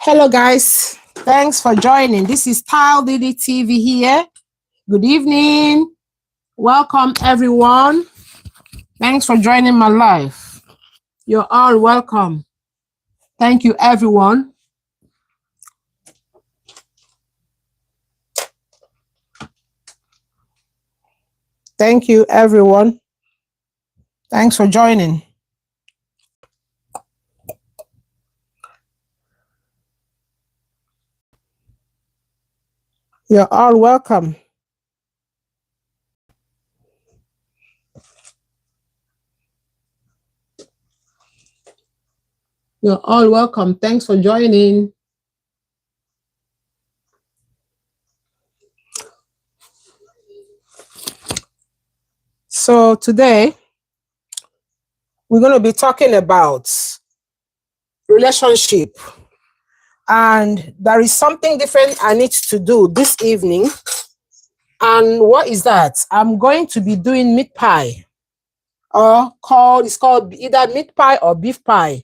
Hello guys, thanks for joining. This is Tile Diddy TV here. Good evening. Welcome everyone. Thanks for joining my live. You're all welcome. Thank you everyone. Thank you everyone. Thanks for joining. You're all welcome. You're all welcome. Thanks for joining. So today, we're going to be talking about relationship. And there is something different I need to do this evening. And what is that? I'm going to be doing meat pie. It's called either meat pie or beef pie.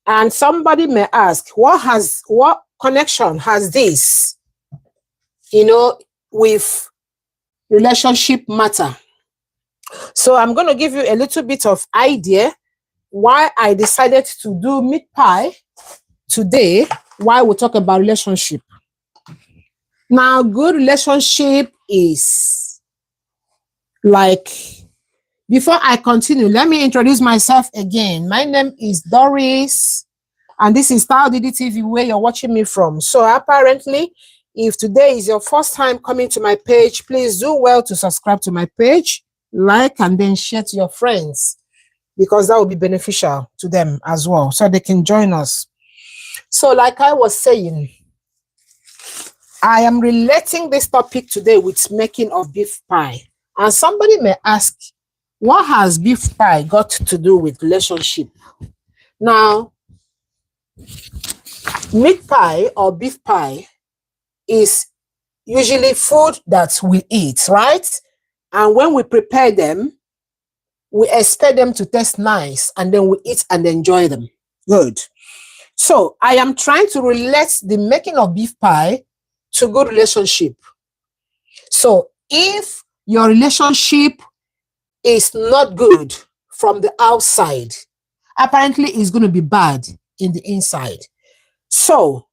And somebody may ask, what connection has this, with relationship matter? So I'm going to give you a little bit of idea why I decided to do meat pie today, why we talk about relationship. Now, good relationship is like, before I continue, let me introduce myself again. My name is Doris, and this is Tile Diddy TV, where you're watching me from. So apparently, if today is your first time coming to my page, please do well to subscribe to my page, like, and then share to your friends, because that will be beneficial to them as well, so they can join us. So like I was saying, I am relating this topic today with making of beef pie. And somebody may ask, what has beef pie got to do with relationship? Now, meat pie or beef pie is usually food that we eat, right? And when we prepare them, we expect them to taste nice, and then we eat and enjoy them. Good. So I am trying to relate the making of beef pie to good relationship. So if your relationship is not good from the outside, apparently it's going to be bad in the inside. So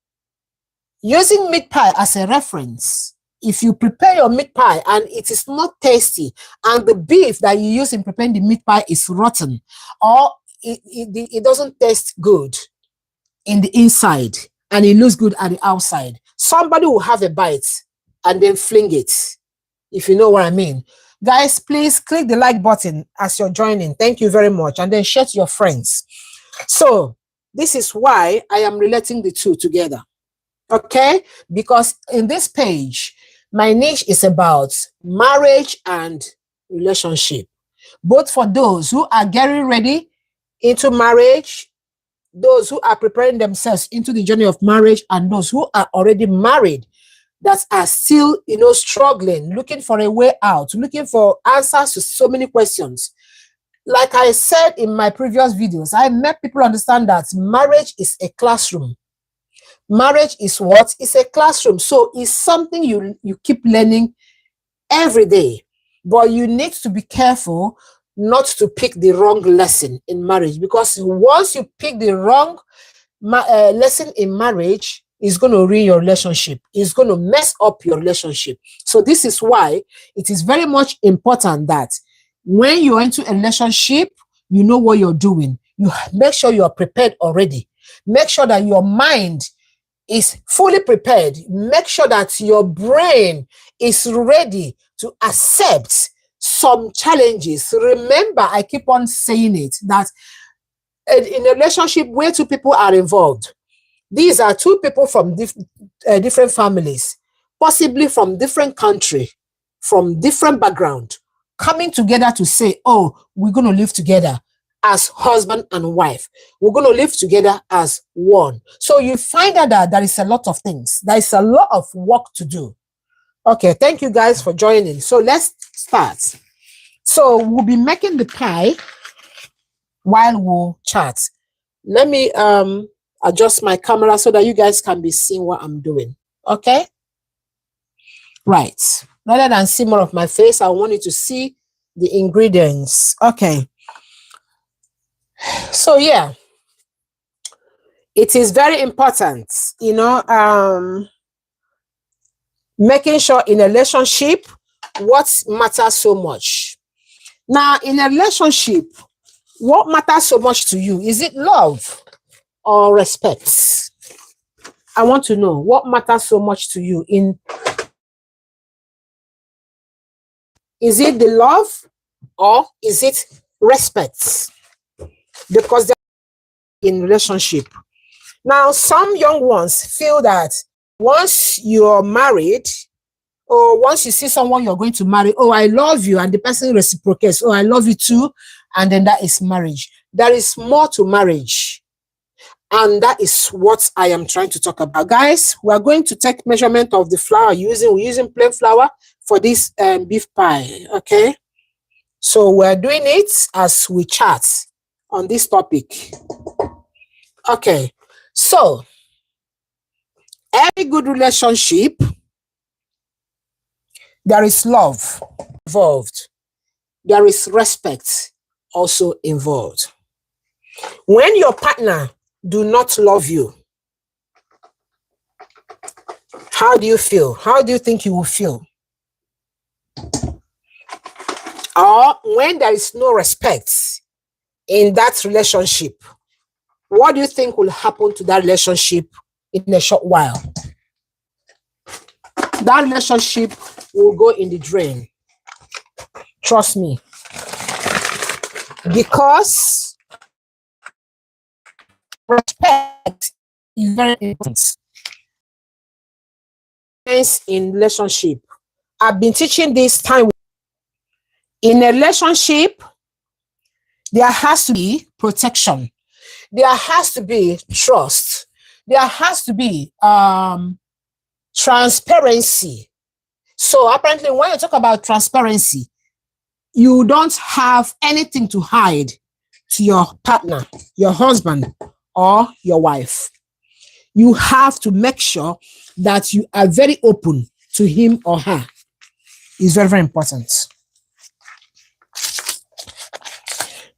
using meat pie as a reference, if you prepare your meat pie and it is not tasty, and the beef that you use in preparing the meat pie is rotten, or it doesn't taste good in the inside and it looks good at the outside, somebody will have a bite and then fling it, if you know what I mean. Guys, please click the like button as you're joining. Thank you very much. And then share to your friends. So this is why I am relating the two together. Okay? Because in this page, my niche is about marriage and relationship. Both for those who are getting ready into marriage, those who are preparing themselves into the journey of marriage, and those who are already married that are still, struggling, looking for a way out, looking for answers to so many questions. Like I said in my previous videos, I make people understand that marriage is a classroom. Marriage is what? It's a classroom. So it's something you keep learning every day. But you need to be careful not to pick the wrong lesson in marriage, because once you pick the wrong lesson in marriage, it's going to ruin your relationship. It's going to mess up your relationship. So this is why it is very much important that when you're into a relationship, you know what you're doing. You make sure you're prepared already. Make sure that your mind is fully prepared. Make sure that your brain is ready to accept some challenges. Remember, I keep on saying it, that in a relationship where two people are involved, these are two people from different families, possibly from different country, from different background, coming together to say, oh, we're going to live together as husband and wife. We're going to live together as one. So you find out that there is a lot of things. There is a lot of work to do. Okay, thank you guys for joining. So let's start. So we'll be making the pie while we'll chat. Let me, adjust my camera so that you guys can be seeing what I'm doing. Okay? Right. Rather than see more of my face, I want you to see the ingredients. Okay. So yeah, it is very important, making sure in a relationship what matters so much. Now, in a relationship, what matters so much to you? Is it love or respect? I want to know what matters so much to you. Is it the love or is it respect? Because they're in relationship. Now, some young ones feel that once you're married, or once you see someone you're going to marry, oh, I love you, and the person reciprocates, oh, I love you too, and then that is marriage. There is more to marriage, and that is what I am trying to talk about. Guys, we are going to take measurement of the flour we're using plain flour for this beef pie, okay? So we're doing it as we chat on this topic. Okay, so every good relationship, there is love involved. There is respect also involved. When your partner do not love you, how do you feel? How do you think you will feel? Or when there is no respect in that relationship, what do you think will happen to that relationship in a short while? That relationship will go in the drain. Trust me. Because respect is very important. In relationship, I've been teaching this time. In a relationship, there has to be protection. There has to be trust. There has to be transparency. So apparently, when you talk about transparency, you don't have anything to hide to your partner, your husband, or your wife. You have to make sure that you are very open to him or her. It's very, very important.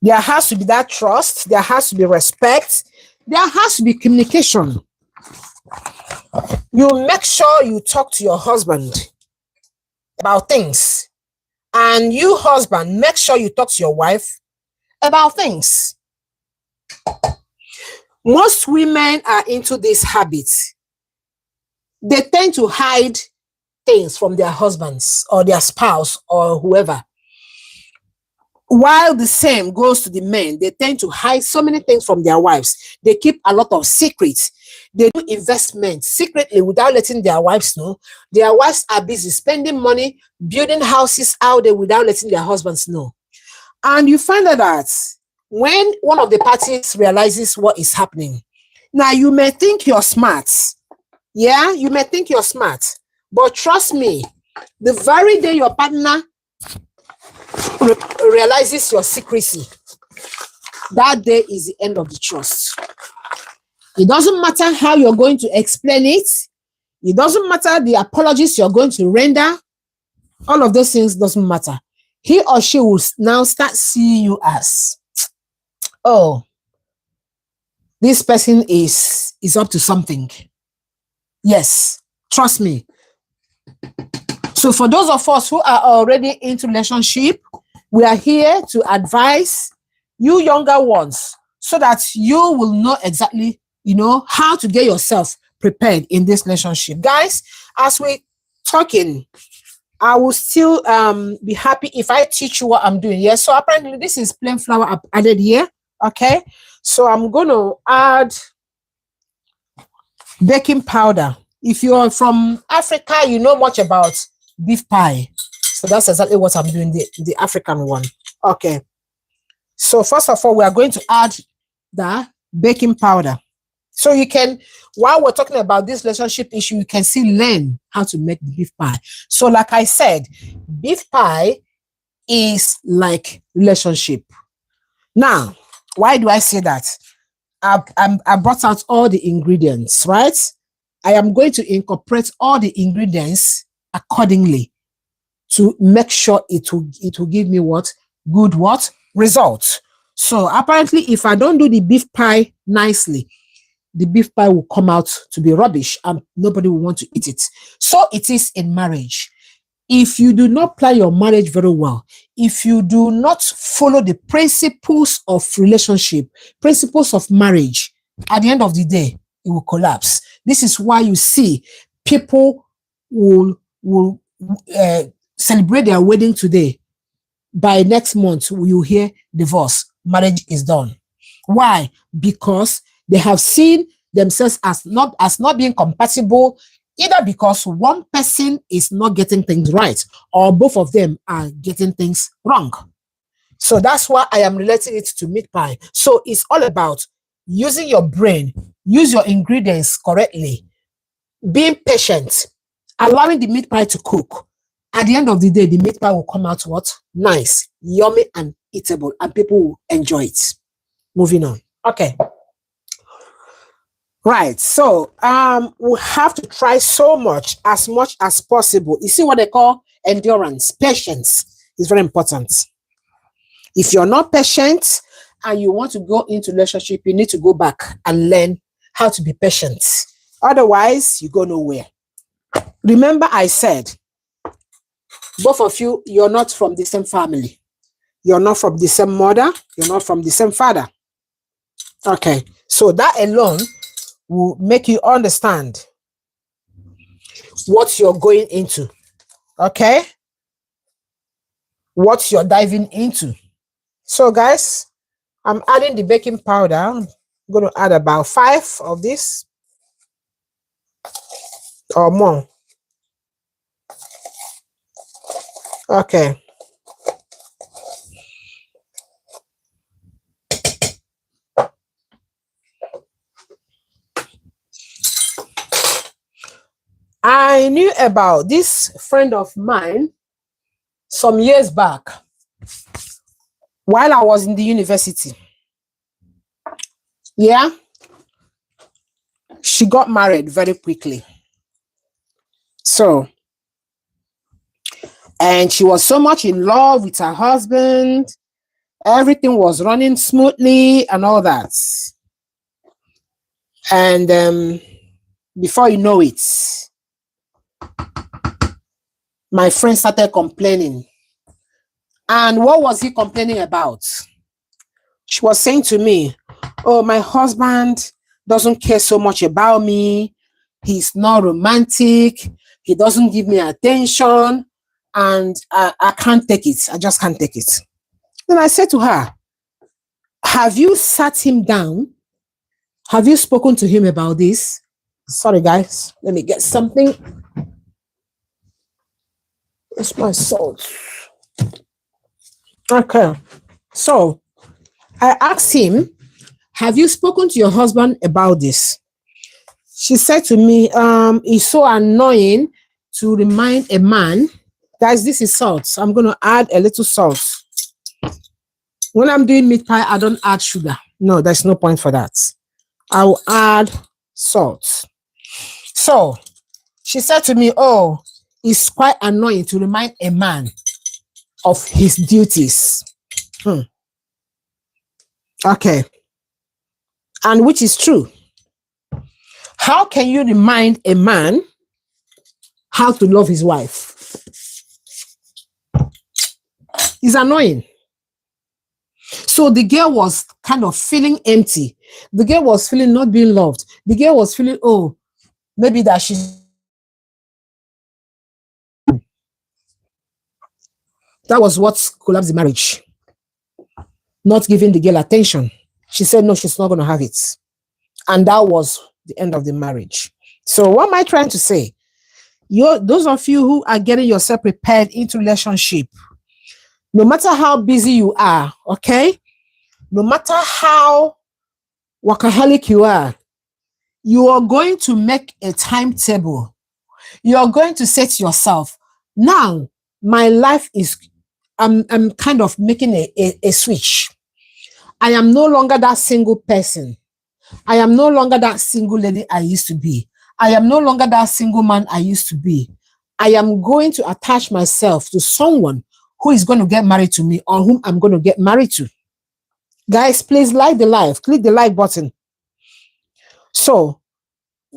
There has to be that trust. There has to be respect. There has to be communication. You make sure you talk to your husband about things. And you, husband, make sure you talk to your wife about things. Most women are into this habit. They tend to hide things from their husbands or their spouse or whoever. While the same goes to the men, they tend to hide so many things from their wives. They keep a lot of secrets. They do investments secretly without letting their wives know. Their wives are busy spending money, building houses out there without letting their husbands know. And you find out that when one of the parties realizes what is happening, now you may think you're smart. Yeah, you may think you're smart. But trust me, the very day your partner realizes your secrecy, that day is the end of the trust. It doesn't matter how you're going to explain it. It doesn't matter the apologies you're going to render. All of those things doesn't matter. He or she will now start seeing you as, oh, this person is up to something. Yes, trust me. So for those of us who are already into relationship, we are here to advise you younger ones so that you will know exactly, how to get yourself prepared in this relationship. Guys, as we're talking, I will still be happy if I teach you what I'm doing. Yes, so apparently this is plain flour I've added here. Okay, so I'm going to add baking powder. If you're from Africa, you know much about beef pie. So that's exactly what I'm doing, the African one. Okay. So first of all, we are going to add the baking powder. So you can, while we're talking about this relationship issue, you can still learn how to make the beef pie. So like I said, beef pie is like relationship. Now, why do I say that? I brought out all the ingredients, right? I am going to incorporate all the ingredients accordingly to make sure it will give me what? Good what? Results. So apparently, if I don't do the beef pie nicely, the beef pie will come out to be rubbish and nobody will want to eat it. So it is in marriage. If you do not plan your marriage very well, if you do not follow the principles of relationship, principles of marriage, at the end of the day, it will collapse. This is why you see people will celebrate their wedding today. By next month, you hear divorce. Marriage is done. Why? Because they have seen themselves as not being compatible, either because one person is not getting things right or both of them are getting things wrong. So that's why I am relating it to meat pie. So it's all about using your brain, use your ingredients correctly, being patient, allowing the meat pie to cook. At the end of the day, the meat pie will come out what? Nice, yummy, and eatable, and people will enjoy it. Moving on. Okay. Right. So we have to try so much as possible. You see what they call endurance, patience is very important. If you're not patient and you want to go into relationship, you need to go back and learn how to be patient. Otherwise, you go nowhere. Remember, I said, both of you, you're not from the same family. You're not from the same mother. You're not from the same father. Okay. So that alone will make you understand what you're going into. Okay? What you're diving into. So, guys, I'm adding the baking powder. I'm going to add about 5 of this or more. Okay. I knew about this friend of mine some years back while I was in the university. Yeah. She got married very quickly. So, and she was so much in love with her husband. Everything was running smoothly and all that. And before you know it, my friend started complaining. And what was he complaining about? She was saying to me, oh, my husband doesn't care so much about me. He's not romantic. He doesn't give me attention. And I can't take it. I just can't take it. Then I said to her, have you sat him down? Have you spoken to him about this? Sorry, guys. Let me get something. It's my salt. Okay. So I asked him, have you spoken to your husband about this? She said to me, it's so annoying to remind a man. Guys, this is salt. I'm going to add a little salt. When I'm doing meat pie, I don't add sugar. No, there's no point for that. I will add salt. So she said to me, oh, it's quite annoying to remind a man of his duties. Okay. And which is true. How can you remind a man how to love his wife? It's annoying. So the girl was kind of feeling empty. The girl was feeling not being loved. The girl was feeling, oh, maybe that that was what collapsed the marriage. Not giving the girl attention. She said, no, she's not going to have it. And that was the end of the marriage. So what am I trying to say? Those of you who are getting yourself prepared into relationship, no matter how busy you are, okay? No matter how workaholic you are going to make a timetable. You are going to say to yourself, now my life is, I'm kind of making a switch. I am no longer that single person. I am no longer that single lady I used to be. I am no longer that single man I used to be. I am going to attach myself to someone who is going to get married to me or whom I'm going to get married to. Guys, please like the live. Click the like button. So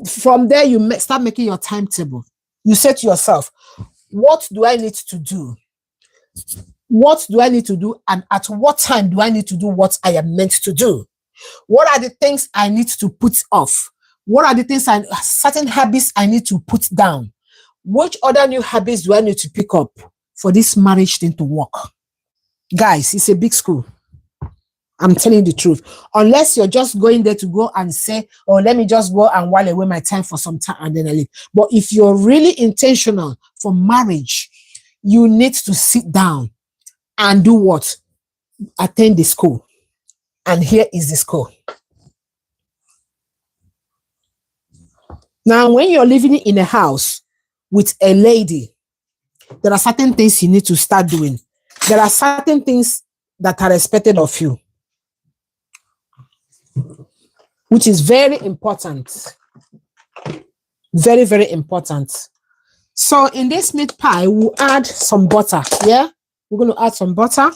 from there, you start making your timetable. You say to yourself, what do I need to do? What do I need to do? And at what time do I need to do what I am meant to do? What are the things I need to put off? What are the things certain habits I need to put down? Which other new habits do I need to pick up for this marriage thing to work? Guys, it's a big school. I'm telling you the truth. Unless you're just going there to go and say, oh, let me just go and while away my time for some time and then I leave. But if you're really intentional for marriage, you need to sit down and do what? Attend the school. And here is the school. Now, when you're living in a house with a lady, there are certain things you need to start doing. There are certain things that are expected of you, which is very important. Very, very important. So in this meat pie, we'll add some butter. Yeah, we're going to add some butter.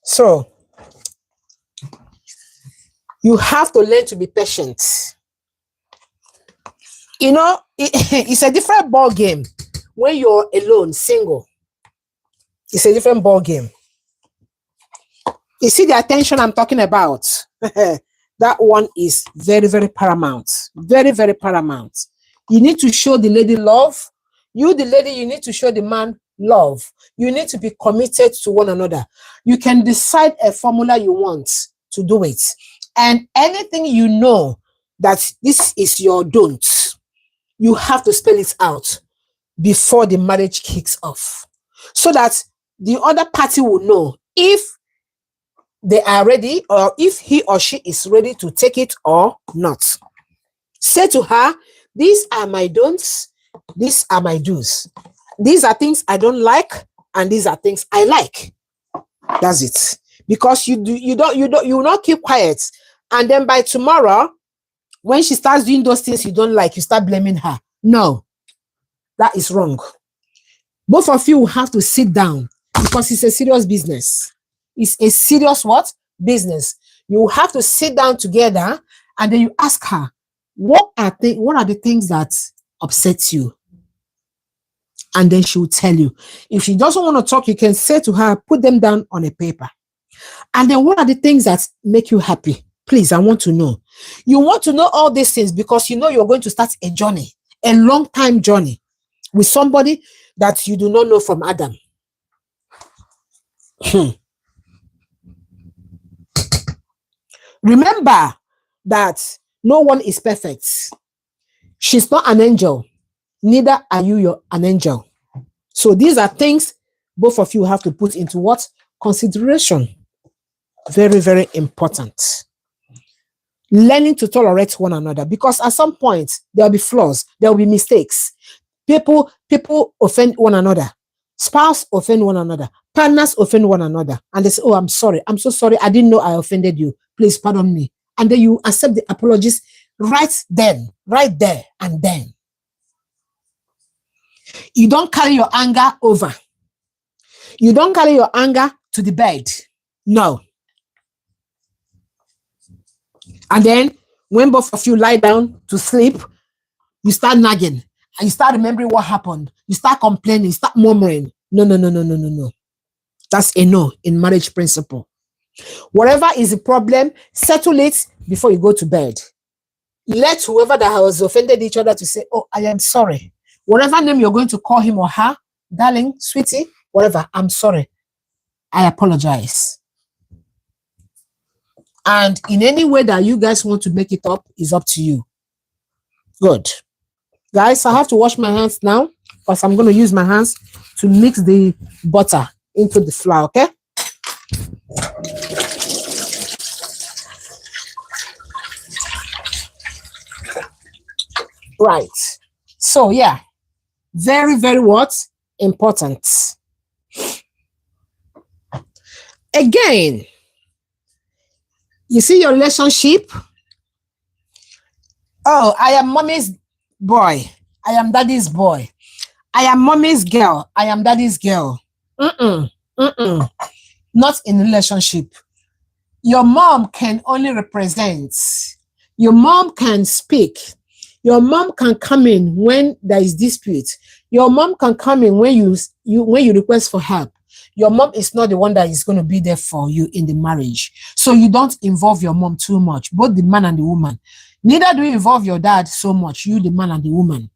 So you have to learn to be patient. You know, it's a different ball game when you're alone, single. It's a different ball game. You see the attention I'm talking about? That one is very, very paramount. Very, very paramount. You need to show the lady love. You, the lady, you need to show the man love. You need to be committed to one another. You can decide a formula you want to do it. And anything you know that this is your don't, you have to spell it out before the marriage kicks off. So that the other party will know if they are ready or if he or she is ready to take it or not. Say to her, these are my don'ts, these are my do's. These are things I don't like, and these are things I like. That's it. Because you will not keep quiet. And then by tomorrow, when she starts doing those things you don't like, you start blaming her. No, that is wrong. Both of you will have to sit down because it's a serious business. It's a serious what? Business. You have to sit down together and then you ask her, what are the things that upset you? And then she will tell you. If she doesn't want to talk, you can say to her, put them down on a paper. And then what are the things that make you happy? Please, I want to know. You want to know all these things because you know you're going to start a journey, a long time journey with somebody that you do not know from Adam. Remember that no one is perfect. She's not an angel. Neither are you an angel. So these are things both of you have to put into what? Consideration. Very, very important. Learning to tolerate one another, because at some point there will be flaws, there will be mistakes. People offend one another. Spouse offend one another. Partners offend one another. And they say, oh, I'm sorry. I'm so sorry. I didn't know I offended you. Please pardon me. And then you accept the apologies right then, right there and then. You don't carry your anger over. You don't carry your anger to the bed. No. And then when both of you lie down to sleep, you start nagging and you start remembering what happened. You start complaining, you start murmuring. No. That's a no in marriage principle. Whatever is the problem, settle it before you go to bed. Let whoever that has offended each other to say, oh, I am sorry. Whatever name you're going to call him or her, darling, sweetie, whatever, I'm sorry. I apologize. And in any way that you guys want to make it up, is up to you. Good. Guys, I have to wash my hands now because I'm going to use my hands to mix the butter into the flour, okay? Right. So, yeah. Very, very what? Important. Again, you see your relationship. Oh, I am mommy's boy. I am daddy's boy. I am mommy's girl. I am daddy's girl. Not in relationship. Your mom can only represent. Your mom can speak. Your mom can come in when there is dispute. Your mom can come in when you request for help. Your mom is not the one that is going to be there for you in the marriage. So you don't involve your mom too much, both the man and the woman. Neither do you involve your dad so much, you, the man and the woman.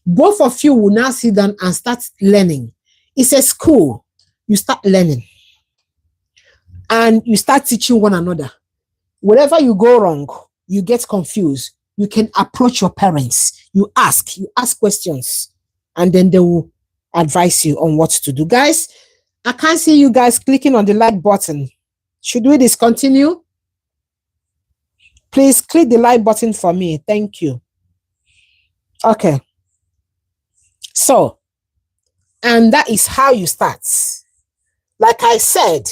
Both of you will now sit down and start learning. It's a school. You start learning. And you start teaching one another. Wherever you go wrong, you get confused. You can approach your parents. You ask questions. And then they will advise you on what to do. Guys, I can't see you guys clicking on the like button. Should we discontinue? Please click the like button for me. Thank you. Okay. So, and that is how you start. Like I said,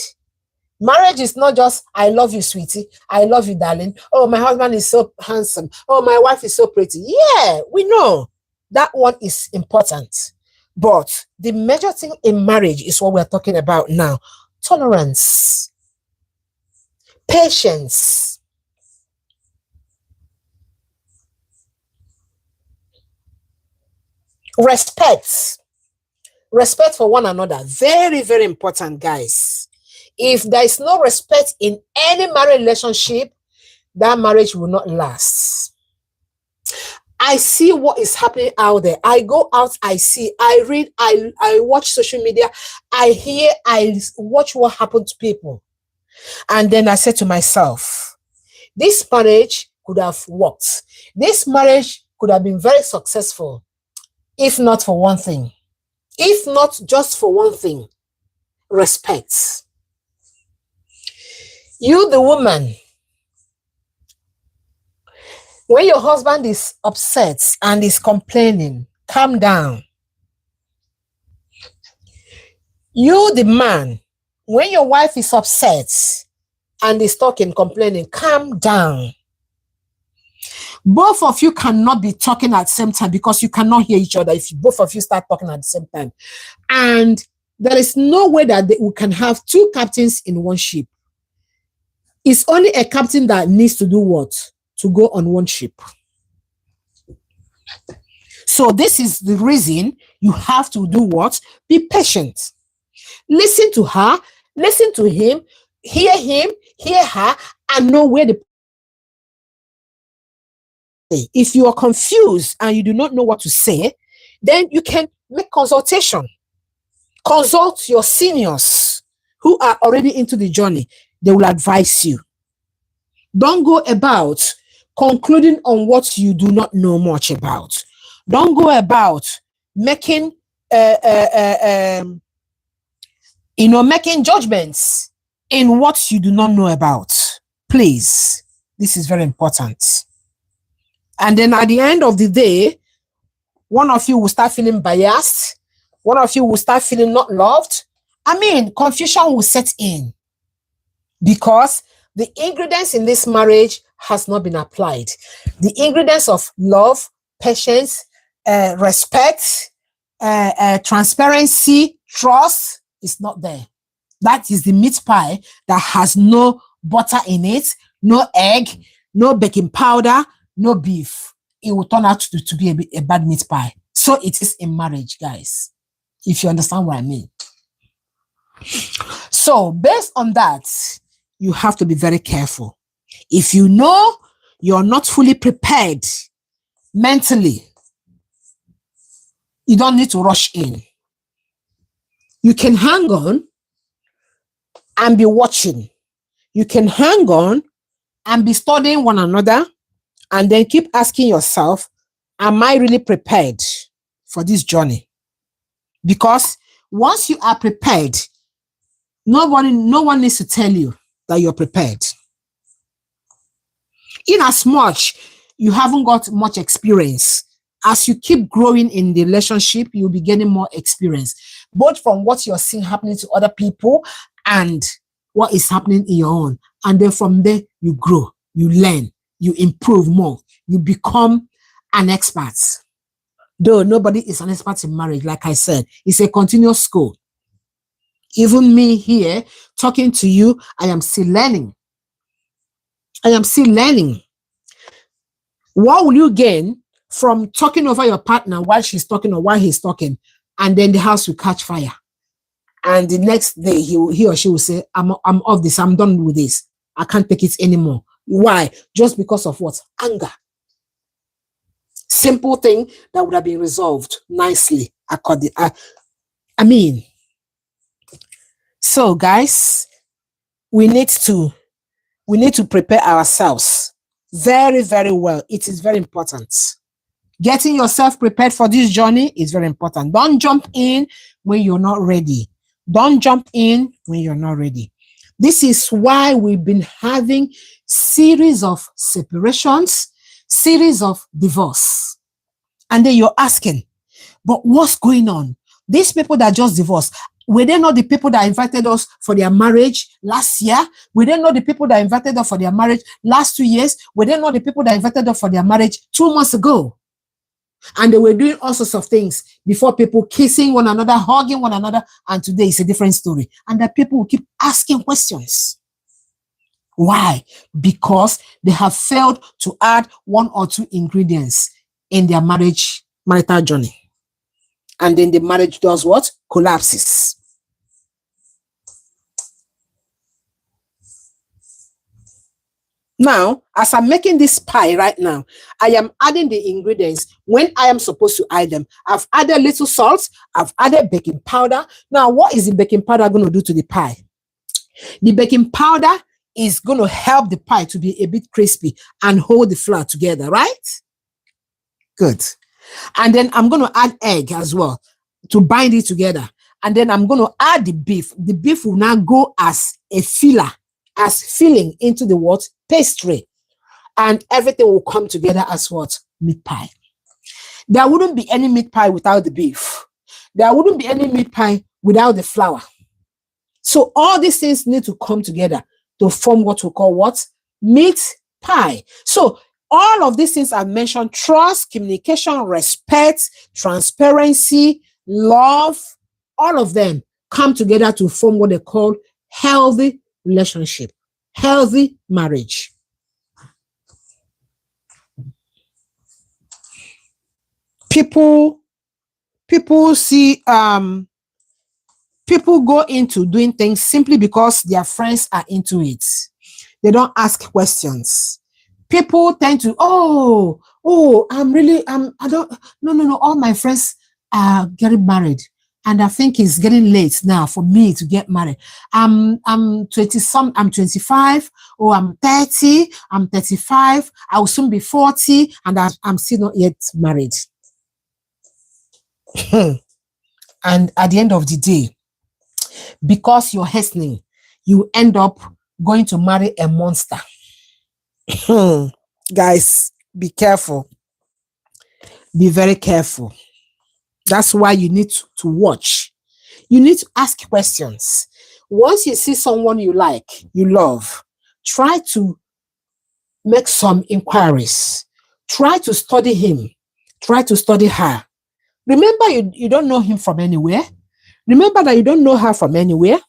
marriage is not just, I love you, sweetie. I love you, darling. Oh, my husband is so handsome. Oh, my wife is so pretty. Yeah, we know that one is important. But the major thing in marriage is what we're talking about now. Tolerance. Patience. Respect. Respect for one another. Very, very important, guys. If there is no respect in any marriage relationship, that marriage will not last. I see what is happening out there. I go out, I see, I read, I watch social media, I hear, I watch what happened to people. And then I said to myself, this marriage could have worked. This marriage could have been very successful if not for one thing. If not just for one thing, respect. You, the woman, when your husband is upset and is complaining, calm down. You, the man, when your wife is upset and is talking, complaining, calm down. Both of you cannot be talking at the same time because you cannot hear each other if both of you start talking at the same time. And there is no way that we can have two captains in one ship. It's only a captain that needs to do what? To go on one ship. So this is the reason you have to do what? Be patient. Listen to her, listen to him, hear her, and know where the... If you are confused and you do not know what to say, then you can make consultation. Consult your seniors who are already into the journey. They will advise you. Don't go about concluding on what you do not know much about. Don't go about making making judgments in what you do not know about. Please, this is very important. And then at the end of the day, one of you will start feeling biased. One of you will start feeling not loved. I mean, confusion will set in because the ingredients in this marriage has not been applied. The ingredients of love, patience, respect, transparency, trust is not there. That is the meat pie that has no butter in it, no egg, no baking powder, no beef. It will turn out to be a bad meat pie. So it is in marriage, guys, if you understand what I mean. So based on that, you have to be very careful. If you know you're not fully prepared mentally, you don't need to rush in. You can hang on and be watching. You can hang on and be studying one another and then keep asking yourself, am I really prepared for this journey? Because once you are prepared, no one needs to tell you that you're prepared. In as much you haven't got much experience, as you keep growing in the relationship, you'll be getting more experience, both from what you're seeing happening to other people and what is happening in your own. And then from there, you grow, you learn, you improve more, you become an expert. Though nobody is an expert in marriage, like I said, it's a continuous school. Even me here talking to you, I am still learning. I am still learning. What will you gain from talking over your partner while she's talking or while he's talking, and then the house will catch fire? And the next day, he or she will say, I'm off this, I'm done with this. I can't take it anymore. Why? Just because of what? Anger. Simple thing that would have been resolved nicely. So guys, we need to prepare ourselves very, very well. It is very important. Getting yourself prepared for this journey is very important. Don't jump in when you're not ready. Don't jump in when you're not ready. This is why we've been having series of separations, series of divorce. And then you're asking, but what's going on? These people that just divorced, were they not the people that invited us for their marriage last year? Were they not the people that invited us for their marriage last 2 years? Were they not the people that invited us for their marriage 2 months ago? And they were doing all sorts of things before, people kissing one another, hugging one another. And today is a different story. And that people will keep asking questions. Why? Because they have failed to add 1 or 2 ingredients in their marital journey. And then the marriage does what? Collapses. Now, as I'm making this pie right now, I am adding the ingredients when I am supposed to add them. I've added little salt. I've added baking powder. Now, what is the baking powder going to do to the pie? The baking powder is going to help the pie to be a bit crispy and hold the flour together, right? Good. And then I'm going to add egg as well to bind it together. And then I'm going to add the beef. The beef will now go as a filler, as filling into the what? Pastry. And everything will come together as what? Meat pie. There wouldn't be any meat pie without the beef. There wouldn't be any meat pie without the flour. So all these things need to come together to form what we call what? Meat pie. So all of these things I've mentioned: trust, communication, respect, transparency, love, all of them come together to form what they call healthy relationship, healthy marriage. People see, people go into doing things simply because their friends are into it. They don't ask questions. People tend to, no, all my friends are getting married. And I think it's getting late now for me to get married. I'm 25, or I'm 30, I'm 35, I will soon be 40, and I'm still not yet married. And at the end of the day, because you're hastening, you end up going to marry a monster. Guys, be careful. Be very careful. That's why you need to watch. You need to ask questions. Once you see someone you like, you love, try to make some inquiries. Try to study him. Try to study her. Remember, you don't know him from anywhere. Remember that you don't know her from anywhere.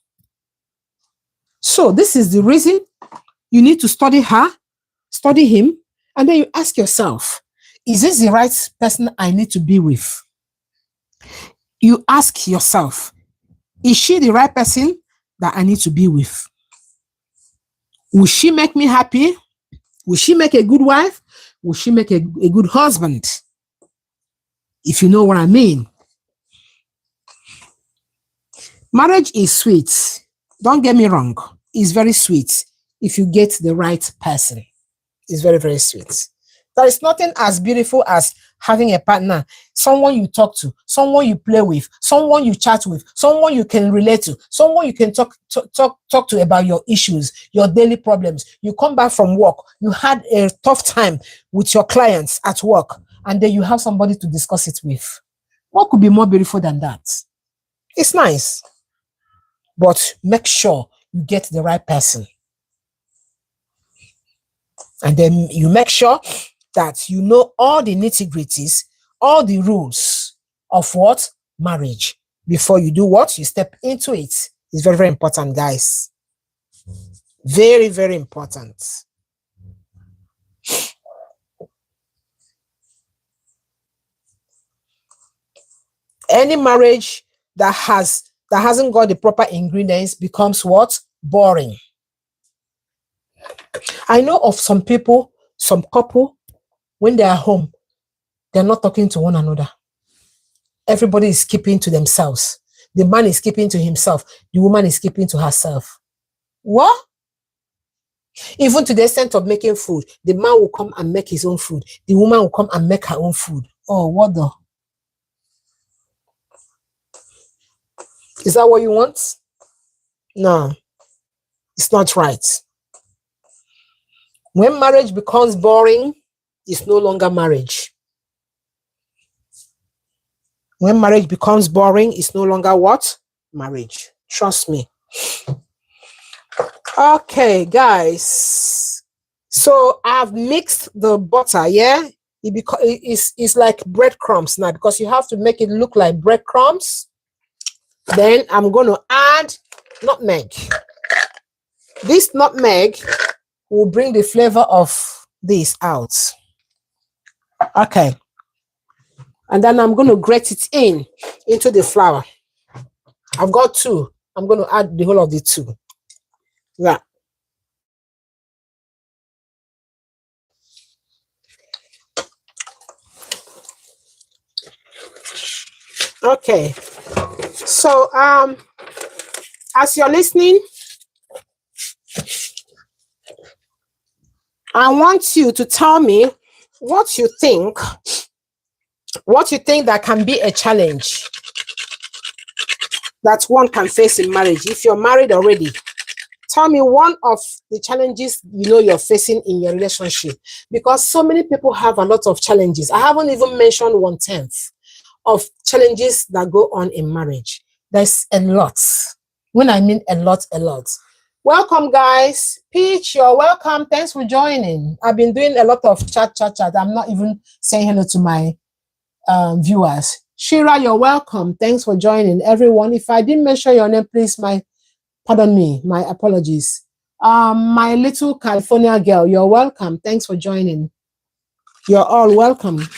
So this is the reason you need to study her, study him, and then you ask yourself, is this the right person I need to be with? You ask yourself, is she the right person that I need to be with? Will she make me happy? Will she make a good wife? Will she make a good husband? If you know what I mean. Marriage is sweet. Don't get me wrong. It's very sweet if you get the right person. It's very, very sweet. There is nothing as beautiful as having a partner, someone you talk to, someone you play with, someone you chat with, someone you can relate to, someone you can talk to about your issues, your daily problems. You come back from work, you had a tough time with your clients at work, and then you have somebody to discuss it with. What could be more beautiful than that? It's nice. But make sure you get the right person. And then you make sure that you know all the nitty-gritties, all the rules of what? Marriage. Before you do what? You step into it. It's very, very important, guys. Very, very important. Any marriage that hasn't got the proper ingredients becomes what? Boring. I know of some people, some couple, when they are home, they're not talking to one another. Everybody is keeping to themselves. The man is keeping to himself. The woman is keeping to herself. What? Even to the extent of making food, the man will come and make his own food. The woman will come and make her own food. Oh, what the? Is that what you want? No, it's not right. When marriage becomes boring, it's no longer marriage. When marriage becomes boring, it's no longer what? Marriage. Trust me. Okay, guys. So I've mixed the butter, yeah? It's like breadcrumbs now, because you have to make it look like breadcrumbs. Then I'm going to add nutmeg. This nutmeg will bring the flavor of this out. Okay. And then I'm going to grate it into the flour. I've got 2. I'm going to add the whole of the 2. Yeah. Okay. So as you're listening, I want you to tell me what you think that can be a challenge that one can face in marriage. If you're married already, tell me one of the challenges you know you're facing in your relationship, because so many people have a lot of challenges. I haven't even mentioned 1/10 of challenges that go on in marriage. There's a lot. When I mean a lot. Welcome, guys. Peach, you're welcome. Thanks for joining. I've been doing a lot of chat. I'm not even saying hello to my viewers. Shira, you're welcome. Thanks for joining. Everyone, if I didn't mention your name, please, pardon me, my apologies. My little California girl, you're welcome. Thanks for joining. You're all welcome.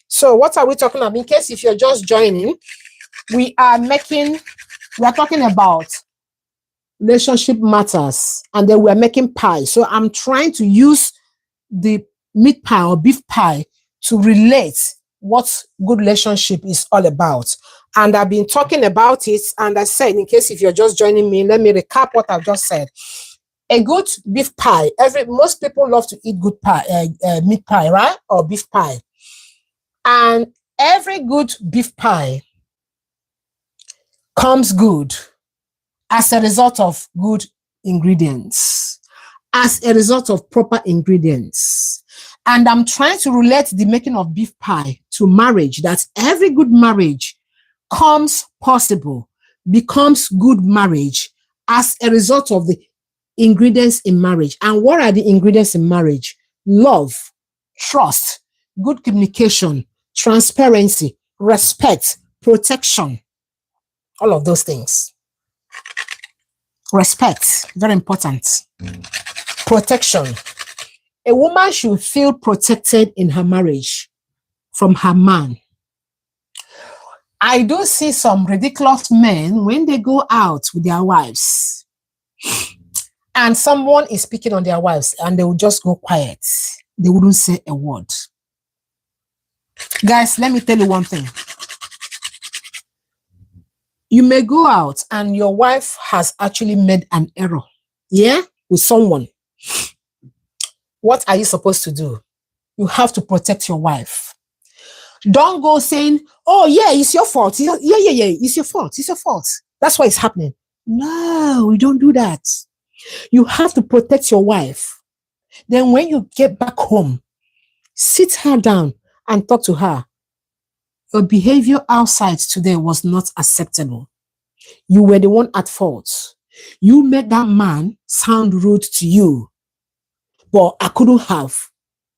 So what are we talking about? In case if you're just joining, we are talking about relationship matters, and then we're making pie. So I'm trying to use the meat pie or beef pie to relate what good relationship is all about. And I've been talking about it, and I said, in case if you're just joining me, let me recap what I've just said. A good beef pie. Most people love to eat good pie, meat pie, right? Or beef pie. And every good beef pie comes good as a result of good ingredients, as a result of proper ingredients. And I'm trying to relate the making of beef pie to marriage, that every good marriage becomes good marriage as a result of the ingredients in marriage. And what are the ingredients in marriage? Love, trust, good communication, transparency, respect, protection, all of those things. Respect, very important. Protection. A woman should feel protected in her marriage from her man. I do see some ridiculous men when they go out with their wives and someone is speaking on their wives and they will just go quiet. They wouldn't say a word. Guys, let me tell you one thing. You may go out and your wife has actually made an error, yeah, with someone. What are you supposed to do? You have to protect your wife. Don't go saying, oh, yeah, it's your fault. Yeah, it's your fault. It's your fault. That's why it's happening. No, we don't do that. You have to protect your wife. Then when you get back home, sit her down and talk to her. Your behavior outside today was not acceptable. You were the one at fault. You made that man sound rude to you, but I couldn't have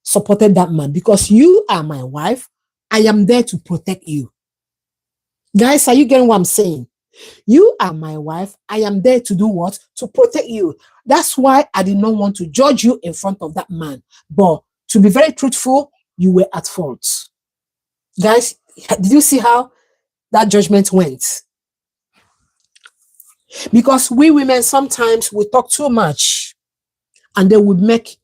supported that man because you are my wife. I am there to protect you. Guys, are you getting what I'm saying? You are my wife. I am there to do what? To protect you. That's why I did not want to judge you in front of that man. But to be very truthful, you were at fault. Guys, did you see how that judgment went? Because we women sometimes we talk too much and they would make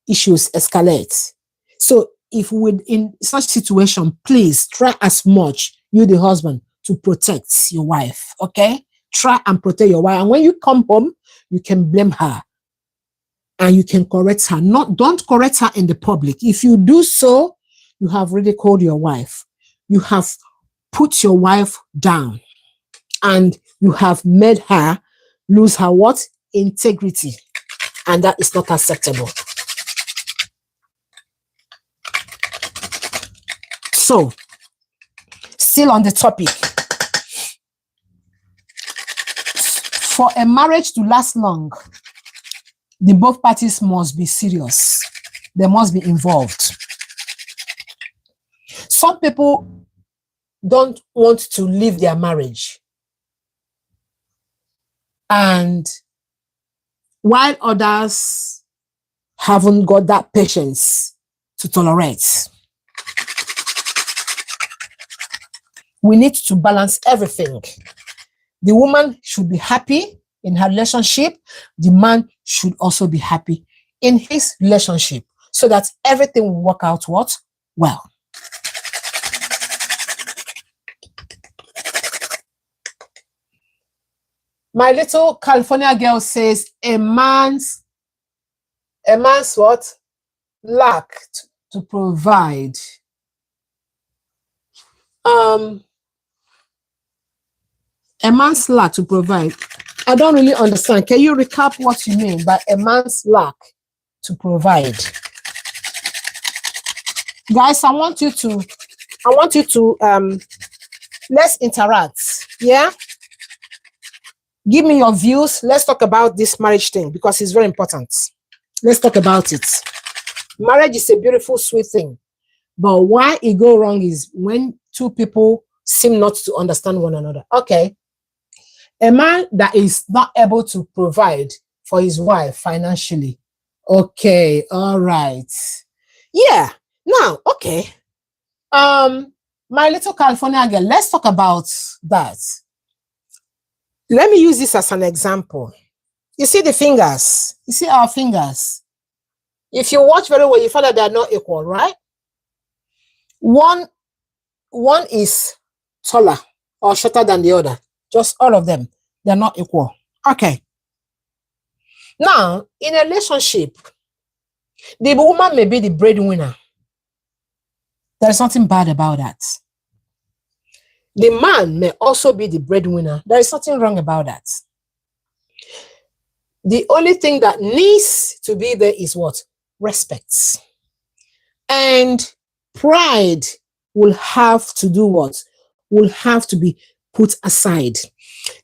issues escalate. So if we in such situation, please try as much, you the husband, to protect your wife. Okay? Try and protect your wife. And when you come home, you can blame her and you can correct her. Don't correct her in the public. If you do so, you have ridiculed your wife. You have put your wife down and you have made her lose her what? Integrity. And that is not acceptable. So, still on the topic. For a marriage to last long, the both parties must be serious. They must be involved. Some people don't want to leave their marriage. And while others haven't got that patience to tolerate. We need to balance everything. The woman should be happy in her relationship. The man should also be happy in his relationship so that everything will work out what? Well. My little California girl says a man's what? Lack to provide. A man's lack to provide. I don't really understand. Can you recap what you mean by a man's lack to provide? Guys, I want you to let's interact. Yeah? Give me your views. Let's talk about this marriage thing because it's very important. Let's talk about it. Marriage is a beautiful, sweet thing. But why it go wrong is when two people seem not to understand one another. Okay. A man that is not able to provide for his wife financially. Okay. All right. Yeah. Now, okay. My little California girl, let's talk about that. Let me use this as an example. You see the fingers? You see our fingers? If you watch very well, you find that they are not equal, right? One is taller or shorter than the other. Just all of them. They're not equal. Okay. Now, in a relationship, the woman may be the breadwinner. There's nothing bad about that. The man may also be the breadwinner. There is nothing wrong about that. The only thing that needs to be there is what? Respect. And pride will have to do what? Will have to be put aside.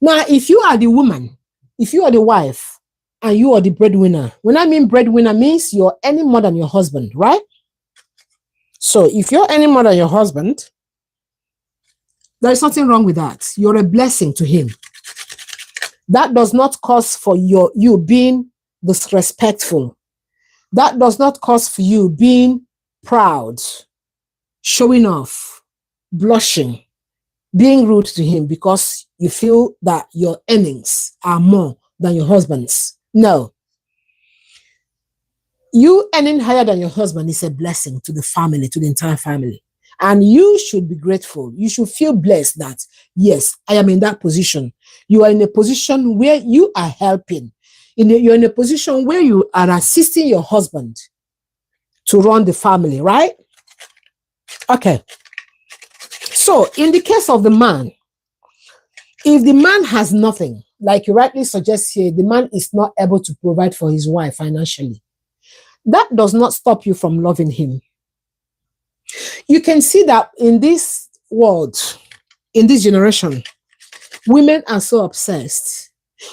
Now, if you are the woman, if you are the wife, and you are the breadwinner, when I mean breadwinner means you're earning more than your husband, right? So if you're earning more than your husband, there is nothing wrong with that. You're a blessing to him. That does not cause for you being disrespectful. That does not cause for you being proud, showing off, blushing, being rude to him because you feel that your earnings are more than your husband's. No. You earning higher than your husband is a blessing to the family, to the entire family. And you should be grateful. You should feel blessed that, yes, I am in that position. You are in a position where you are helping. You're in a position where you are assisting your husband to run the family, right? Okay. So, in the case of the man, if the man has nothing, like you rightly suggest here, the man is not able to provide for his wife financially. That does not stop you from loving him. You can see that in this world, in this generation, women are so obsessed.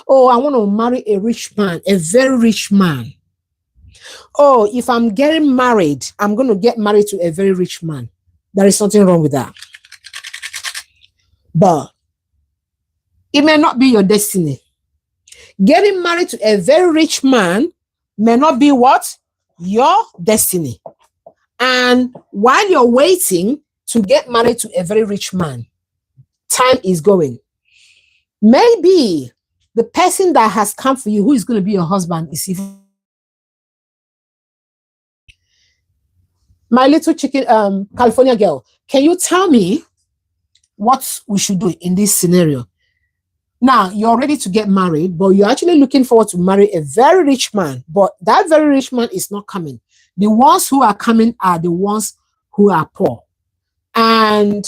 Oh, I want to marry a rich man, a very rich man. Oh, if I'm getting married, I'm going to get married to a very rich man. There is nothing wrong with that. But it may not be your destiny. Getting married to a very rich man may not be what? Your destiny. And while you're waiting to get married to a very rich man, time is going. Maybe the person that has come for you, who is going to be your husband, is even my little chicken, California girl. Can you tell me what we should do in this scenario? Now, you're ready to get married, but you're actually looking forward to marry a very rich man, but that very rich man is not coming. The ones who are coming are the ones who are poor. And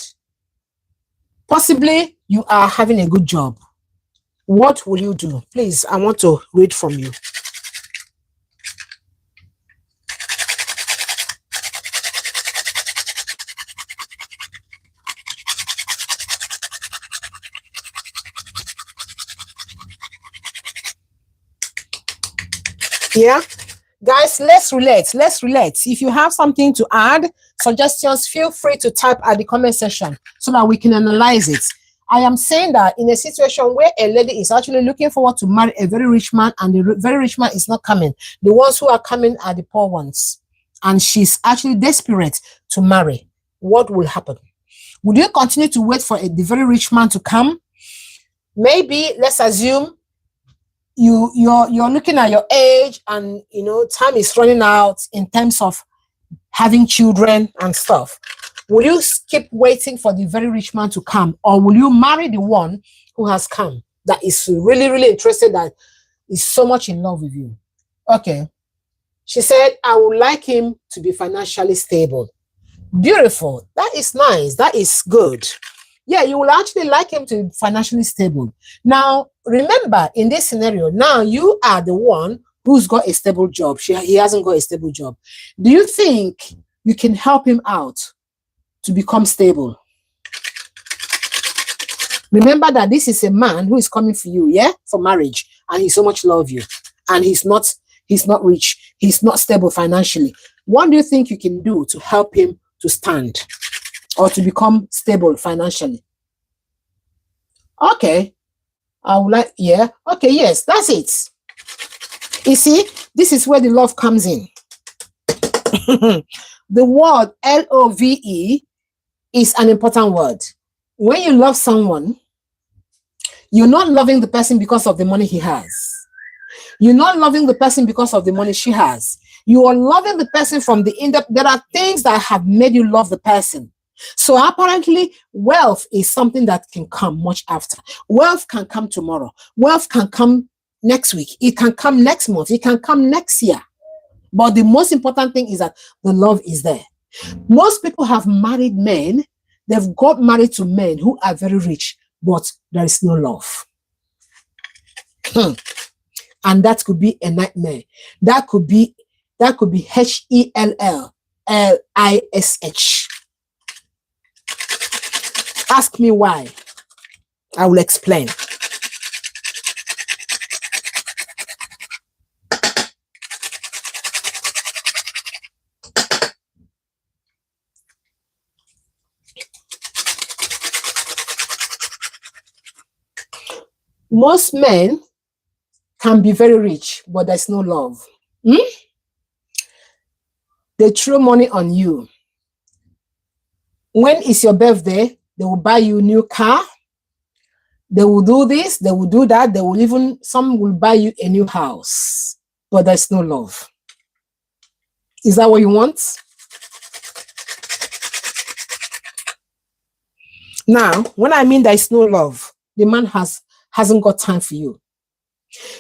possibly you are having a good job. What will you do? Please, I want to read from you. Yeah, guys, let's relate. If you have something to add, suggestions, feel free to type at the comment section so that we can analyze it. I am saying that in a situation where a lady is actually looking forward to marry a very rich man and the very rich man is not coming, the ones who are coming are the poor ones, and she's actually desperate to marry, what will happen? Would you continue to wait for the very rich man to come? Maybe let's assume you're looking at your age and time is running out in terms of having children and stuff. Will you keep waiting for the very rich man to come, or will you marry the one who has come, that is really, really interested, that is so much in love with you? Okay. She said, I would like him to be financially stable. Beautiful. That is nice. That is good. Yeah, you will actually like him to be financially stable. Now, remember, in this scenario, now you are the one who's got a stable job. He hasn't got a stable job. Do you think you can help him out to become stable? Remember that this is a man who is coming for you, yeah, for marriage, and he so much loves you, and he's not rich, he's not stable financially. What do you think you can do to help him to stand or to become stable financially? Okay, I would like, yeah, okay, yes, that's it. You see, this is where the love comes in. The word L-O-V-E is an important word. When you love someone, you're not loving the person because of the money he has. You're not loving the person because of the money she has. You are loving the person from the in-depth. There are things that have made you love the person. So apparently, wealth is something that can come much after. Wealth can come tomorrow. Wealth can come next week. It can come next month. It can come next year. But the most important thing is that the love is there. Most people have married men. They've got married to men who are very rich, but there is no love. And that could be a nightmare. That could be Helllish. Ask me why. I will explain. Most men can be very rich, but there's no love. They throw money on you. When is your birthday? They will buy you a new car. They will do this, they will do that. Some will buy you a new house, but there's no love. Is that what you want? Now, when I mean there's no love, the man hasn't got time for you.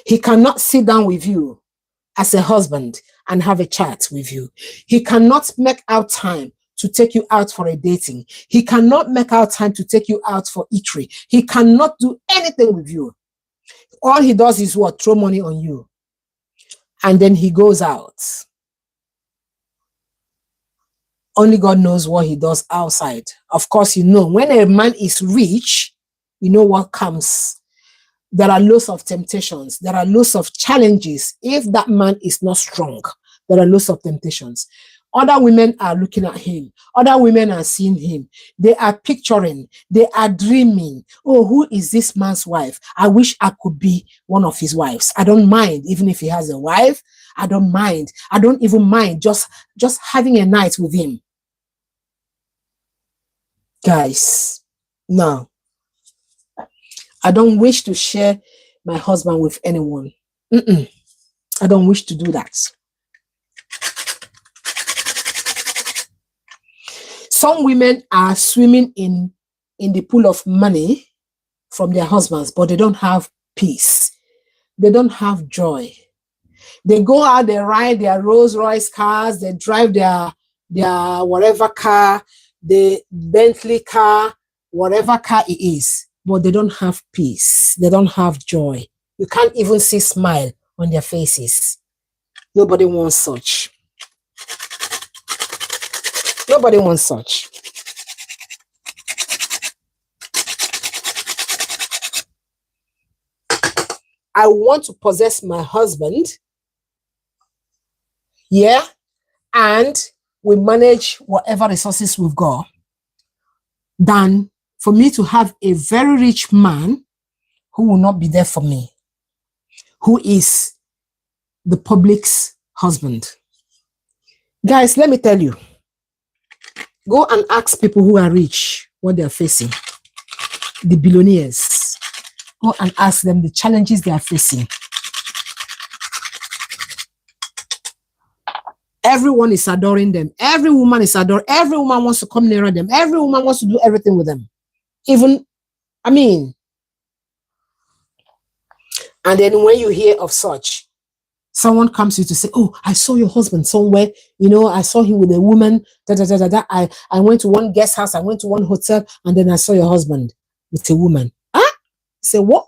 He cannot sit down with you as a husband and have a chat with you. He cannot make out time to take you out for a dating. He cannot make out time to take you out for eatery. He cannot do anything with you. All he does is what? Throw money on you. And then he goes out. Only God knows what he does outside. Of course, when a man is rich, you know what comes. There are lots of temptations. There are lots of challenges. If that man is not strong, there are lots of temptations. Other women are looking at him. Other women are seeing him. They are picturing. They are dreaming. Oh, who is this man's wife? I wish I could be one of his wives. I don't mind, even if he has a wife. I don't mind. I don't even mind just having a night with him. Guys, no. I don't wish to share my husband with anyone. I don't wish to do that. Some women are swimming in the pool of money from their husbands, but they don't have peace. They don't have joy. They go out, they ride their Rolls Royce cars, they drive their whatever car, the Bentley car, whatever car it is, but they don't have peace. They don't have joy. You can't even see smile on their faces. Nobody wants such. Nobody wants such. I want to possess my husband. Yeah. And we manage whatever resources we've got. Than for me to have a very rich man who will not be there for me. Who is the public's husband. Guys, let me tell you. Go and ask people who are rich what they're facing. The billionaires. Go and ask them the challenges they are facing. Everyone is adoring them. Every woman is adoring. Every woman wants to come nearer them. Every woman wants to do everything with them. Even, and then when you hear of such, someone comes to you to say, oh, I saw your husband somewhere. I saw him with a woman. I went to one guest house. I went to one hotel. And then I saw your husband with a woman. Huh? You say, what?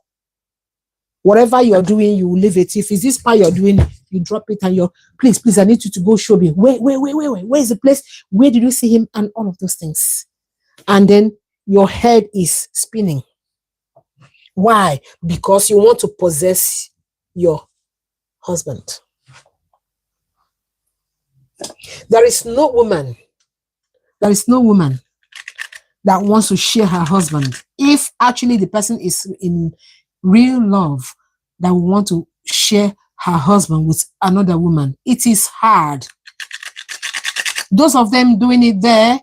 Whatever you're doing, you leave it. If it's this part you're doing, you drop it and please, I need you to go show me. Wait. Where is the place? Where did you see him? And all of those things. And then your head is spinning. Why? Because you want to possess your husband. There is no woman that wants to share her husband. If actually the person is in real love, that will want to share her husband with another woman. It is hard. Those of them doing it there,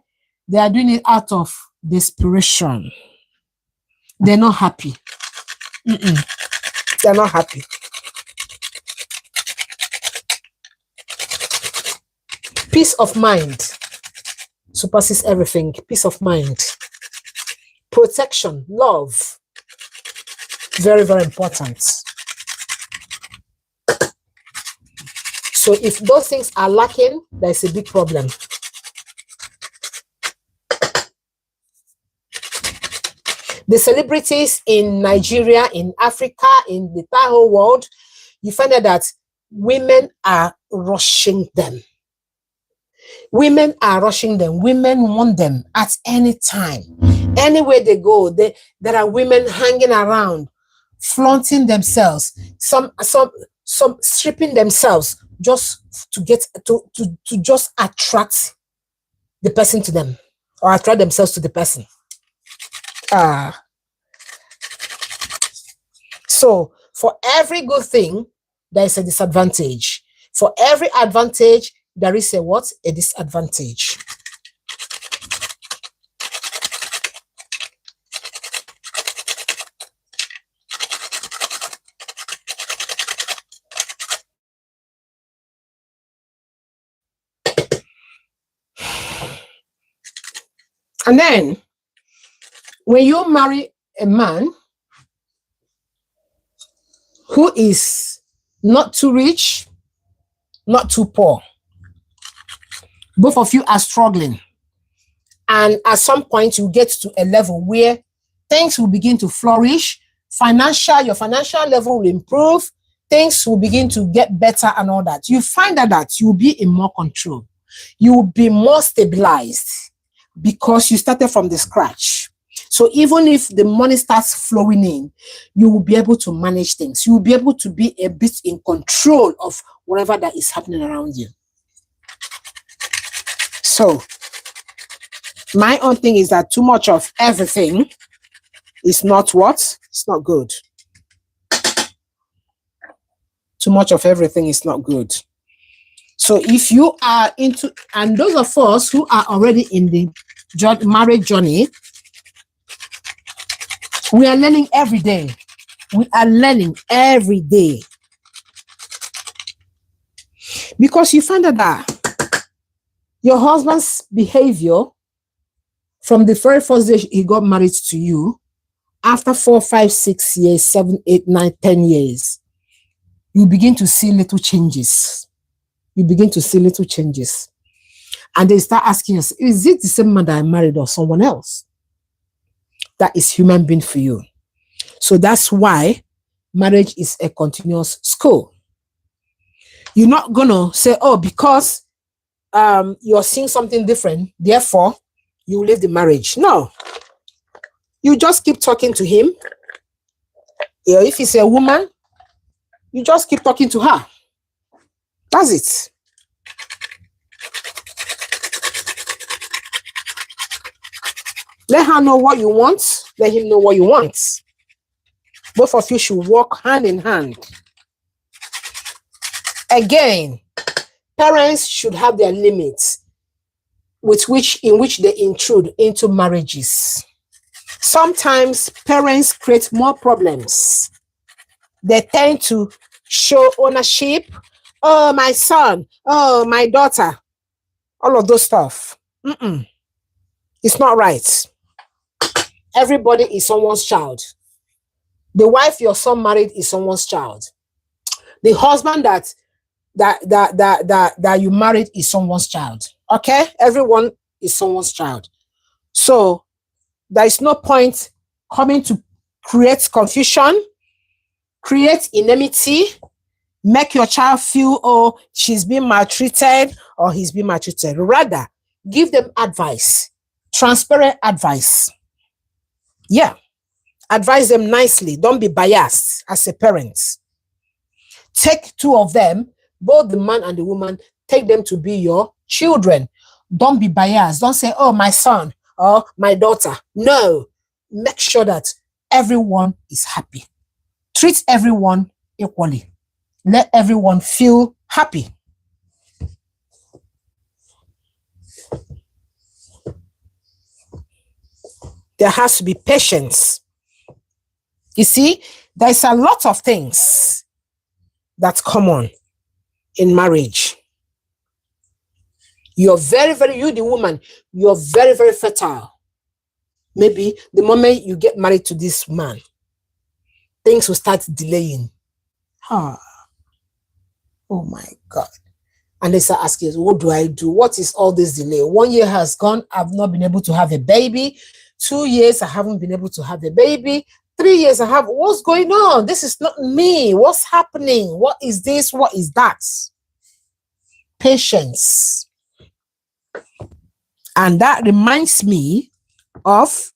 they are doing it out of desperation. They're not happy. They're not happy. Peace of mind surpasses everything. Peace of mind. Protection, love. Very, very important. So if those things are lacking, there's a big problem. The celebrities in Nigeria, in Africa, in the whole world, you find out that women are rushing them. Women are rushing them. Women want them at any time. Anywhere they go, there are women hanging around, flaunting themselves, some stripping themselves just to get to just attract the person to them, or attract themselves to the person. So for every good thing, there is a disadvantage. For every advantage, there is a what? A disadvantage. And then, when you marry a man who is not too rich, not too poor, both of you are struggling. And at some point, you get to a level where things will begin to flourish. Your financial level will improve. Things will begin to get better and all that. You find that you'll be in more control. You will be more stabilized because you started from the scratch. So even if the money starts flowing in, you will be able to manage things. You will be able to be a bit in control of whatever that is happening around you. So my own thing is that too much of everything is not what? It's not good. Too much of everything is not good. So if you are into, and those of us who are already in the marriage journey, we are learning every day. We are learning every day. Because you find out that your husband's behavior from the very first day he got married to you, after 4, 5, 6 years, 7, 8, 9, 10 years, you begin to see little changes. You begin to see little changes. And they start asking us, is it the same man that I married or someone else? That is human being for you. So that's why marriage is a continuous school. You're not gonna say, oh, because you're seeing something different, therefore you leave the marriage. No. You just keep talking to him. If it's a woman, you just keep talking to her. That's it. Let her know what you want. Let him know what you want. Both of you should walk hand in hand. Again, parents should have their limits in which they intrude into marriages. Sometimes parents create more problems. They tend to show ownership. Oh, my son. Oh, my daughter. All of those stuff. It's not right. Everybody is someone's child. The wife your son married is someone's child. The husband that you married is someone's child. Okay? Everyone is someone's child. So there is no point coming to create confusion, create enmity, make your child feel, oh, she's being maltreated or he's being maltreated. Rather, give them advice, transparent advice. Yeah. Advise them nicely. Don't be biased as a parent. Take two of them, both the man and the woman, take them to be your children. Don't be biased. Don't say, oh, my son or my daughter. No. Make sure that everyone is happy. Treat everyone equally. Let everyone feel happy. There has to be patience. You see, there's a lot of things that's common in marriage. You're you the woman, you're very, very fertile. Maybe the moment you get married to this man, things will start delaying. Oh my God. And they start asking, what do I do? What is all this delay? 1 year has gone, I've not been able to have a baby. 2 years, I haven't been able to have a baby. 3 years, what's going on? This is not me. What's happening? What is this? What is that? Patience. And that reminds me of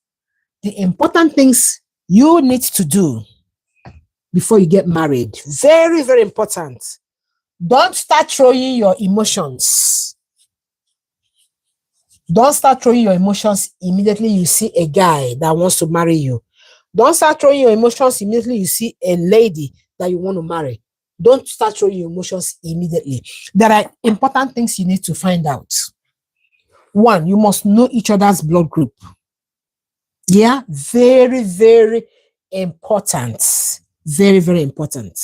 the important things you need to do before you get married. Very, very important. Don't start throwing your emotions. Don't start throwing your emotions immediately you see a guy that wants to marry you. Don't start throwing your emotions immediately you see a lady that you want to marry. Don't start throwing your emotions immediately. There are important things you need to find out. 1, you must know each other's blood group. Yeah, very, very important. Very, very important.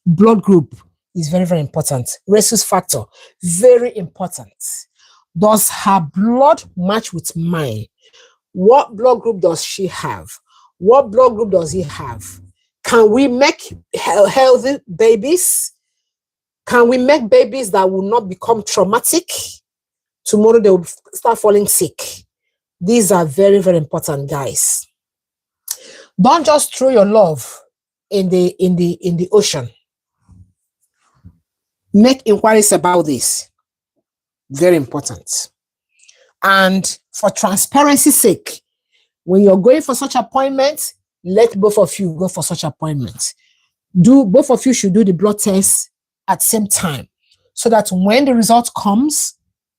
Blood group is very, very important. Rhesus factor, very important. Does her blood match with mine? What blood group does she have? What blood group does he have? Can we make healthy babies? Can we make babies that will not become traumatic? Tomorrow they will start falling sick. These are very, very important, guys. Don't just throw your love in the ocean. Make inquiries about this. Very important. And for transparency's sake, When you're going for such appointments, let both of you go for such appointments. Both of you should do the blood test at the same time, so that when the result comes,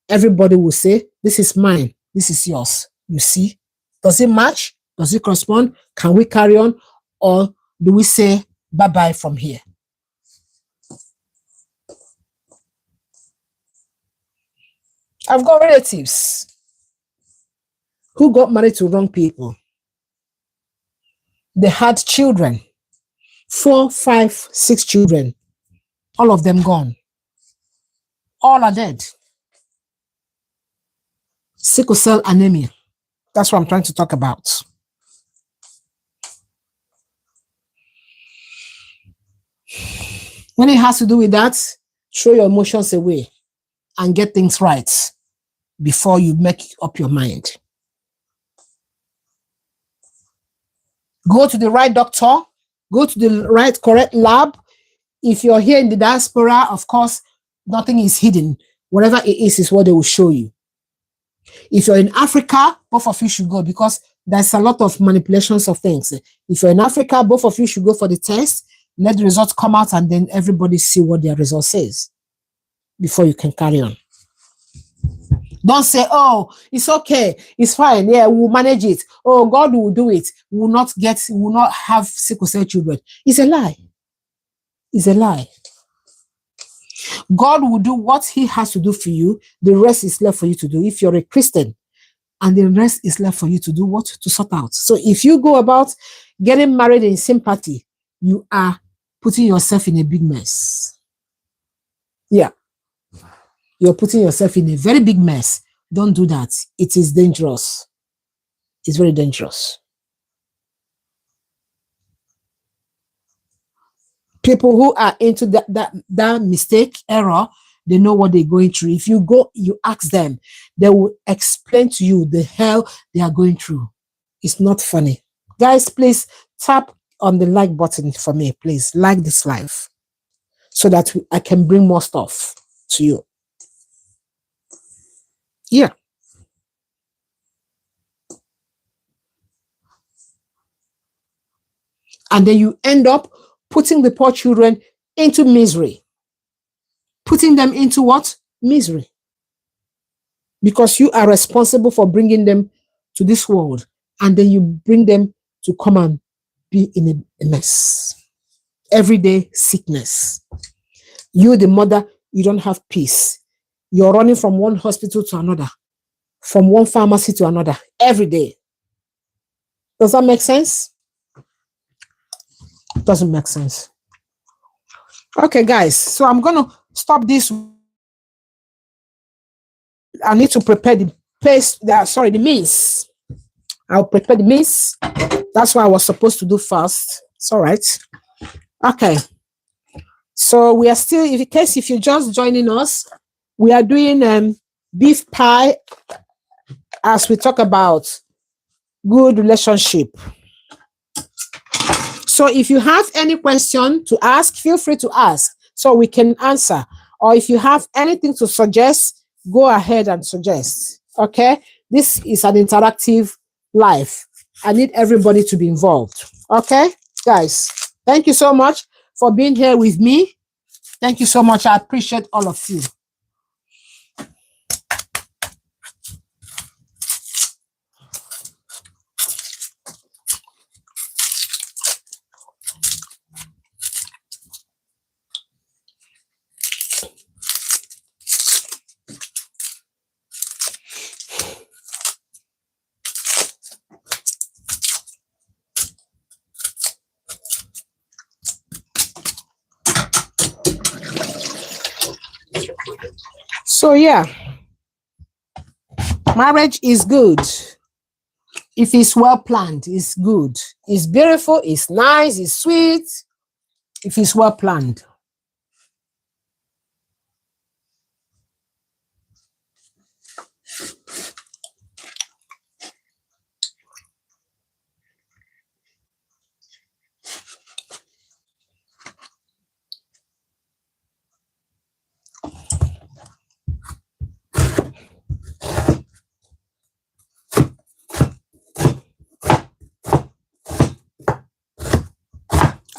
everybody will say, this is mine, this is yours. You see, does it match? Does it correspond? Can we carry on? Or do we say bye-bye from here? I've got relatives who got married to wrong people. They had children, 4, 5, 6 children, all of them gone. All are dead. Sickle cell anemia. That's what I'm trying to talk about. When it has to do with that, throw your emotions away and get things right before you make up your mind. Go to the right doctor, go to the right correct lab. If you're here in the diaspora, of course, nothing is hidden. Whatever it is what they will show you. If you're in Africa, both of you should go, because there's a lot of manipulations of things. If you're in Africa, both of you should go for the test, let the results come out, and then everybody see what their result says before you can carry on. Don't say, oh, it's okay, it's fine, yeah, we'll manage it. Oh, God will do it. We will not have sickle cell children. It's a lie. It's a lie. God will do what he has to do for you. The rest is left for you to do. If you're a Christian, and the rest is left for you to do what? To sort out. So if you go about getting married in sympathy, you are putting yourself in a big mess. Yeah. You're putting yourself in a very big mess. Don't do that. It is dangerous. It's very dangerous. People who are into that mistake, error, they know what they're going through. If you go, you ask them, they will explain to you the hell they are going through. It's not funny. Guys, please tap on the like button for me. Please like this live so that I can bring more stuff to you. Yeah. And then you end up putting the poor children into misery. Putting them into what? Misery. Because you are responsible for bringing them to this world, and then you bring them to come and be in a mess. Everyday sickness. You, the mother, you don't have peace. You're running from one hospital to another, from one pharmacy to another, every day. Does that make sense? Doesn't make sense. Okay, guys, so I'm going to stop this. I need to prepare the paste, the meals. I'll prepare the meals. That's what I was supposed to do first. It's all right. Okay. So we are still, in case if you're just joining us, we are doing beef pie as we talk about good relationship. So if you have any question to ask, feel free to ask so we can answer. Or if you have anything to suggest, go ahead and suggest. Okay? This is an interactive live. I need everybody to be involved. Okay? Guys, thank you so much for being here with me. Thank you so much. I appreciate all of you. So yeah, marriage is good. If it's well planned, it's good. It's beautiful, it's nice, it's sweet. If it's well planned.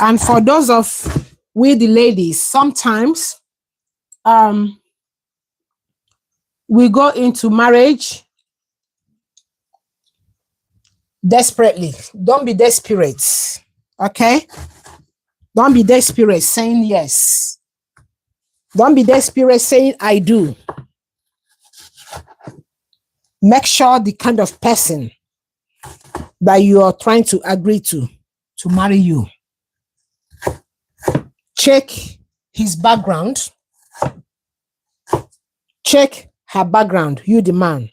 And for those of we the ladies, sometimes we go into marriage desperately. Don't be desperate. Okay? Don't be desperate saying yes. Don't be desperate saying I do. Make sure the kind of person that you are trying to agree to marry you. Check his background. Check her background, you the man.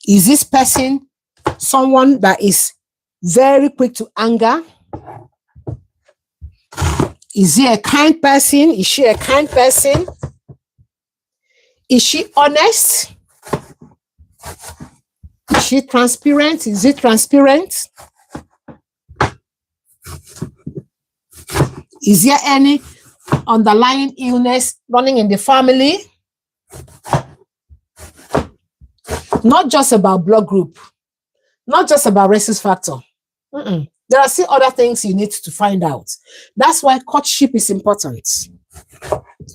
Is this person someone that is very quick to anger? Is he a kind person? Is she a kind person? Is she honest? Is she transparent? Is it transparent? Is there any underlying illness running in the family? Not just about blood group, not just about rhesus factor. There are still other things you need to find out. That's why courtship is important.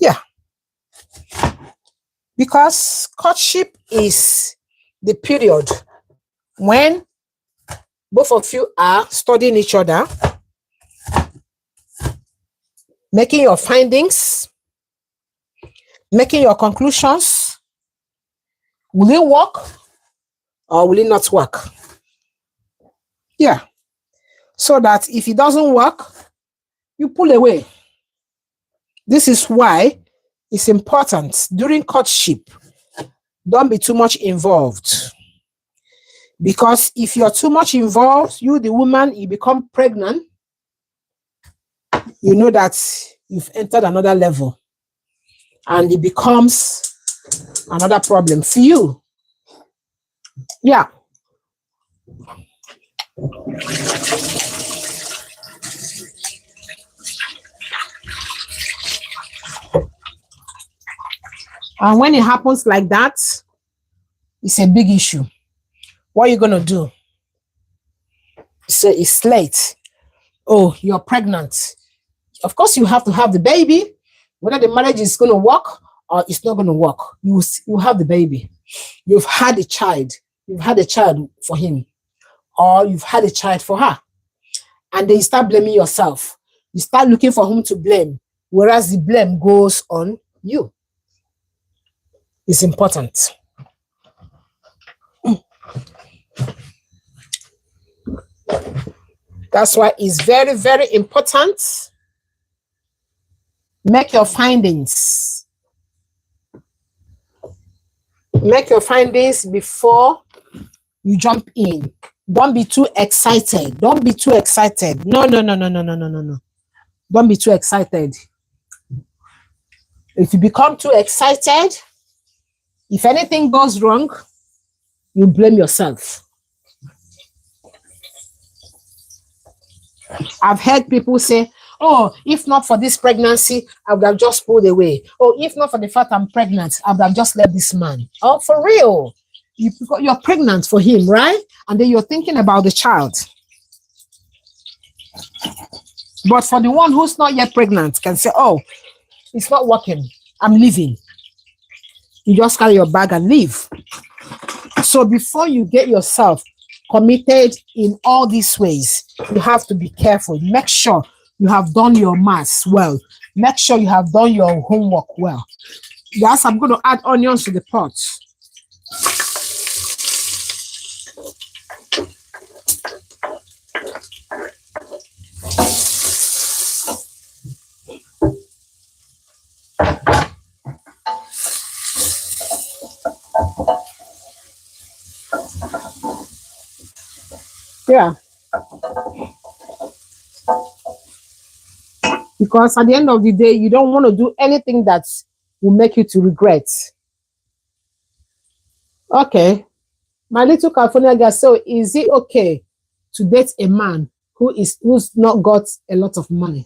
Yeah. Because courtship is the period when both of you are studying each other, making your findings, making your conclusions. Will it work or will it not work? Yeah. So that if it doesn't work, you pull away. This is why it's important during courtship, don't be too much involved. Because if you're too much involved, you, the woman, you become pregnant, you know that you've entered another level and it becomes another problem for you. Yeah. And when it happens like that, it's a big issue. What are you going to do? Say it's late. Oh, you're pregnant. Of course, you have to have the baby. Whether the marriage is going to work or it's not going to work, you have the baby. You've had a child. You've had a child for him, or you've had a child for her. And then you start blaming yourself. You start looking for whom to blame, whereas the blame goes on you. It's important. That's why it's very, very important. Make your findings. Make your findings before you jump in. Don't be too excited. Don't be too excited. No. Don't be too excited. If you become too excited, if anything goes wrong, you blame yourself. I've heard people say, oh, if not for this pregnancy, I would have just pulled away. Oh, if not for the fact I'm pregnant, I would have just left this man. Oh, for real? You're pregnant for him, right? And then you're thinking about the child. But for the one who's not yet pregnant, can say, oh, it's not working. I'm leaving. You just carry your bag and leave. So before you get yourself committed in all these ways, you have to be careful. Make sure you have done your maths well. Make sure you have done your homework well. Yes, I'm going to add onions to the pot. Yeah. Because at the end of the day, you don't want to do anything that will make you to regret. Okay. My little California girl, so is it okay to date a man who's not got a lot of money?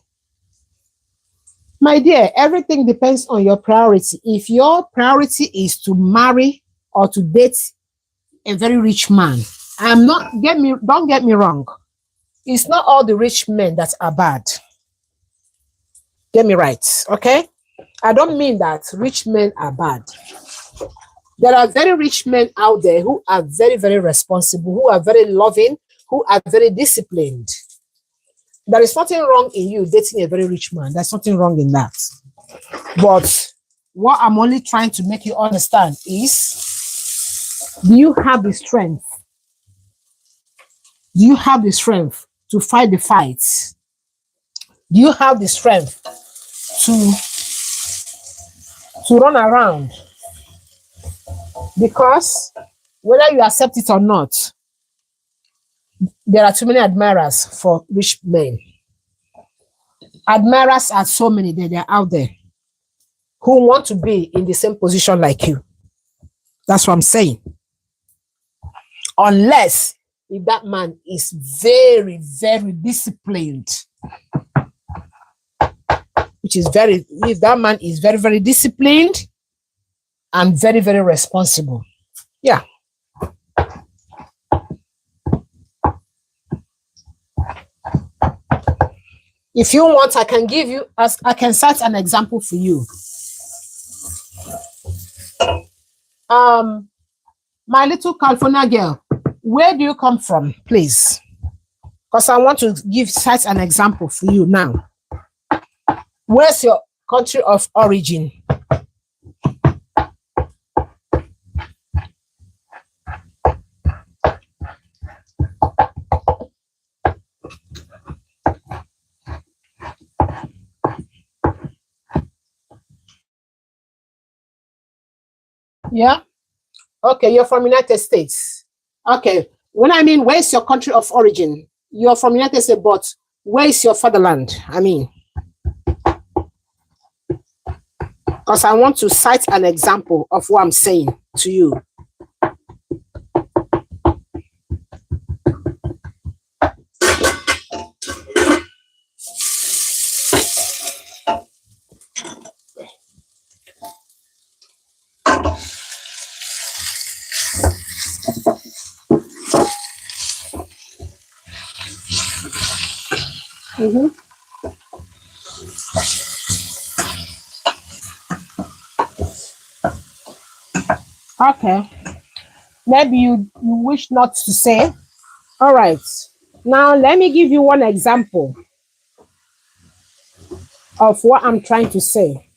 My dear, everything depends on your priority. If your priority is to marry or to date a very rich man, don't get me wrong. It's not all the rich men that are bad. Get me right, okay? I don't mean that rich men are bad. There are very rich men out there who are very, very responsible, who are very loving, who are very disciplined. There is nothing wrong in you dating a very rich man. There's nothing wrong in that. But what I'm only trying to make you understand is, do you have the strength? Do you have the strength to fight the fights? Do you have the strength to run around? Because whether you accept it or not, there are too many admirers for rich men. Admirers are so many, they're out there who want to be in the same position like you. That's what I'm saying. Unless if that man is very, very disciplined, if that man is very, very disciplined and very, very responsible. Yeah. If you want, I can cite an example for you. My little California girl, where do you come from, please? Because I want to cite an example for you now. Where's your country of origin? Yeah. Okay, you're from United States. Okay. When I mean, where's your country of origin? You're from United States, but where is your fatherland? I mean, because I want to cite an example of what I'm saying to you. Okay. Maybe you wish not to say. All right. Now, let me give you one example of what I'm trying to say.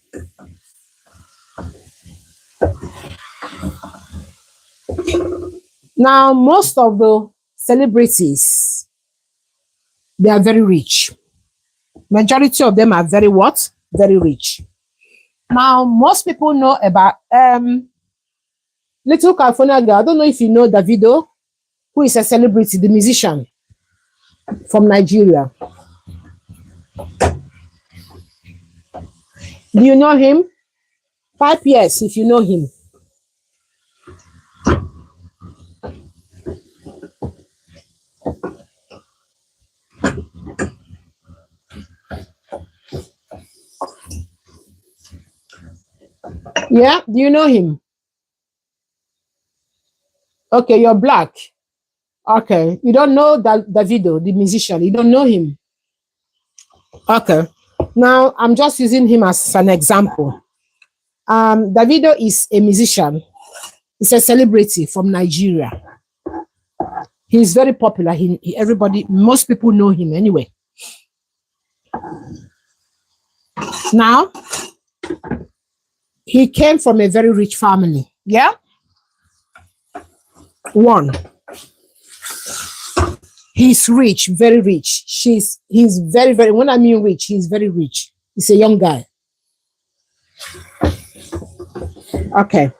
Now, most of the celebrities, they are very rich. Majority of them are very what? Very rich. Now, most people know about Little California girl. I don't know if you know Davido, who is a celebrity, the musician from Nigeria. Do you know him? 5 years if you know him. Yeah, do you know him? Okay, you're black. Okay, you don't know Davido, the musician. You don't know him. Okay, now I'm just using him as an example. Davido is a musician. He's a celebrity from Nigeria. He's very popular. Most people know him anyway. Now, he came from a very rich family. Yeah? One, he's rich, very rich. He's very, very, when I mean rich, he's very rich. He's a young guy. Okay.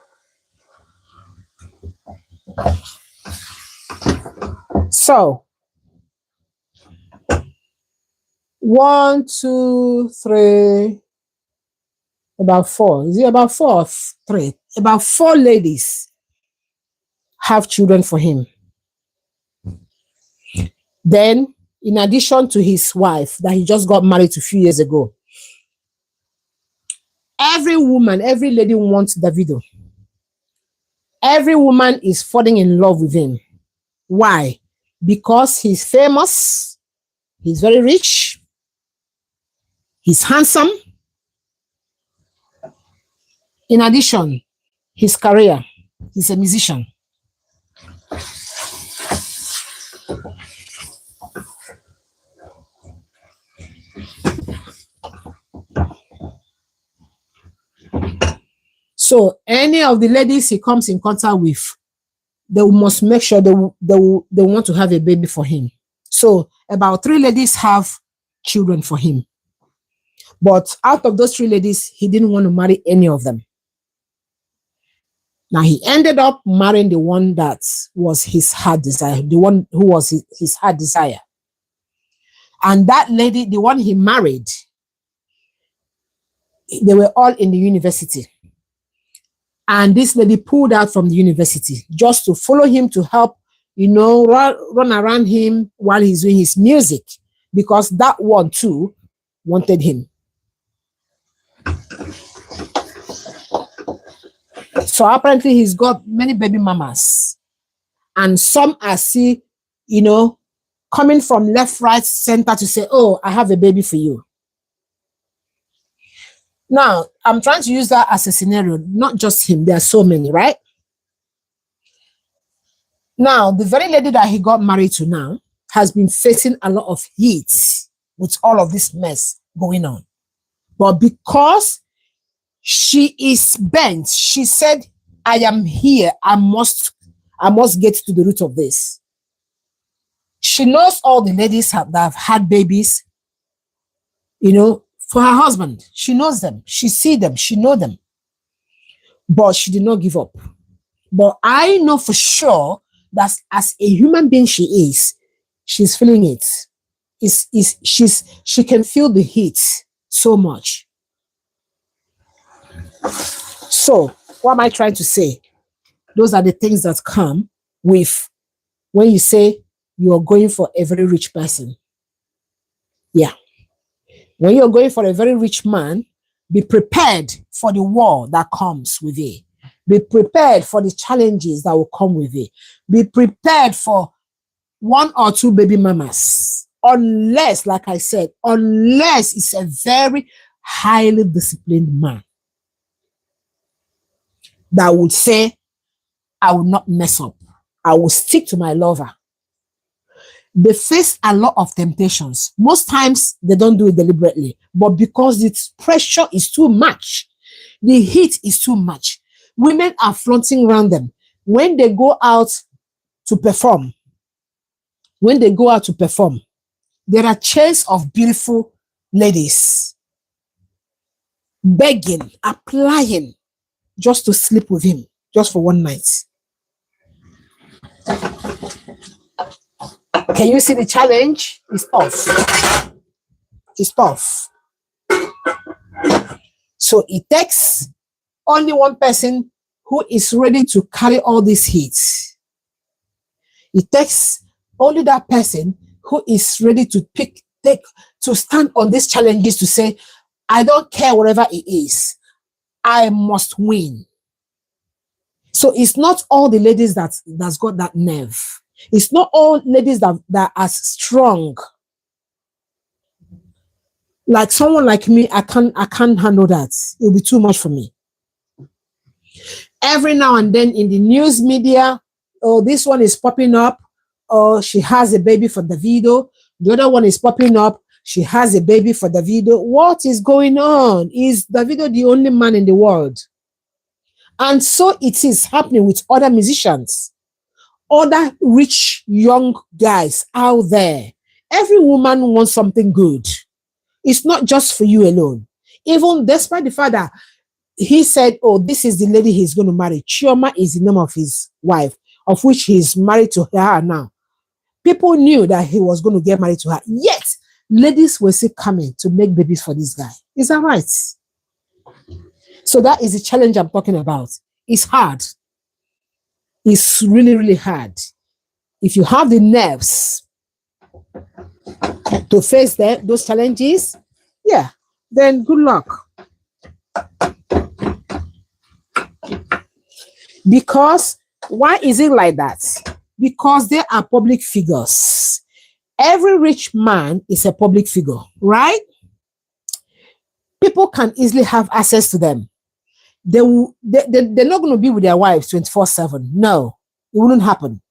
So, 1, 2, 3, about 4. Is it about 4 or 3? About 4 ladies have children for him. Then, in addition to his wife that he just got married to a few years ago, every woman, every lady wants Davido. Every woman is falling in love with him. Why? Because he's famous, He's very rich. He's handsome. In addition, his career, he's a musician. So any of the ladies he comes in contact with, they must make sure they want to have a baby for him. So about 3 ladies have children for him. But out of those 3 ladies, he didn't want to marry any of them. Now he ended up marrying the one that was his heart desire, the one who was his heart desire. And that lady, the one he married, they were all in the university. And this lady pulled out from the university just to follow him, to help, run around him while he's doing his music, because that one too wanted him. So apparently he's got many baby mamas, and some are coming from left, right, center to say, oh, I have a baby for you. Now, I'm trying to use that as a scenario, not just him. There are so many, right? Now, the very lady that he got married to now has been facing a lot of heat with all of this mess going on. But because she is bent, she said, I am here. I must get to the root of this. She knows all the ladies that have had babies, for her husband. She knows them. She sees them. She knows them. But she did not give up. But I know for sure that as a human being she's feeling it. She can feel the heat so much. So, what am I trying to say? Those are the things that come with when you say you're going for a very rich person. Yeah. When you're going for a very rich man, be prepared for the war that comes with it. Be prepared for the challenges that will come with it. Be prepared for 1 or 2 baby mamas. Unless, like I said, unless it's a very highly disciplined man that would say, I will not mess up. I will stick to my lover. They face a lot of temptations. Most times they don't do it deliberately, but because the pressure is too much, the heat is too much, women are flaunting around them. When they go out to perform, there are chains of beautiful ladies begging, applying just to sleep with him, just for one night. Can you see the challenge? It's tough. It's tough. So it takes only one person who is ready to carry all these heat. It takes only that person who is ready to to stand on these challenges, to say, I don't care whatever it is, I must win. So it's not all the ladies that's got that nerve. It's not all ladies that are strong. Like someone like me, I can't handle that. It'll be too much for me. Every now and then in the news media, oh, this one is popping up, oh, she has a baby for Davido. The other one is popping up, she has a baby for Davido. What is going on? Is Davido the only man in the world? And so it is happening with other musicians, other rich young guys out there. Every woman wants something good. It's not just for you alone. Even despite the fact that he said, oh, this is the lady he's going to marry. Chioma is the name of his wife, of which he's married to her now. People knew that he was going to get married to her. Yet, ladies were still coming to make babies for this guy. Is that right? So that is the challenge I'm talking about. It's hard. It's really, really hard. If you have the nerves to face those challenges, yeah, then good luck. Because why is it like that? Because they are public figures. Every rich man is a public figure, right? People can easily have access to them. They're not going to be with their wives 24/7. No, it wouldn't happen.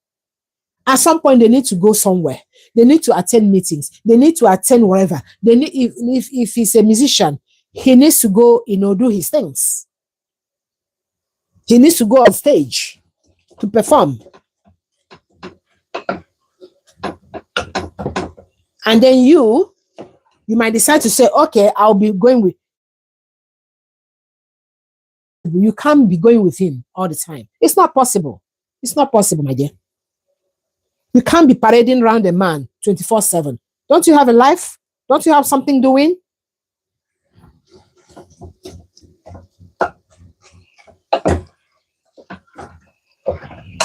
At some point, they need to go somewhere. They need to attend meetings. They need to attend wherever. They need, if he's a musician, he needs to go, do his things. He needs to go on stage to perform. And then you might decide to say, okay, I'll be going with. You can't be going with him all the time. It's not possible. It's not possible, my dear. You can't be parading around a man 24/7. Don't you have a life? Don't you have something doing?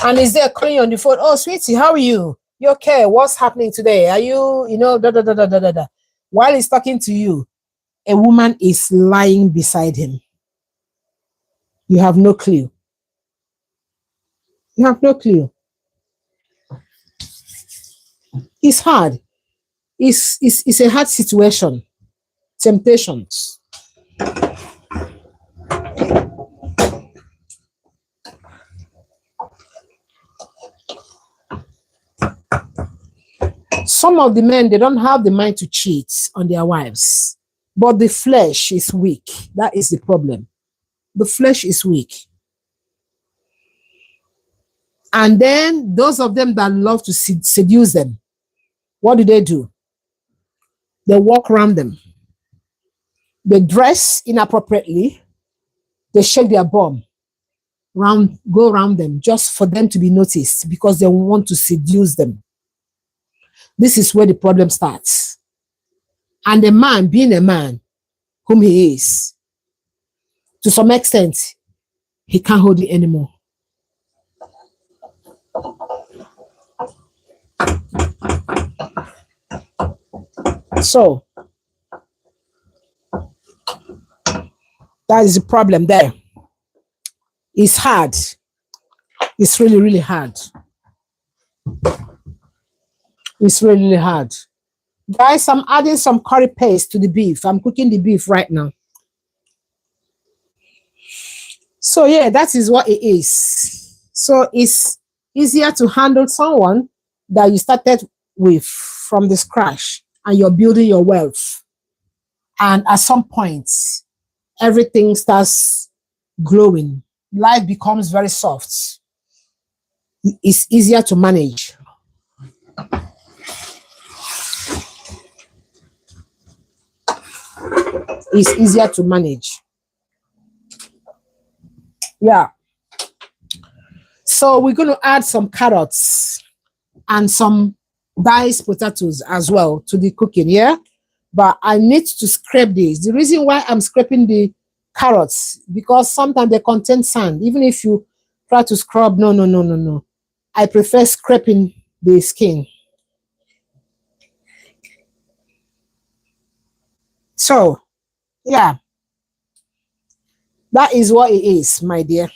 And is there calling on the phone? Oh, sweetie, how are you? You okay? What's happening today? Are you, da da da da da da da? While he's talking to you, a woman is lying beside him. You have no clue. You have no clue. It's hard. It's a hard situation. Temptations. Some of the men, they don't have the mind to cheat on their wives, but the flesh is weak. That is the problem. The flesh is weak. And then those of them that love to seduce them, what do? They walk around them. They dress inappropriately. They shake their bum, go around them just for them to be noticed because they want to seduce them. This is where the problem starts. And the man, being a man whom he is, to some extent, he can't hold it anymore. So, that is the problem there. It's hard. It's really, really hard. It's really, really hard. Guys, I'm adding some curry paste to the beef. I'm cooking the beef right now. So yeah, that is what it is. So it's easier to handle someone that you started with from the scratch and you're building your wealth. And at some point, everything starts glowing. Life becomes very soft. It's easier to manage. It's easier to manage. Yeah. So we're going to add some carrots and some diced potatoes as well to the cooking, yeah? But I need to scrape this. The reason why I'm scraping the carrots, because sometimes they contain sand. Even if you try to scrub, no. I prefer scraping the skin. So, yeah. That is what it is, my dear.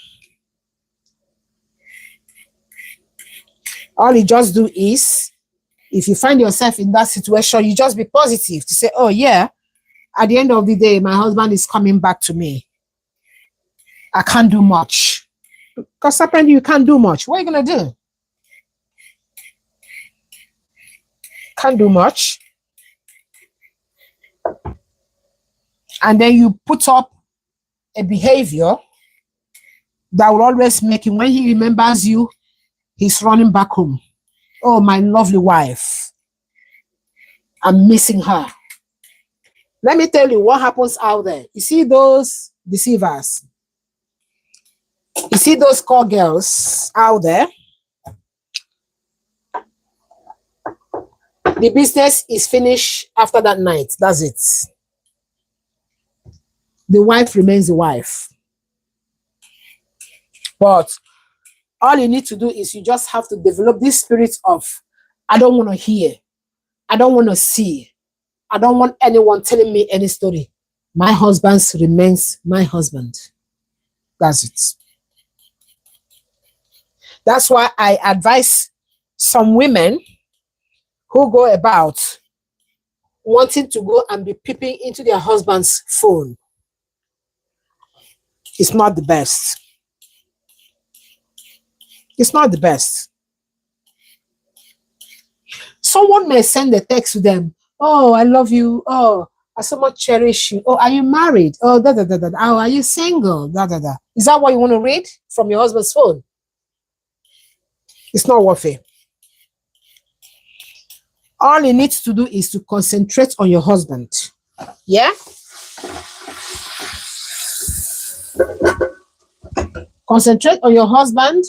All you just do is, if you find yourself in that situation, you just be positive to say, oh yeah, at the end of the day, my husband is coming back to me. I can't do much. Because apparently you can't do much. What are you going to do? Can't do much. And then you put up a behavior that will always make him, when he remembers you, he's running back home. Oh, my lovely wife. I'm missing her. Let me tell you what happens out there. You see those deceivers? You see those call girls out there? The business is finished after that night. That's it. The wife remains the wife. But all you need to do is you just have to develop this spirit of, I don't want to hear. I don't want to see. I don't want anyone telling me any story. My husband remains my husband. That's it. That's why I advise some women who go about wanting to go and be peeping into their husband's phone. It's not the best. It's not the best. Someone may send a text to them. Oh, I love you. Oh, I so much cherish you. Oh, are you married? Oh, da da da da. Oh, are you single? Da da da. Is that what you want to read from your husband's phone? It's not worth it. All you need to do is to concentrate on your husband. Yeah? Concentrate on your husband.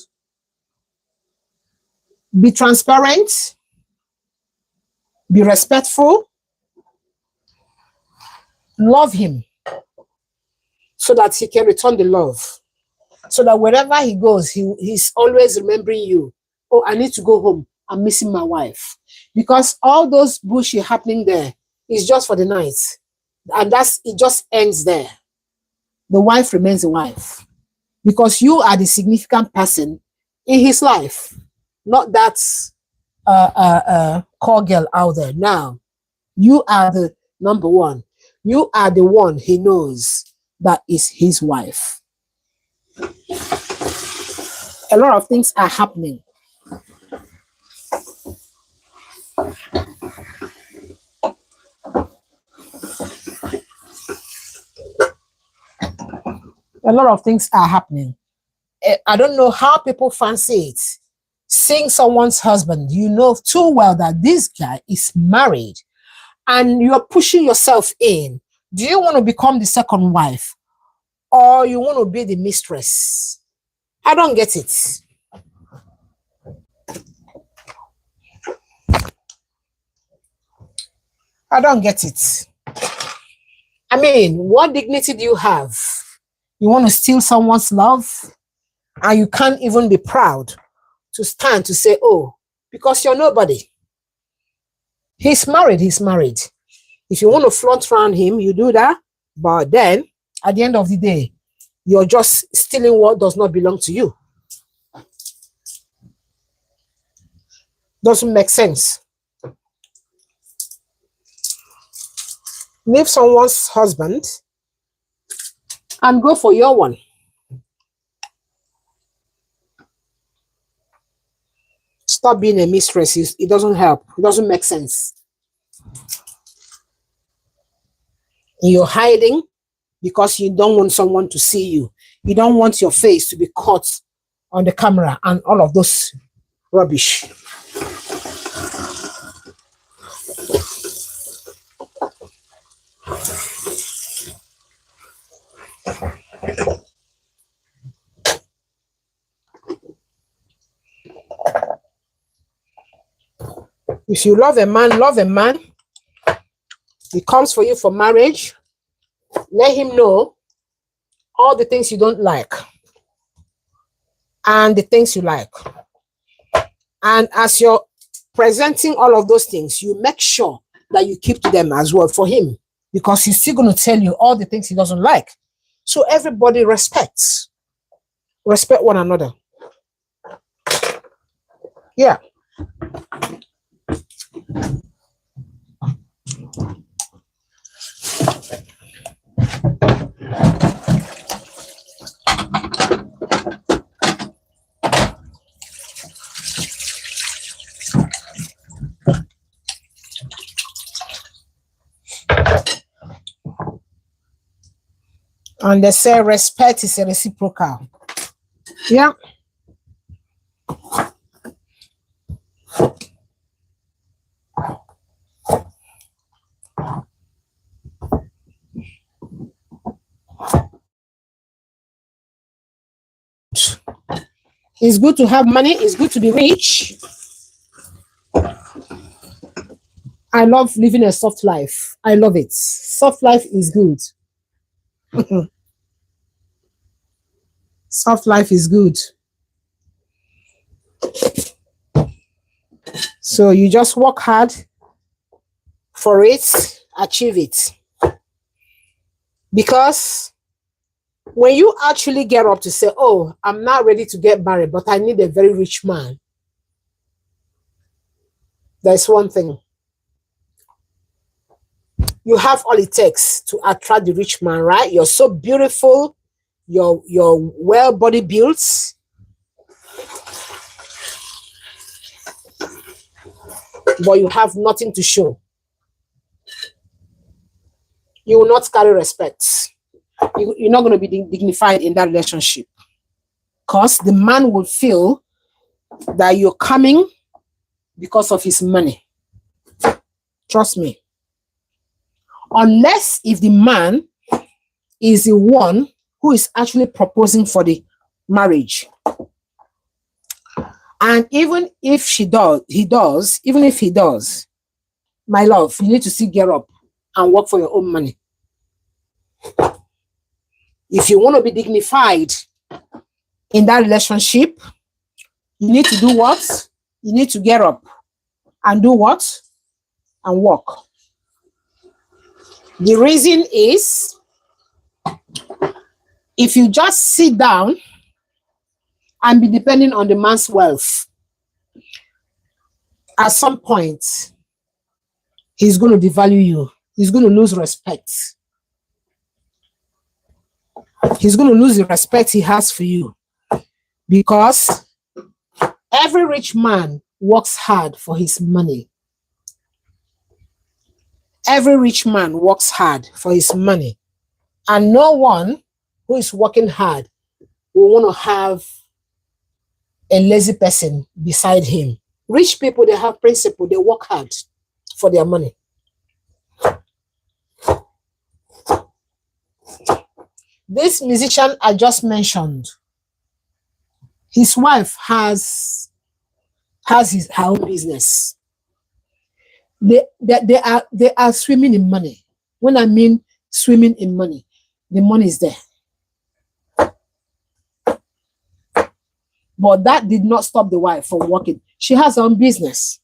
Be transparent. Be respectful. Love him so that he can return the love. So that wherever he goes, he's always remembering you. Oh, I need to go home. I'm missing my wife. Because all those bullshit happening there is just for the night. And it just ends there. The wife remains a wife. Because you are the significant person in his life. Not that call girl out there. Now, you are the number one. You are the one he knows that is his wife. A lot of things are happening. A lot of things are happening. I don't know how people fancy it. Seeing someone's husband, you know too well that this guy is married and you're pushing yourself in. Do you want to become the second wife or you want to be the mistress? I don't get it. I don't get it. I mean, what dignity do you have? You want to steal someone's love and you can't even be proud to stand to say, oh, because you're nobody. He's married, he's married. If you want to flaunt around him, you do that. But then, at the end of the day, you're just stealing what does not belong to you. Doesn't make sense. Leave someone's husband and go for your one. Stop being a mistress. It doesn't help. It doesn't make sense. You're hiding because you don't want someone to see you. You don't want your face to be caught on the camera and all of those rubbish. If you love a man, love a man. He comes for you for marriage. Let him know all the things you don't like and the things you like. And as you're presenting all of those things, you make sure that you keep to them as well for him, because he's still going to tell you all the things he doesn't like. So everybody respect one another. Yeah. And they say respect is a reciprocal. Yeah. It's good to have money. It's good to be rich. I love living a soft life. I love it. Soft life is good. Soft life is good. So you just work hard for it, achieve it. Because when you actually get up to say, oh, I'm not ready to get married, but I need a very rich man, There's one thing. You have all it takes to attract the rich man, right? You're so beautiful. You're well body built, but you have nothing to show. You will not carry respect. You're not going to be dignified in that relationship, because the man will feel that you're coming because of his money. Trust me. Unless if the man is the one who is actually proposing for the marriage. And even if he does, my love, you need to still get up and work for your own money. If you want to be dignified in that relationship, you need to do what? You need to get up and do what? And work. The reason is, if you just sit down and be depending on the man's wealth, at some point, he's going to devalue you. He's going to lose respect. He's going to lose the respect he has for you, because every rich man works hard for his money. Every rich man works hard for his money. And no one who is working hard will want to have a lazy person beside him. Rich people, they have principle. They work hard for their money. This musician I just mentioned, his wife has her own business. They are swimming in money. When I mean swimming in money, the money is there. But that did not stop the wife from working. She has her own business.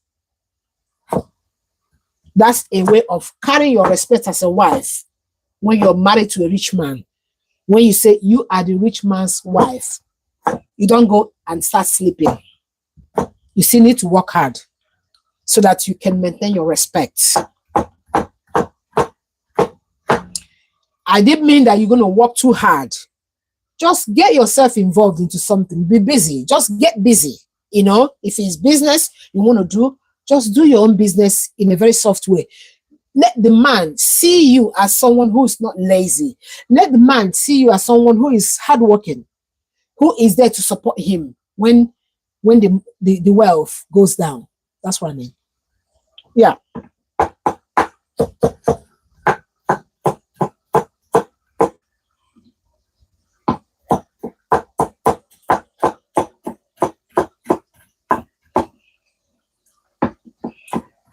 That's a way of carrying your respect as a wife when you're married to a rich man. When you say you are the rich man's wife, you don't go and start sleeping. You still need to work hard so that you can maintain your respect. I didn't mean that you're going to work too hard. Just get yourself involved into something. Be busy. Just get busy. You know, if it's business you want to do, just do your own business in a very soft way. Let the man see you as someone who is not lazy. Let the man see you as someone who is hardworking, who is there to support him when the wealth goes down. That's what I mean. Yeah.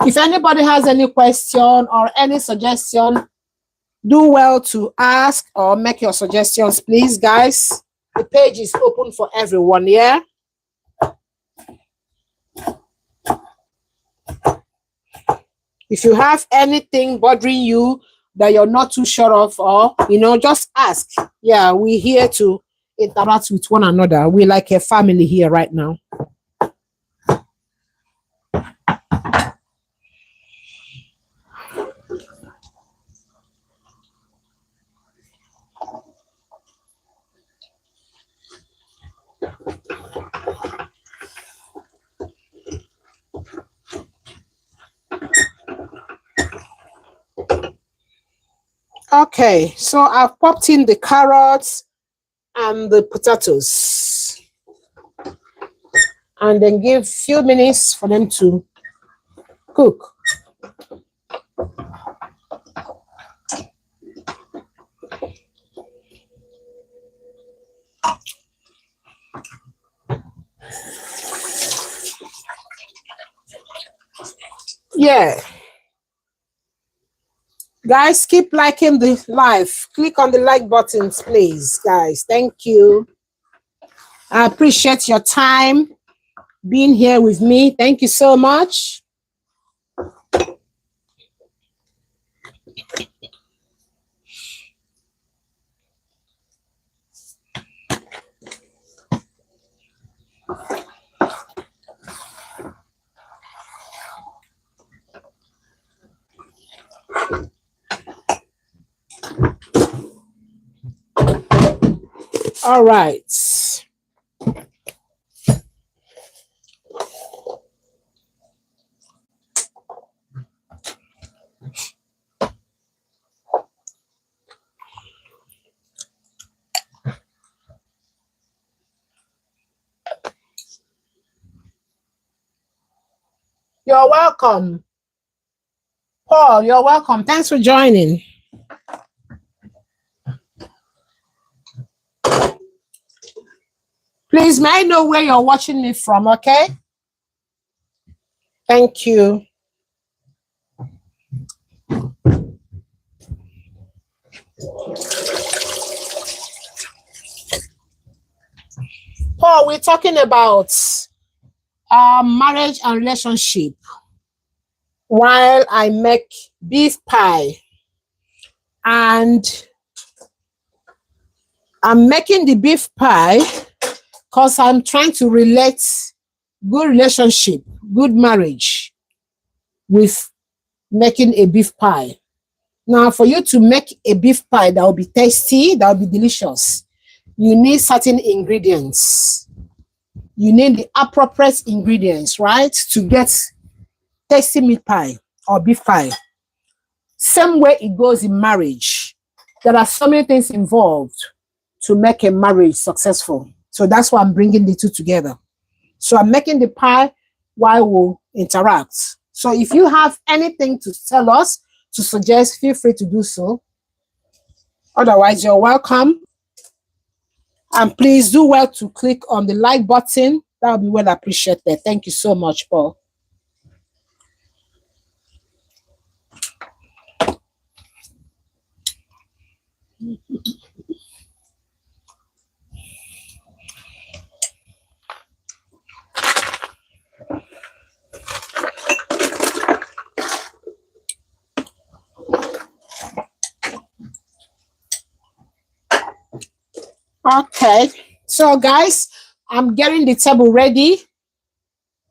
If anybody has any question or any suggestion, do well to ask or make your suggestions, please, guys. The page is open for everyone, yeah? If you have anything bothering you that you're not too sure of, or, you know, just ask. Yeah, we're here to interact with one another. We're like a family here right now. Okay, so I've popped in the carrots and the potatoes, and then give a few minutes for them to cook. Yeah. Guys, keep liking the live. Click on the like buttons, please, guys. Thank you. I appreciate your time being here with me. Thank you so much. All right. You're welcome. Paul, you're welcome. Thanks for joining. Please, may I know where you're watching me from, okay? Thank you. Paul, we're talking about marriage and relationship while I make beef pie. And I'm making the beef pie because I'm trying to relate good relationship, good marriage with making a beef pie. Now, for you to make a beef pie that will be tasty, that will be delicious, you need certain ingredients. You need the appropriate ingredients, right, to get tasty meat pie or beef pie. Same way it goes in marriage. There are so many things involved to make a marriage successful. So that's why I'm bringing the two together. So I'm making the pie while we interact. So if you have anything to tell us, to suggest, feel free to do so. Otherwise, you're welcome. And please do well to click on the like button. That would be well appreciated. Thank you so much, Paul. Okay, so guys, I'm getting the table ready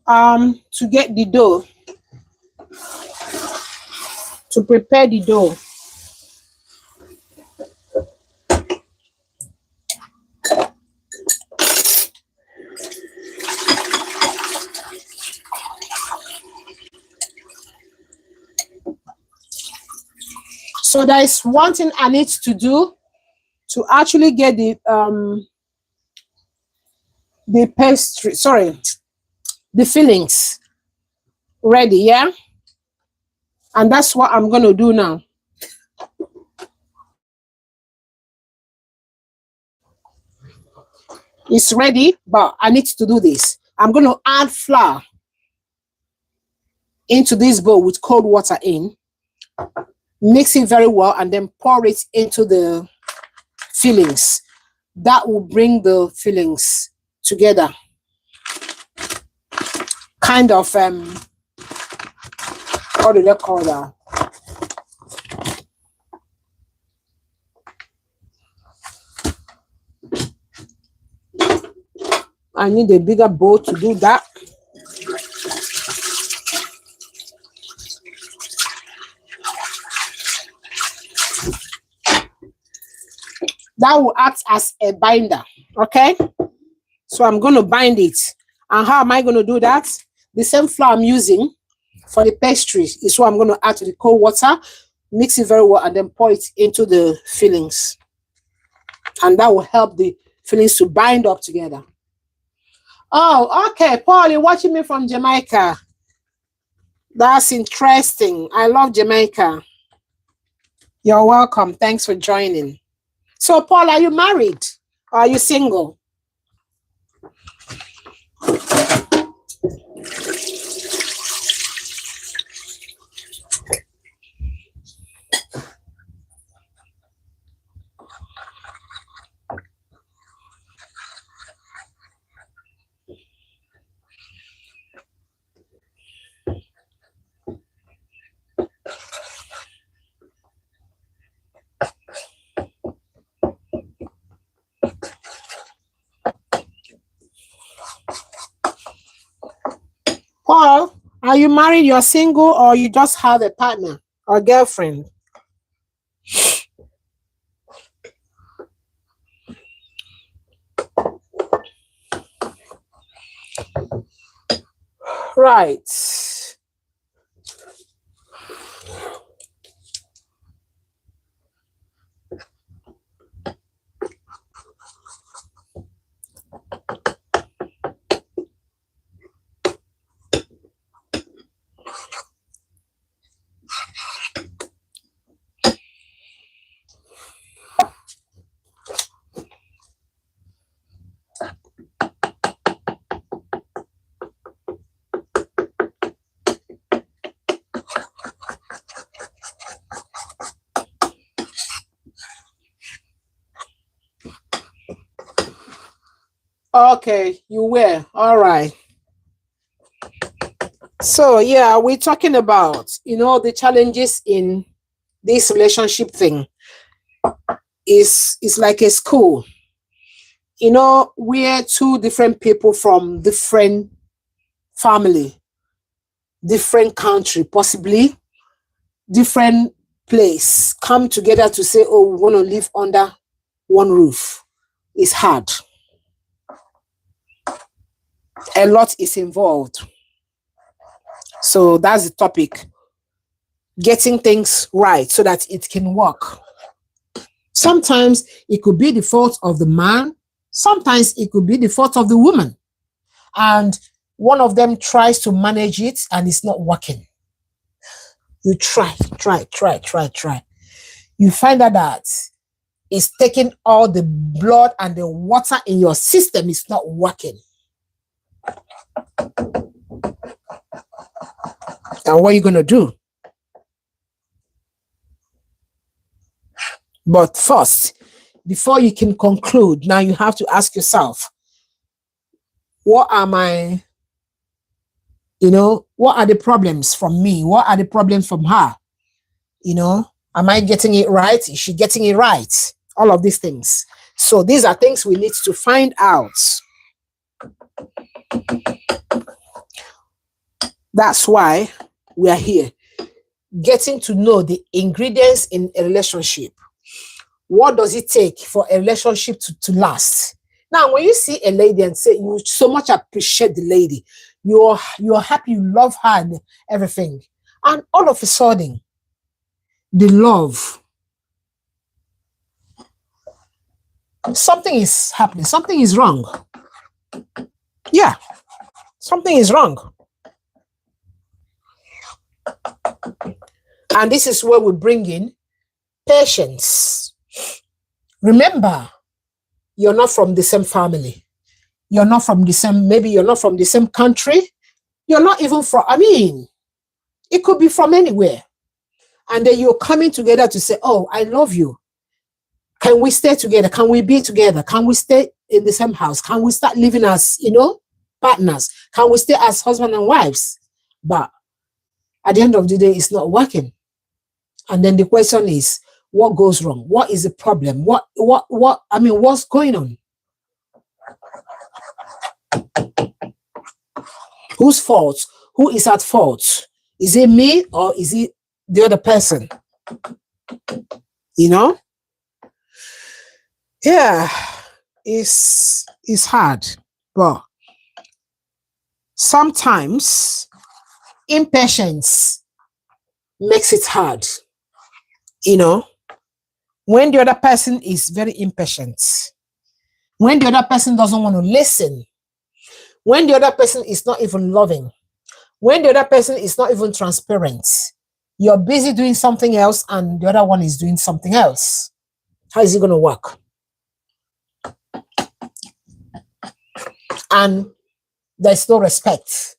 to get the dough, to prepare the dough. So there is one thing I need to do to actually get the pastry, sorry, the fillings ready, yeah? And that's what I'm going to do now. It's ready, but I need to do this. I'm going to add flour into this bowl with cold water in, mix it very well, and then pour it into the fillings. That will bring the fillings together. Kind of, how do they call that? I need a bigger bowl to do that. That will act as a binder, okay? So I'm going to bind it. And how am I going to do that? The same flour I'm using for the pastry is what I'm going to add to the cold water, mix it very well, and then pour it into the fillings. And that will help the fillings to bind up together. Oh, okay. Paul, you're watching me from Jamaica. That's interesting. I love Jamaica. You're welcome. Thanks for joining. So, Paul, are you married or are you single? Paul, are you married, you're single, or you just have a partner or girlfriend? Right. Okay, you were. All right. So, yeah, we're talking about, the challenges in this relationship thing is like a school, where two different people from different family, different country, possibly different place come together to say, oh, we want to live under one roof. It's hard. A lot is involved. So that's the topic. Getting things right so that it can work. Sometimes it could be the fault of the man. Sometimes it could be the fault of the woman. And one of them tries to manage it and it's not working. You try. You find out that it's taking all the blood and the water in your system. It's not working. And what are you going to do? But first, before you can conclude, now you have to ask yourself, what are the problems from me? What are the problems from her? Am I getting it right? Is she getting it right? All of these things. So these are things we need to find out. That's why we are here. Getting to know the ingredients in a relationship. What does it take for a relationship to last? Now, when you see a lady and say you so much appreciate the lady, you're happy, you love her and everything, and all of a sudden, the love, something is happening, something is wrong. Yeah, something is wrong. And this is where we bring in patience. Remember, you're not from the same family. You're not from the same, maybe you're not from the same country. You're not even from, it could be from anywhere. And then you're coming together to say, oh, I love you. Can we stay together? Can we be together? Can we stay in the same house? Can we start living as, partners? Can we stay as husband and wives? But at the end of the day, it's not working. And then the question is, what goes wrong? What is the problem? What's going on? Whose fault? Who is at fault? Is it me or is it the other person? Yeah, it's hard, but sometimes impatience makes it hard. When the other person is very impatient, when the other person doesn't want to listen, when the other person is not even loving, when the other person is not even transparent, you're busy doing something else and the other one is doing something else. How is it going to work? And there's no respect.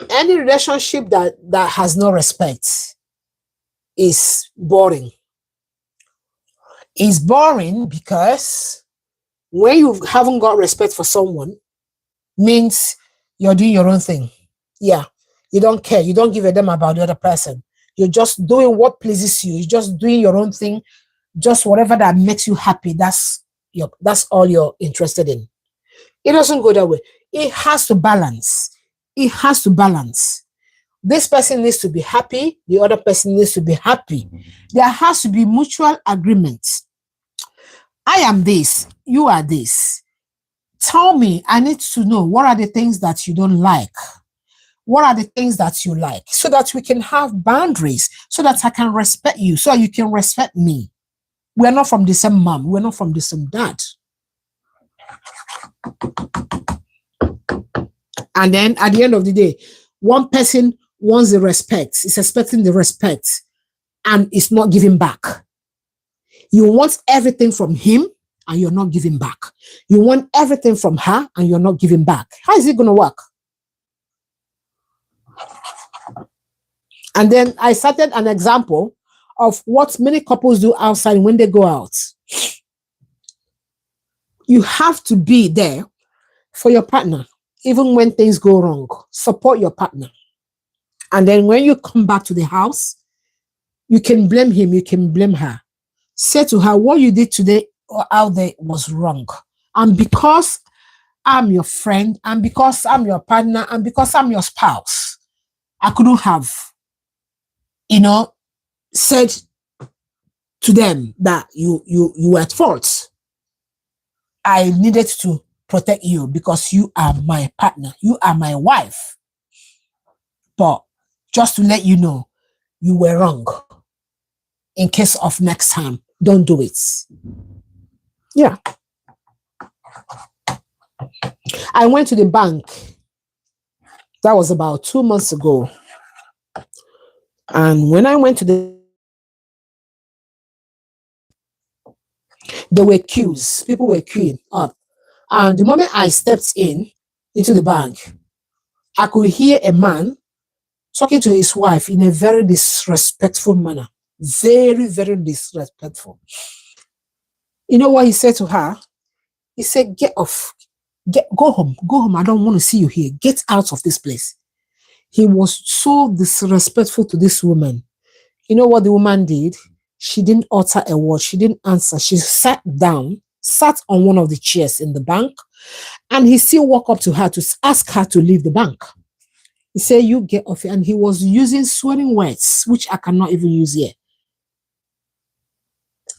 Any relationship that has no respect is boring. It's boring because when you haven't got respect for someone, means you're doing your own thing. Yeah, you don't care. You don't give a damn about the other person. You're just doing what pleases you. You're just doing your own thing. Just whatever that makes you happy. That's all you're interested in. It doesn't go that way. It has to balance. It has to balance. This person needs to be happy. The other person needs to be happy. There has to be mutual agreement. I am this. You are this. Tell me, I need to know what are the things that you don't like? What are the things that you like? So that we can have boundaries, so that I can respect you, so you can respect me. We're not from the same mom. We're not from the same dad. And then at the end of the day, one person wants the respect, is expecting the respect, and is not giving back. You want everything from him, and you're not giving back. You want everything from her, and you're not giving back. How is it going to work? And then I started an example of what many couples do outside when they go out. You have to be there for your partner, even when things go wrong. Support your partner. And then when you come back to the house, you can blame him, you can blame her. Say to her, what you did today or out there was wrong. And because I'm your friend, and because I'm your partner, and because I'm your spouse, I couldn't have, said to them that you were at fault. I needed to protect you because you are my partner. You are my wife. But just to let you know, you were wrong. In case of next time, don't do it. Yeah. I went to the bank. That was about 2 months ago. And when I went to there were queues. People were queuing up. And the moment I stepped into the bank, I could hear a man talking to his wife in a very disrespectful manner. Very, very disrespectful. You know what he said to her? He said, get off. Go home. Go home. I don't want to see you here. Get out of this place. He was so disrespectful to this woman. You know what the woman did? She didn't utter a word. She didn't answer. She sat down, sat on one of the chairs in the bank, and he still walked up to her to ask her to leave the bank. He said, you get off here. And he was using swearing words, which I cannot even use here.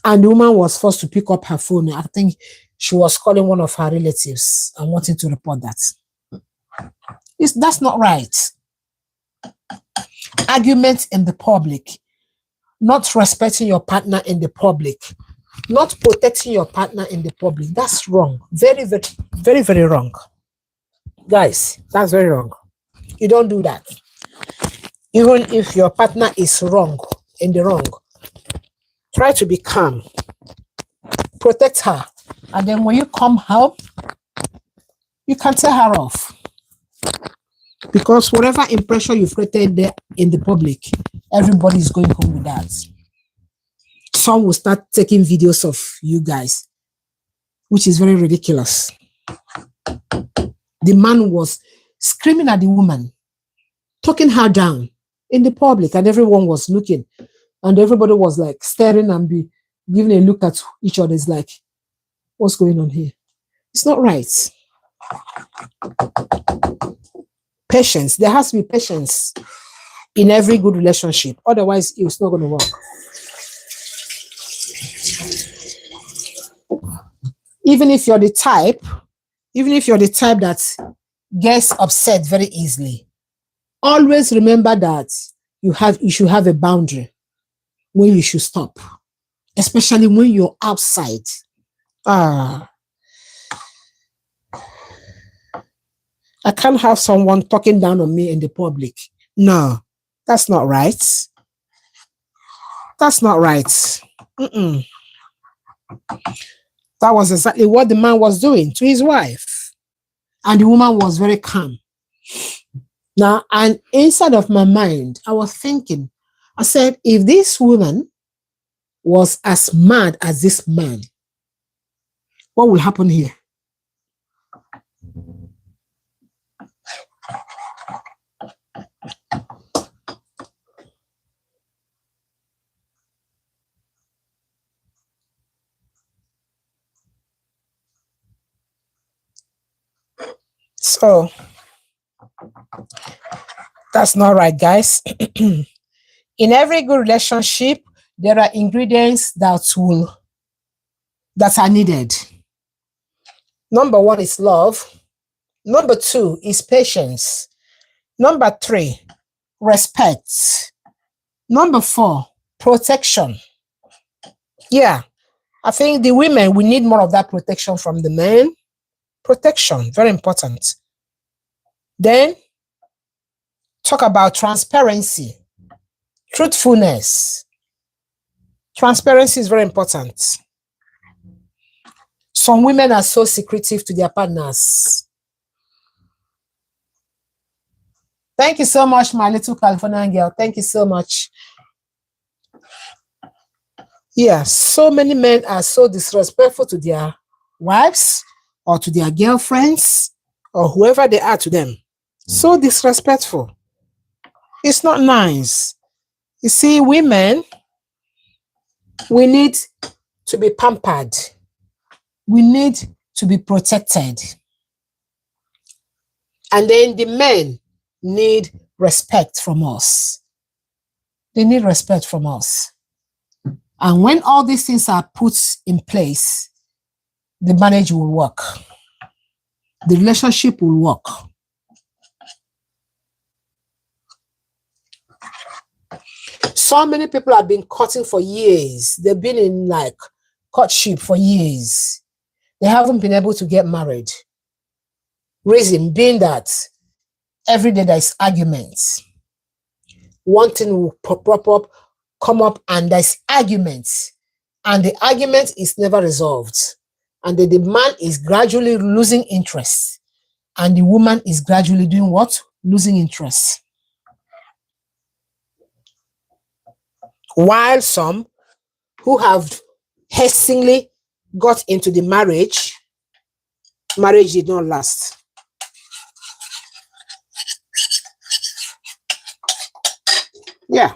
And the woman was forced to pick up her phone. I think she was calling one of her relatives and wanting to report that. That's not right. Arguments in the public, not respecting your partner in the public, not protecting your partner in the public. That's wrong. Very, very, very, very wrong. Guys, that's very wrong. You don't do that. Even if your partner is wrong, in the wrong, try to be calm. Protect her. And then when you come home, you can tell her off. Because whatever impression you've created there in the public, everybody's going home with that. Some will start taking videos of you guys, which is very ridiculous. The man was screaming at the woman, talking her down in the public, and everyone was looking. And everybody was like staring and be giving a look at each other. It's like, what's going on here? It's not right. Patience. There has to be patience in every good relationship. Otherwise, it's not going to work. Even if you're the type that gets upset very easily, always remember that you should have a boundary when you should stop, especially when you're outside. I can't have someone talking down on me in the public. No, that's not right. That's not right. That was exactly what the man was doing to his wife. And the woman was very calm. Now, and inside of my mind, I was thinking, I said, if this woman was as mad as this man, what will happen here? So, that's not right, guys. In every good relationship, there are ingredients that are needed. Number one is love. Number two is patience. Number three, respect. Number four, protection. Yeah, I think the women, we need more of that protection from the men. Protection, very important. Then, talk about transparency, truthfulness. Transparency is very important. Some women are so secretive to their partners. Thank you so much, my little Californian girl. Thank you so much. Yeah, so many men are so disrespectful to their wives or to their girlfriends or whoever they are to them. So disrespectful. It's not nice. You see, women, we need to be pampered. We need to be protected. And then the men need respect from us. They need respect from us. And when all these things are put in place, the marriage will work. The relationship will work. So many people have been courting for years. They've been in like courtship for years. They haven't been able to get married. Reason being that every day there's arguments. One thing will pop up, come up, and there's arguments. And the argument is never resolved. And the man is gradually losing interest. And the woman is gradually doing what? Losing interest. While some who have hastily got into the marriage did not last. Yeah.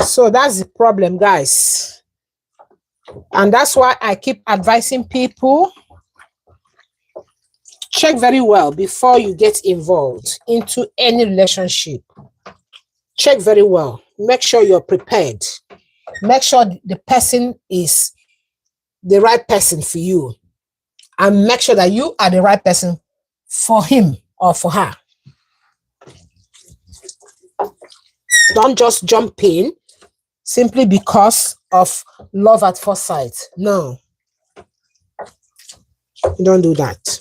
So that's the problem, guys. And that's why I keep advising people, check very well before you get involved into any relationship. Check very well. Make sure you're prepared. Make sure the person is the right person for you. And make sure that you are the right person for him or for her. Don't just jump in simply because of love at first sight. No. Don't do that.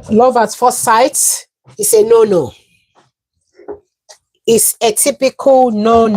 Love at first sight is a no-no. It's a typical no.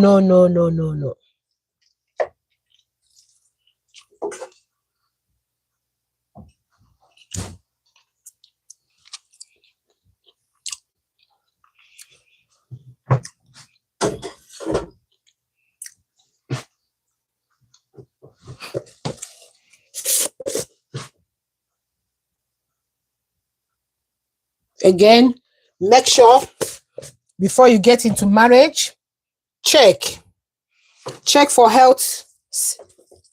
Again, make sure before you get into marriage, check for health,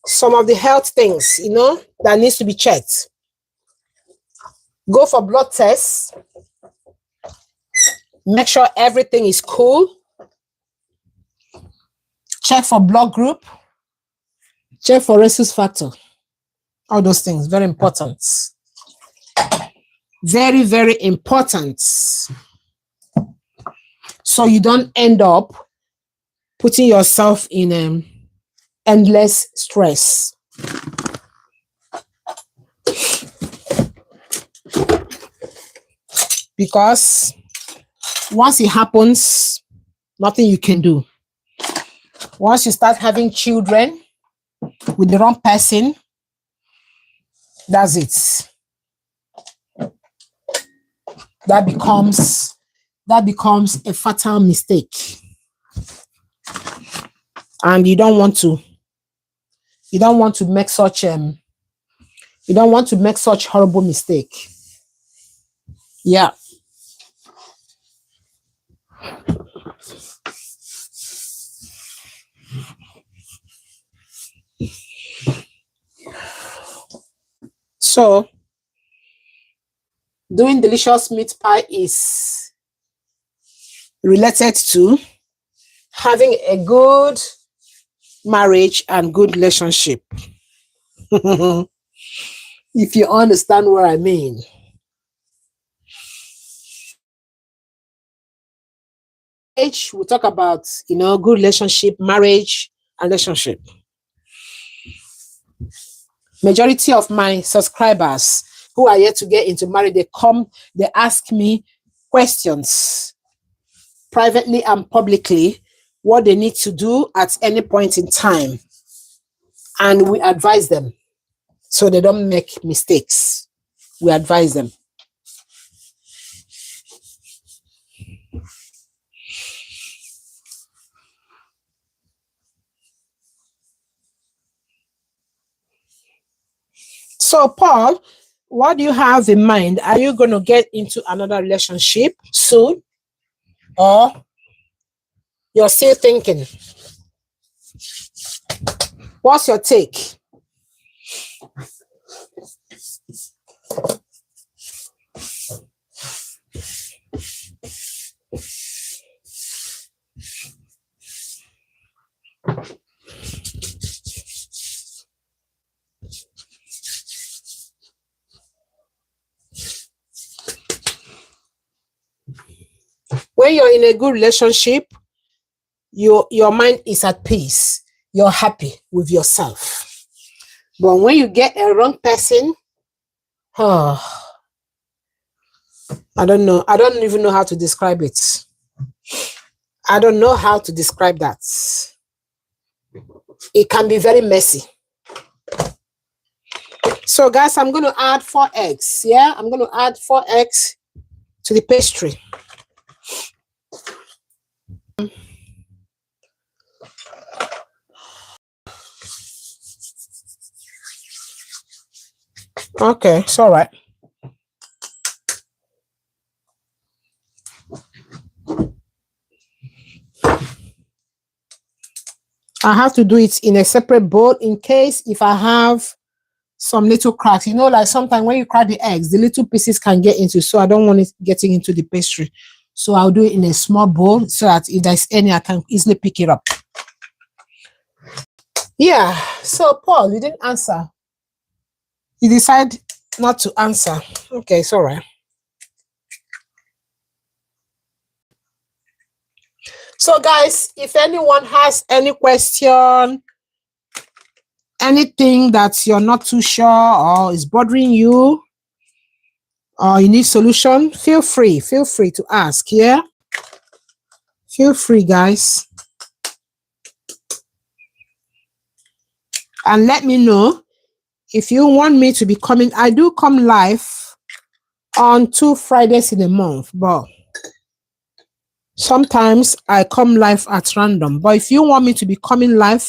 some of the health things, that needs to be checked. Go for blood tests. Make sure everything is cool. Check for blood group. Check for rhesus factor. All those things, very important. Very, very important. So you don't end up putting yourself in endless stress. Because once it happens, nothing you can do. Once you start having children with the wrong person, that's it. That becomes a fatal mistake. And you don't want to make such horrible mistake. Yeah. So doing delicious meat pie is related to having a good marriage and good relationship. If you understand what I mean. We talk about, good relationship, marriage, and relationship. Majority of my subscribers who are yet to get into marriage, they ask me questions privately and publicly, what they need to do at any point in time. And we advise them so they don't make mistakes. We advise them. So, Paul, what do you have in mind? Are you going to get into another relationship soon? Or you're still thinking? What's your take? When you're in a good relationship, your mind is at peace. You're happy with yourself. But when you get a wrong person, I don't know. I don't even know how to describe it. I don't know how to describe that. It can be very messy. So, guys, I'm going to add 4 eggs. Yeah, I'm going to add 4 eggs to the pastry. Okay, it's all right. I have to do it in a separate bowl in case if I have some little cracks. Like sometimes when you crack the eggs, the little pieces can get into, so I don't want it getting into the pastry. So I'll do it in a small bowl so that if there's any, I can easily pick it up. Yeah, so Paul, you didn't answer. You decide not to answer. Okay, it's all right. So guys, if anyone has any question, anything that you're not too sure or is bothering you, or you need solution, feel free to ask. Yeah, feel free, guys, and let me know if you want me to be coming. I do come live on 2 Fridays in a month, but sometimes I come live at random. But if you want me to be coming live,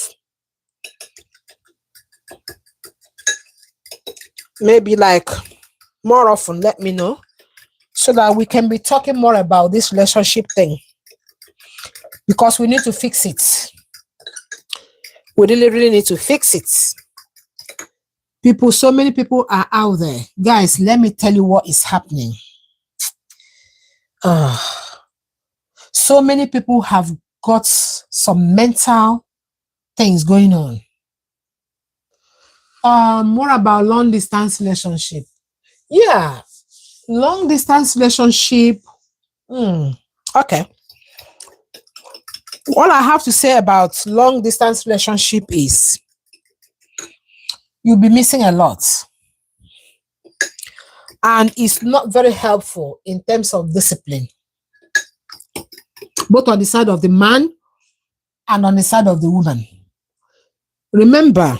maybe like more often, let me know so that we can be talking more about this relationship thing, because we need to fix it. We really need to fix it. So many people are out there. Guys, let me tell you what is happening. So many people have got some mental things going on. More about long distance relationship. Yeah, long distance relationship. Okay. What I have to say about long distance relationship is you'll be missing a lot. And it's not very helpful in terms of discipline, both on the side of the man and on the side of the woman. Remember,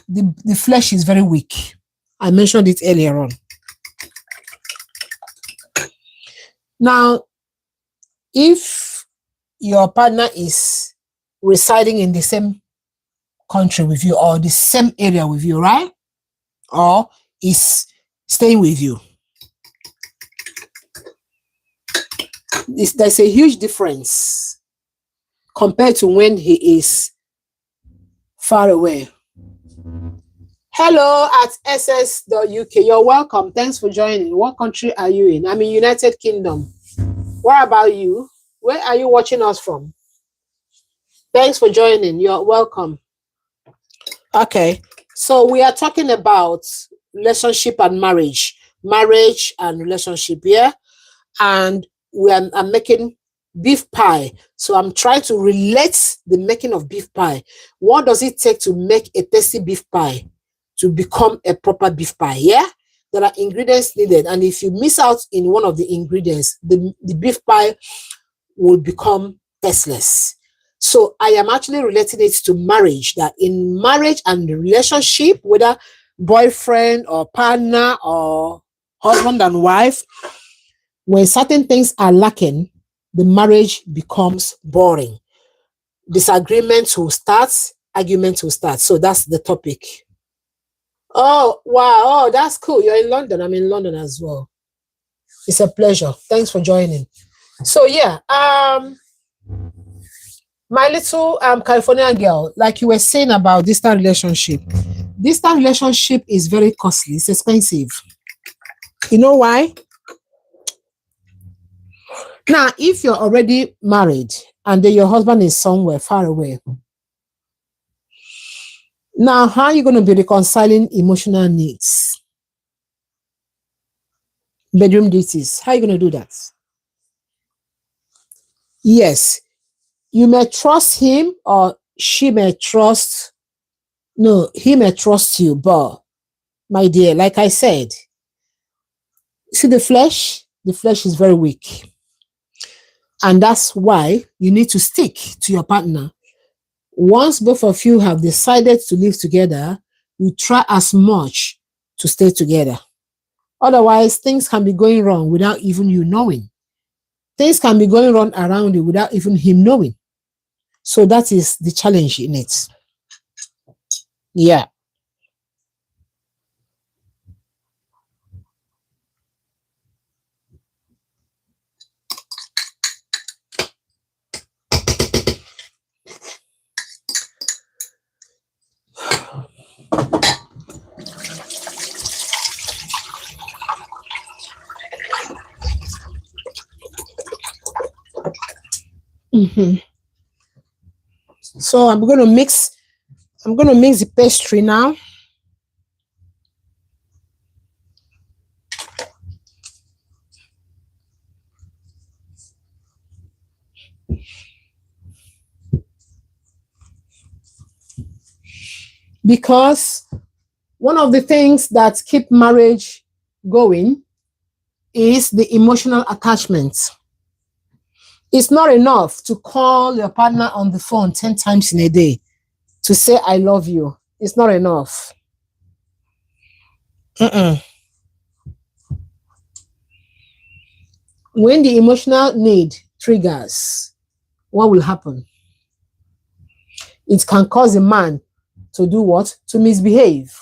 the flesh is very weak. I mentioned it earlier on. Now, if your partner is residing in the same country with you or the same area with you, right? Or is staying with you, there's a huge difference compared to when he is far away. Hello at ss.uk. You're welcome. Thanks for joining. What country are you in? I'm in United Kingdom. What about you? Where are you watching us from? Thanks for joining. You're welcome. Okay. So we are talking about relationship and marriage. Marriage and relationship, yeah? And I'm making beef pie. So I'm trying to relate the making of beef pie. What does it take to make a tasty beef pie to become a proper beef pie? Yeah, there are ingredients needed, and if you miss out in one of the ingredients, the beef pie will become tasteless. So I am actually relating it to marriage, that in marriage and relationship, whether boyfriend or partner or husband and wife, when certain things are lacking, the marriage becomes boring. Disagreements will start, arguments will start. So that's the topic. Oh, wow. Oh, that's cool. You're in London. I'm in London as well. It's a pleasure. Thanks for joining. So yeah, my little California girl, like you were saying about distant relationship. Distant relationship is very costly. It's expensive. You know why? Now, if you're already married and then your husband is somewhere far away, now how are you going to be reconciling emotional needs, bedroom duties? How are you going to do that? Yes, you may trust him or she may trust, no, he may trust you, but my dear, like I said, see the flesh is very weak. And that's why you need to stick to your partner. Once both of you have decided to live together, you try as much to stay together. Otherwise, things can be going wrong without even you knowing. Things can be going wrong around you without even him knowing. So that is the challenge in it. Yeah. Mhm. So I'm going to mix the pastry now. Because one of the things that keep marriage going is the emotional attachment. It's not enough to call your partner on the phone 10 times in a day to say, I love you. It's not enough. Mm-mm. When the emotional need triggers, what will happen? It can cause a man to do what? To misbehave.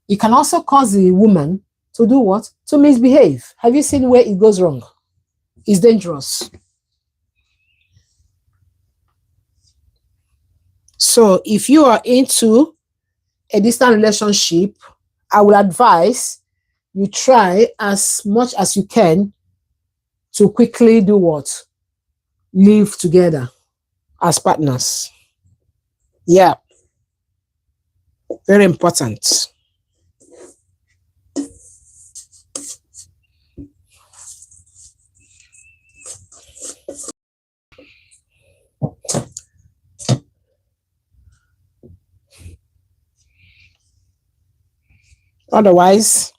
It can also cause the woman to do what? To misbehave. Have you seen where it goes wrong? It's dangerous. So if you are into a distant relationship, I will advise you try as much as you can to quickly do what? Live together as partners. Yeah, very important. Otherwise,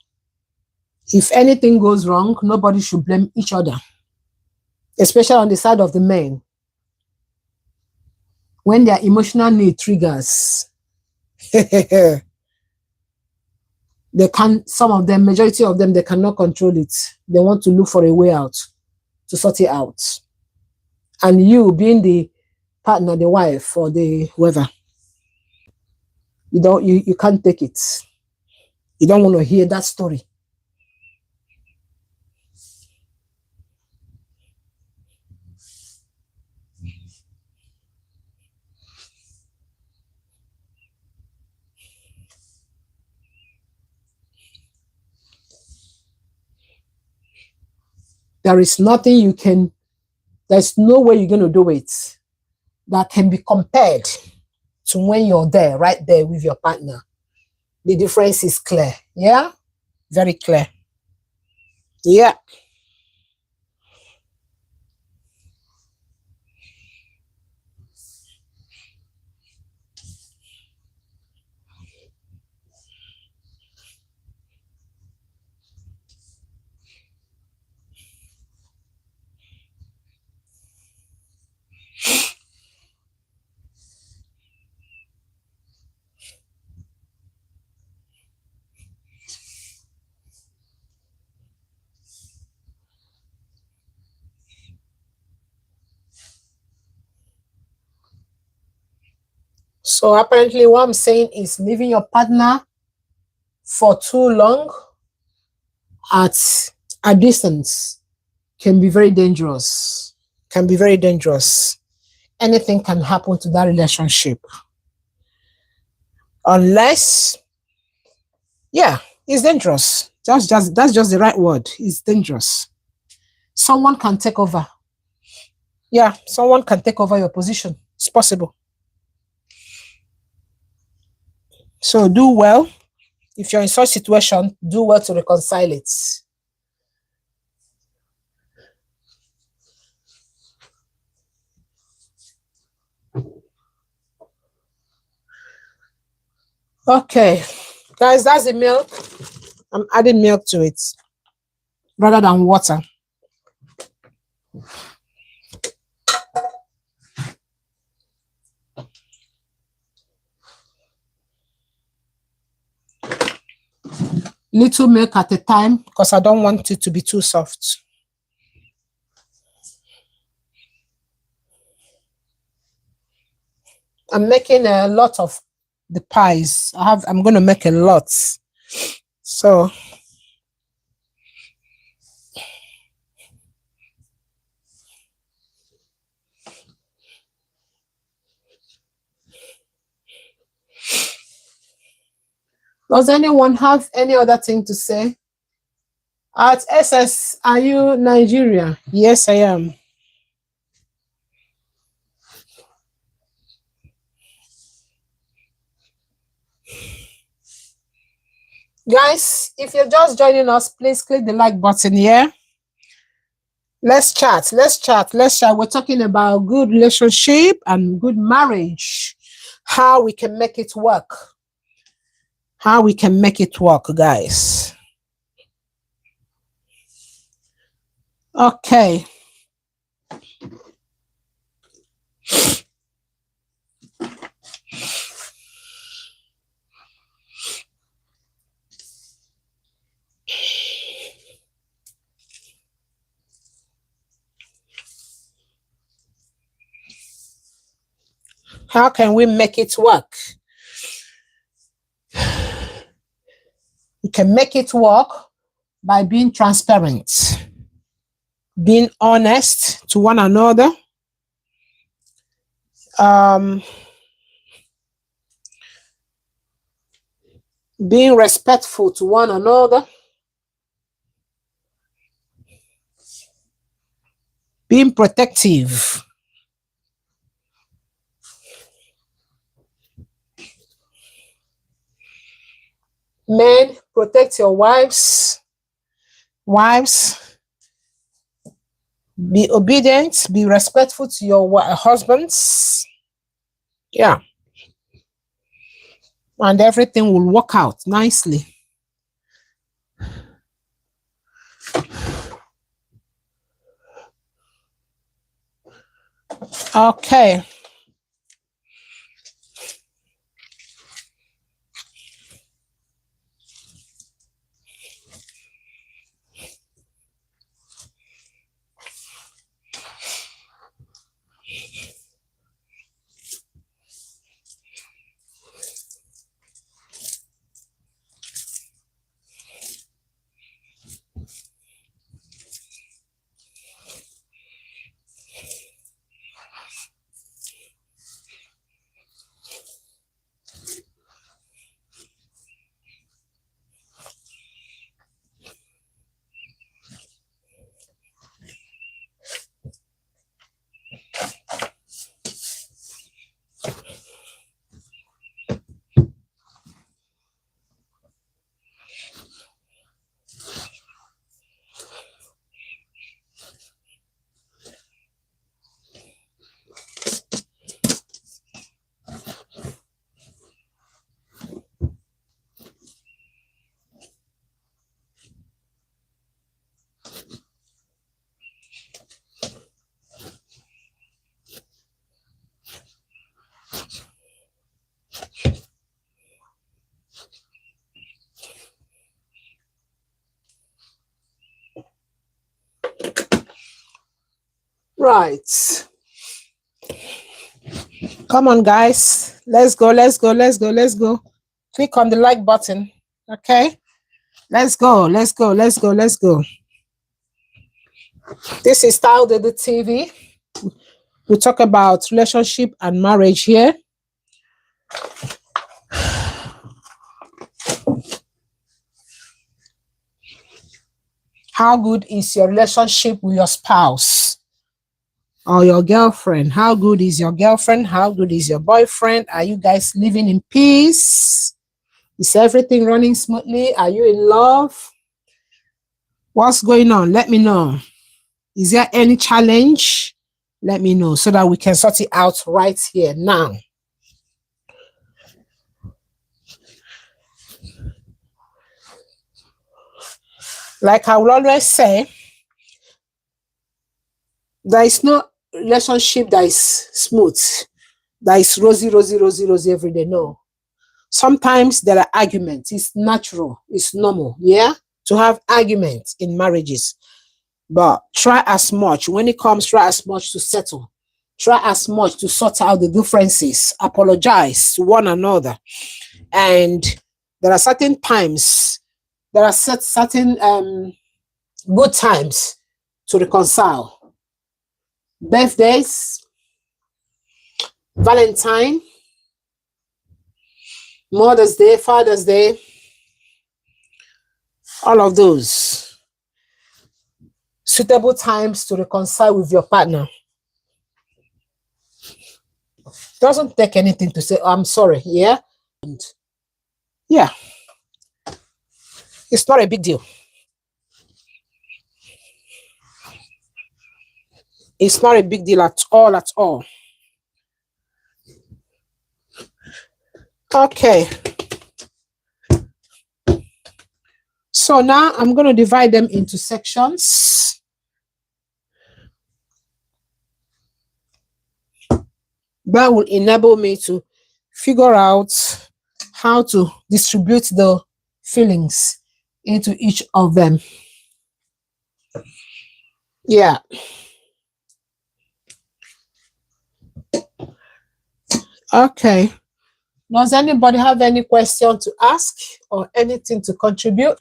if anything goes wrong, nobody should blame each other, especially on the side of the men. When their emotional need triggers, they can, some of them, majority of them, they cannot control it. They want to look for a way out, to sort it out. And you being the partner, the wife, or the whoever, you can't take it. You don't want to hear that story. There is nothing you can, there's no way you're going to do it that can be compared to when you're there, right there with your partner. The difference is clear. Yeah? Very clear. Yeah. So apparently what I'm saying is leaving your partner for too long at a distance can be very dangerous. Can be very dangerous. Anything can happen to that relationship. Unless, yeah, it's dangerous. That's just the right word. It's dangerous. Someone can take over. Yeah, someone can take over your position. It's possible. So do well. If you're in such situation, do well to reconcile it. Okay, guys, that's the milk. I'm adding milk to it rather than water. Little milk at a time because I don't want it to be too soft. I'm making a lot of the pies. I'm going to make a lot. So does anyone have any other thing to say? At SS, are you Nigeria? Yes, I am. Guys, if you're just joining us, please click the like button here. Let's chat. We're talking about good relationship and good marriage. How we can make it work. How we can make it work, guys. Okay. How can we make it work? We can make it work by being transparent, being honest to one another, being respectful to one another, being protective. Men, protect your wives. Wives, be obedient, be respectful to your husbands. Yeah. And everything will work out nicely. Okay. Right. Come on, guys. Let's go, let's go, let's go, let's go. Click on the like button. Okay. Let's go, let's go, let's go, let's go. This is Style Daily TV. We talk about relationship and marriage here. How good is your relationship with your spouse or your girlfriend? How good is your girlfriend? How good is your boyfriend? Are you guys living in peace? Is everything running smoothly? Are you in love? What's going on? Let me know. Is there any challenge? Let me know so that we can sort it out right here now. Like I will always say, there is no relationship that is smooth, that is rosy, rosy, rosy, rosy every day. No. Sometimes there are arguments. It's natural. It's normal. Yeah. To have arguments in marriages. But try as much. When it comes, try as much to settle. Try as much to sort out the differences. Apologize to one another. And there are certain times, there are certain good times to reconcile. Birthdays, Valentine, Mother's Day, Father's Day, all of those suitable times to reconcile with your partner. Doesn't take anything to say, oh, I'm sorry, yeah? And yeah, it's not a big deal. It's not a big deal at all, at all. Okay. So now I'm going to divide them into sections. That will enable me to figure out how to distribute the feelings into each of them. Yeah. Okay. Does anybody have any question to ask or anything to contribute?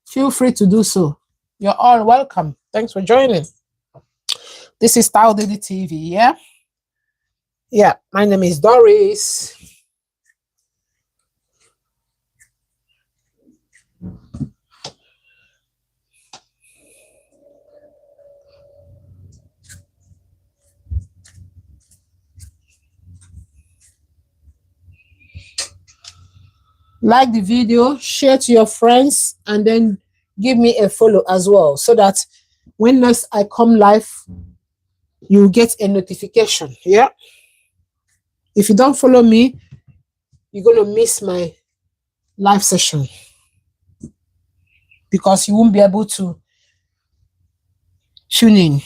Feel free to do so. You're all welcome. Thanks for joining. This is Style Daily TV, yeah? Yeah, my name is Doris. Like the video, share to your friends, and then give me a follow as well, so that when next I come live, you get a notification. Yeah. If you don't follow me, you're going to miss my live session because you won't be able to tune in.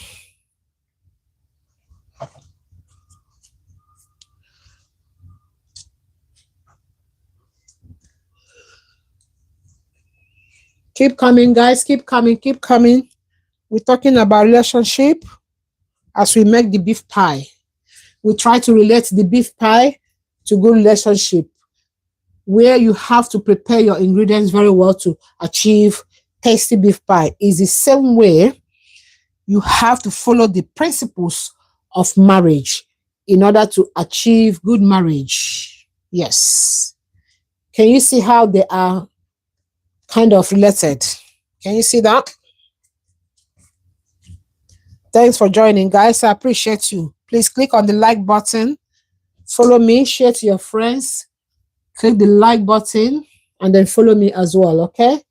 Keep coming, guys. Keep coming. Keep coming. We're talking about relationship as we make the beef pie. We try to relate the beef pie to good relationship, where you have to prepare your ingredients very well to achieve tasty beef pie. Is the same way you have to follow the principles of marriage in order to achieve good marriage. Yes. Can you see how they are kind of related? Can you see that? Thanks for joining, guys. I appreciate you. Please click on the like button. Follow me, share to your friends. Click the like button and then follow me as well, okay?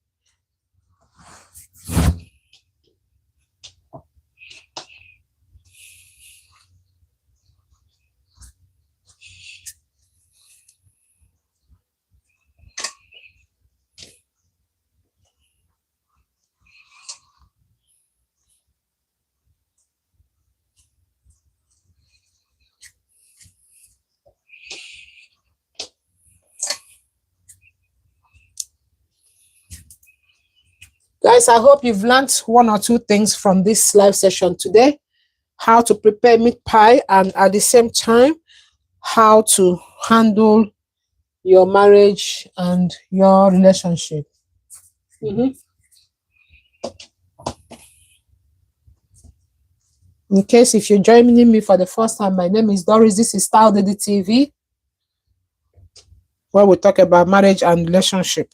Guys, I hope you've learned one or two things from this live session today. how to prepare meat pie, and at the same time, how to handle your marriage and your relationship. In case if you're joining me for the first time, my name is Doris. This is Style Daddy TV, where we talk about marriage and relationship.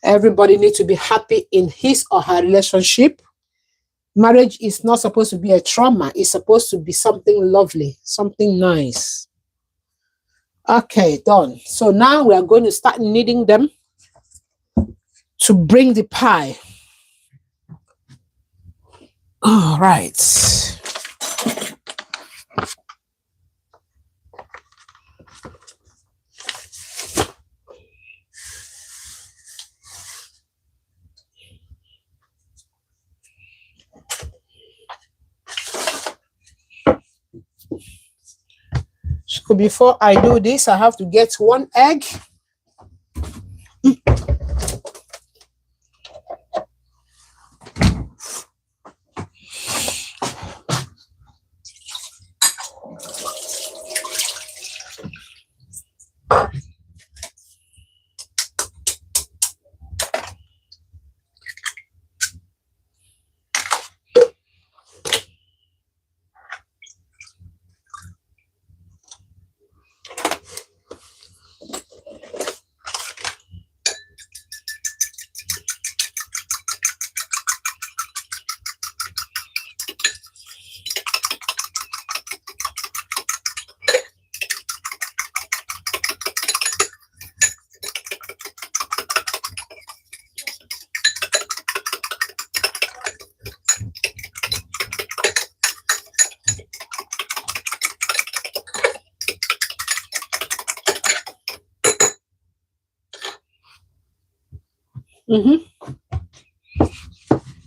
Everybody needs to be happy in his or her relationship. Marriage is not supposed to be a trauma. It's supposed to be something lovely, something nice. Okay, done. So now we are going to start kneading them to bring the pie. All right. So before I do this, I have to get 1 egg.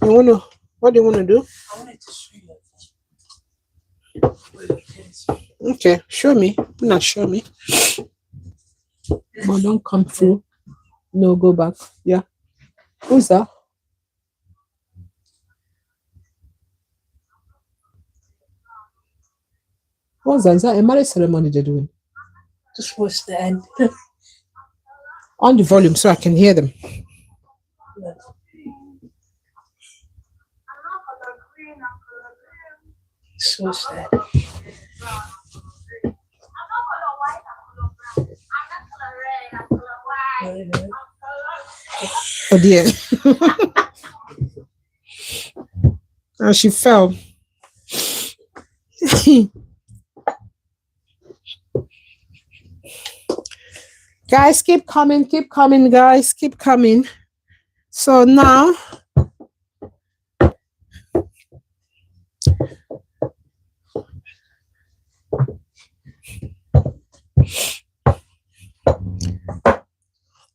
You want to, what do you want to do? I wanted to show you. Okay, show me. Not show me. But don't come through. No, go back. Yeah. Who's that? What's that? Is that a marriage ceremony they're doing? Just watch the end. On the volume so I can hear them. Just watch that. Oh dear. And she fell. Guys, keep coming, guys, keep coming. So now,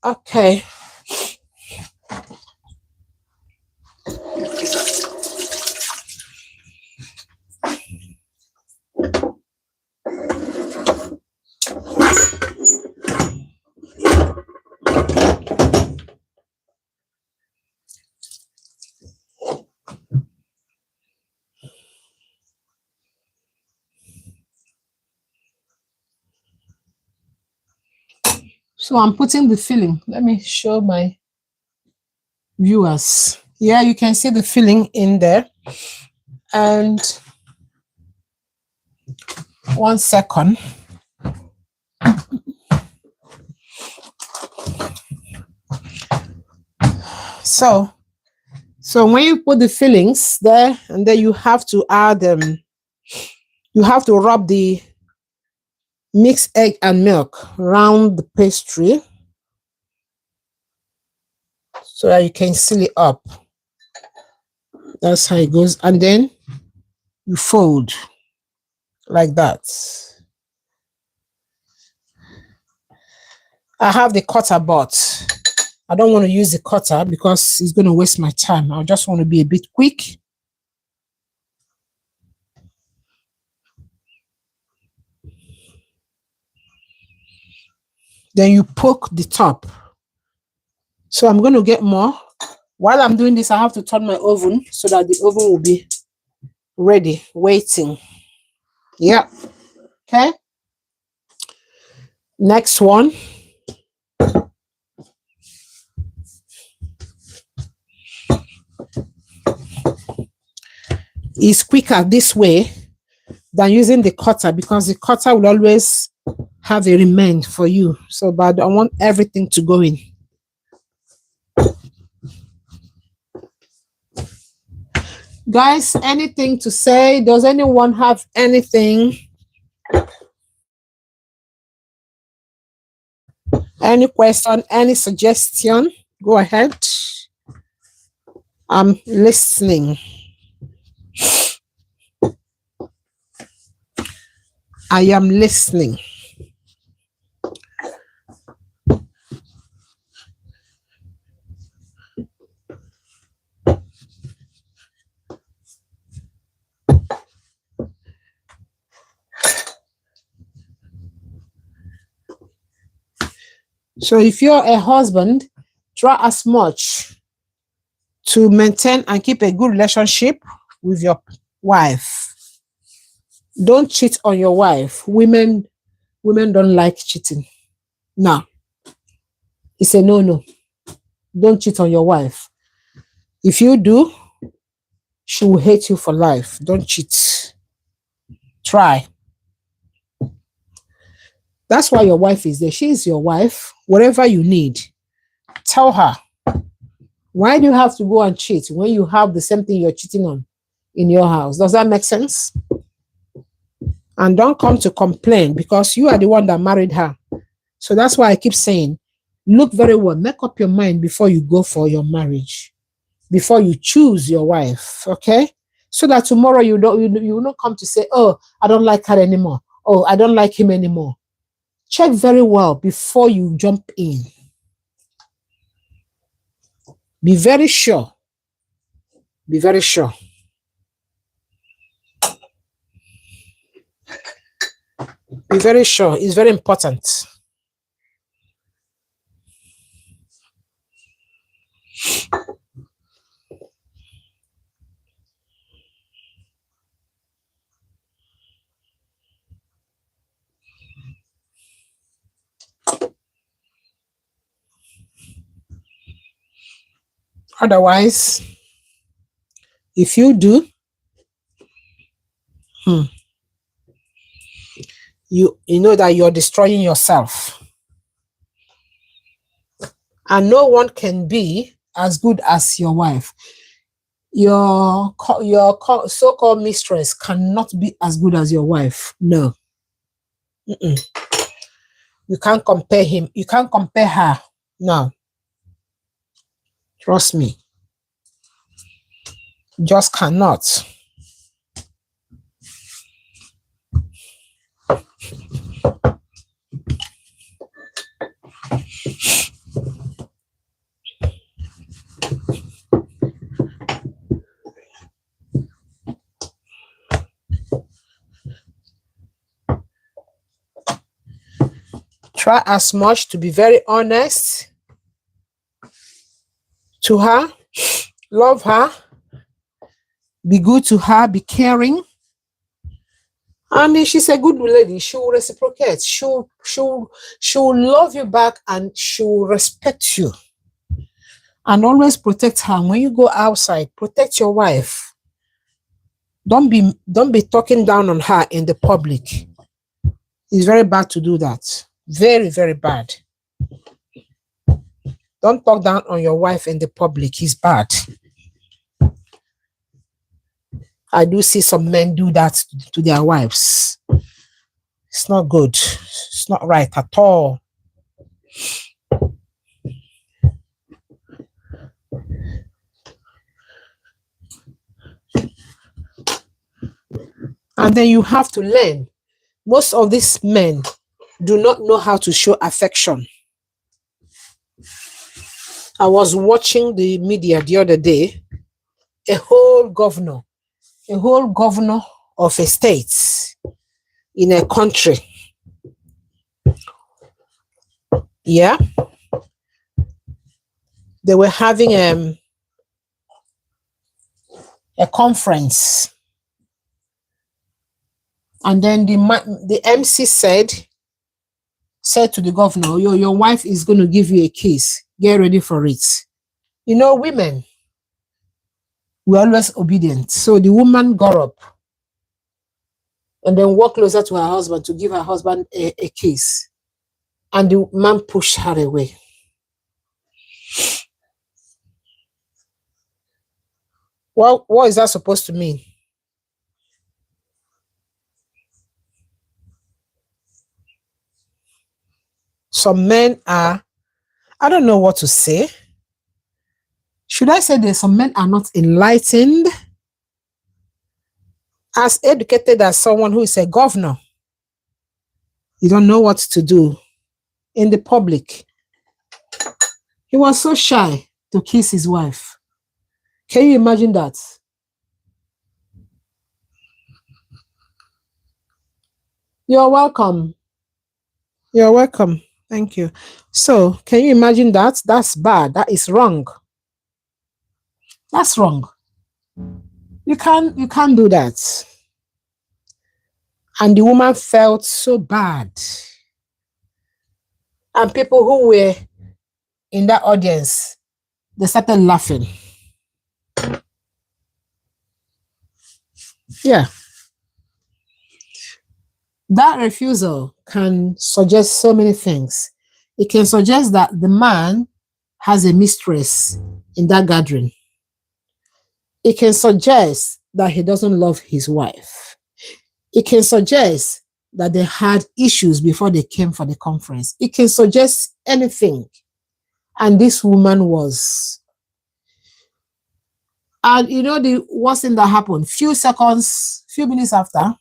okay. So I'm putting the filling. Let me show my viewers. Yeah, you can see the filling in there. And 1 second. So when you put the fillings there, and then you have to add you have to rub the mixed egg and milk around the pastry so that you can seal it up. That's how it goes. And then you fold like that. I have the cutter, but I don't want to use the cutter because it's going to waste my time. I just want to be a bit quick. Then you poke the top. So I'm going to get more. While I'm doing this, I have to turn my oven so that the oven ready, waiting. Yeah. Okay. Next one. Is quicker this way than using the cutter, because the cutter will always have a remain for you. So, but I want everything to go in. Guys, anything to say? Does anyone have anything? Any question? Any suggestion? Go ahead. I'm listening. I am listening. So if you're a husband, try as much to maintain and keep a good relationship with your wife. Don't cheat on your wife. Women don't like cheating. No. It's a no. Don't cheat on your wife. If you do, she will hate you for life. Don't cheat. Try. That's why your wife is there. She is your wife. Whatever you need, tell her. Why do you have to go and cheat when you have the same thing you're cheating on in your house? Does that make sense? And don't come to complain, because you are the one that married her. So that's why I keep saying, look very well. Make up your mind before you go for your marriage, before you choose your wife. Okay? So that tomorrow you will not come to say, oh, I don't like her anymore. Oh, I don't like him anymore. Check very well before you jump in. Be very sure. Be very sure. Be very sure. It's very important. Otherwise, if you do, you know that you're destroying yourself. And no one can be as good as your wife. Your so-called mistress cannot be as good as your wife. No. You can't compare him. You can't compare her. No. Trust me. Just cannot. Try as much to be very honest to her, love her, be good to her, be caring. And if she's a good lady, she will reciprocate. She'll love you back, and she will respect you. And always protect her. When you go outside, protect your wife. Don't be talking down on her in the public. It's very bad to do that. Very, very bad. Don't talk down on your wife in the public. It's bad. I do see some men do that to their wives. It's not good. It's not right at all. And then you have to learn. Most of these men do not know how to show affection. I was watching the media the other day. A whole governor of a state in a country. Yeah. They were having a conference. And then the MC said to the governor, your wife is going to give you a kiss. Get ready for it. You know, women, we're always obedient. So the woman got up and then walked closer to her husband to give her husband a kiss. And the man pushed her away. Well, what is that supposed to mean? Some men are, I don't know what to say. Should I say that some men are not enlightened? As educated as someone who is a governor, you don't know what to do in the public. He was so shy to kiss his wife. Can you imagine that? You're welcome. You're welcome. Thank you. So, can you imagine that? That's bad. That is wrong. That's wrong. You can't do that. And the woman felt so bad. And people who were in that audience, they started laughing. Yeah. That refusal can suggest so many things. It can suggest that the man has a mistress in that gathering. It can suggest that he doesn't love his wife. It can suggest that they had issues before they came for the conference. It can suggest anything. And this woman was. And you know the worst thing that happened, few minutes after,